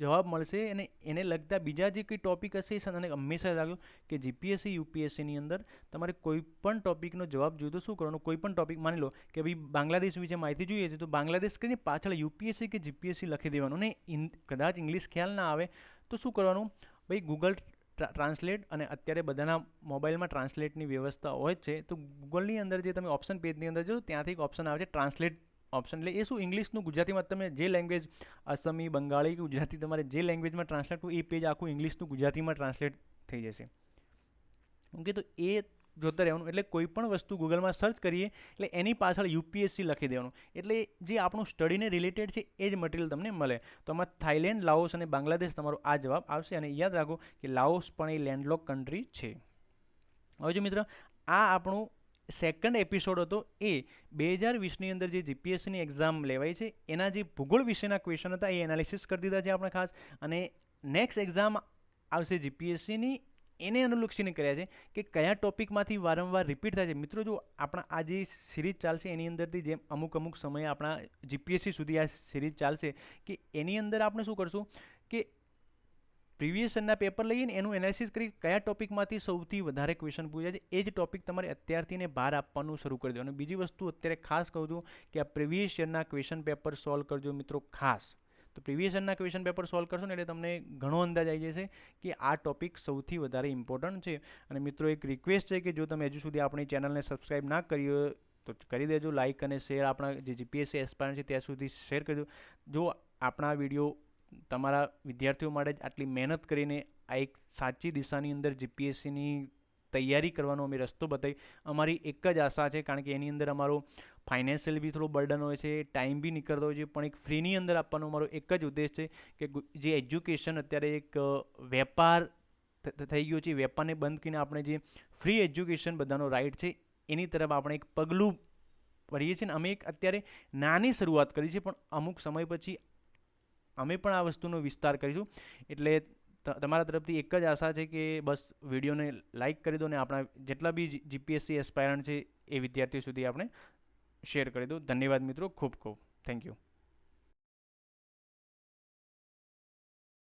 Speaker 1: જવાબ મળશે. અને એને લગતા બીજા જે કંઈ ટોપિક હશે એ મને હંમેશા લાગ્યું કે જીપીએસસી યુપીએસસીની અંદર તમારે કોઈ પણ ટોપિકનો જવાબ જોઈએ તો શું કરવાનું? કોઈ પણ ટોપિક માની લો કે ભાઈ બાંગ્લાદેશ વિશે માહિતી જોઈએ છે, તો બાંગ્લાદેશ કરીને પાછળ યુપીએસસી કે જીપીએસસી લખી દેવાનું. અને કદાચ ઇંગ્લિશ ખ્યાલ ના આવે તો શું કરવાનું? ભાઈ ગૂગલ ટ્રાન્સલેટ, અને અત્યારે બધાના મોબાઈલમાં ટ્રાન્સલેટની વ્યવસ્થા હોય જ છે. તો ગૂગલની અંદર જે તમે ઓપ્શન પેજની અંદર જો ત્યાંથી એક ઓપ્શન આવે છે ટ્રાન્સલેટ ઓપ્શન. એટલે એ શું, ઇંગ્લિશનું ગુજરાતીમાં તમે જે લેંગ્વેજ અસમી, બંગાળી કે ગુજરાતી તમારે જે લેંગ્વેજમાં ટ્રાન્સલેટ કરવું, એ પેજ આખું ઇંગ્લિશનું ગુજરાતીમાં ટ્રાન્સલેટ થઈ જશે. ઓકે, તો એ જોતા રહેવાનું. એટલે કોઈ પણ વસ્તુ ગૂગલમાં સર્ચ કરીએ એટલે એની પાછળ યુપીએસસી લખી દેવાનું, એટલે જે આપણું સ્ટડીને રિલેટેડ છે એ જ મટીરિયલ તમને મળે. તો આમાં થાઈલેન્ડ, લાઓસ અને બાંગ્લાદેશ તમારો આ જવાબ આવશે. અને યાદ રાખો કે લાઓસ પણ એ લેન્ડલોક કન્ટ્રી છે. હવે જો મિત્ર, આ આપણું સેકન્ડ એપિસોડ હતો. એ 2020ની અંદર જે જીપીએસસીની એક્ઝામ લેવાય છે એના જે ભૂગોળ વિશેના ક્વેશ્ચન હતા એ એનાલિસિસ કરી દીધા છે આપણે ખાસ. અને નેક્સ્ટ એક્ઝામ આવશે જીપીએસસીની, એને અનુલક્ષીને કર્યા છે કે કયા ટોપિકમાંથી વારંવાર રિપીટ થાય છે. મિત્રો જો આપણા આ જે સિરીઝ ચાલશે એની અંદરથી જેમ અમુક સમયે આપણા જીપીએસસી સુધી આ સિરીઝ ચાલશે કે એની અંદર આપણે શું કરશું કે પ્રીવિયસ યરના પેપર લઈને એનું એનાલિસિસ કરી કયા ટોપિકમાંથી સૌથી વધારે ક્વેશ્ચન પૂછાય છે એ જ ટોપિક તમારે અત્યારથીને ભાર આપવાનું શરૂ કરી દો. અને બીજી વસ્તુ અત્યારે ખાસ કહું છું કે આ પ્રીવિયસ યરના ક્વેશ્ચન પેપર સોલ્વ કરજો મિત્રો ખાસ. તો પ્રીવિયસ યરના ક્વેશ્ચન પેપર સોલ્વ કરશો ને એટલે તમને ઘણો અંદાજ આવી જશે કે આ ટોપિક સૌથી વધારે ઇમ્પોર્ટન્ટ છે. અને મિત્રો એક રિક્વેસ્ટ છે કે જો તમે હજુ સુધી આપણી ચેનલને સબસ્ક્રાઈબ ના કરી હોય તો કરી દેજો, લાઇક અને શેર આપણા જે જીપીએસસી એસ્પાયરન્ટ છે ત્યાં સુધી શેર કરજો. જો આપણા વિડીયો તમારા વિદ્યાર્થીઓ માટે જ આટલી મહેનત કરીને આ એક સાચી દિશાની અંદર જીપીએસસીની તૈયારી કરવાનો અમે રસ્તો બતાવી, અમારી એક જ આશા છે. કારણ કે એની અંદર અમારો ફાઇનાન્શિયલ બી થોડો બર્ડન હોય છે, ટાઈમ બી નીકળતો હોય છે, પણ એક ફ્રીની અંદર આપવાનો અમારો એક જ ઉદ્દેશ છે કે જે એજ્યુકેશન અત્યારે એક વેપાર થઈ ગયો છે, વેપારને બંધ કરીને આપણે જે ફ્રી એજ્યુકેશન બધાનો રાઇટ છે એની તરફ આપણે એક પગલું ભરીએ છીએ. ને અમે એક અત્યારે નાની શરૂઆત કરી છે, પણ અમુક સમય પછી અમે પણ આ વસ્તુનો વિસ્તાર કરીશું. એટલે તમારા તરફથી એક જ આશા છે કે બસ વિડીયોને લાઇક કરી દો ને આપણા જેટલા બી જીપીએસસી એસ્પાયરન્ટ છે એ વિદ્યાર્થીઓ સુધી આપણે શેર કરી દો. ધન્યવાદ મિત્રો, ખૂબ ખૂબ થેન્ક યુ.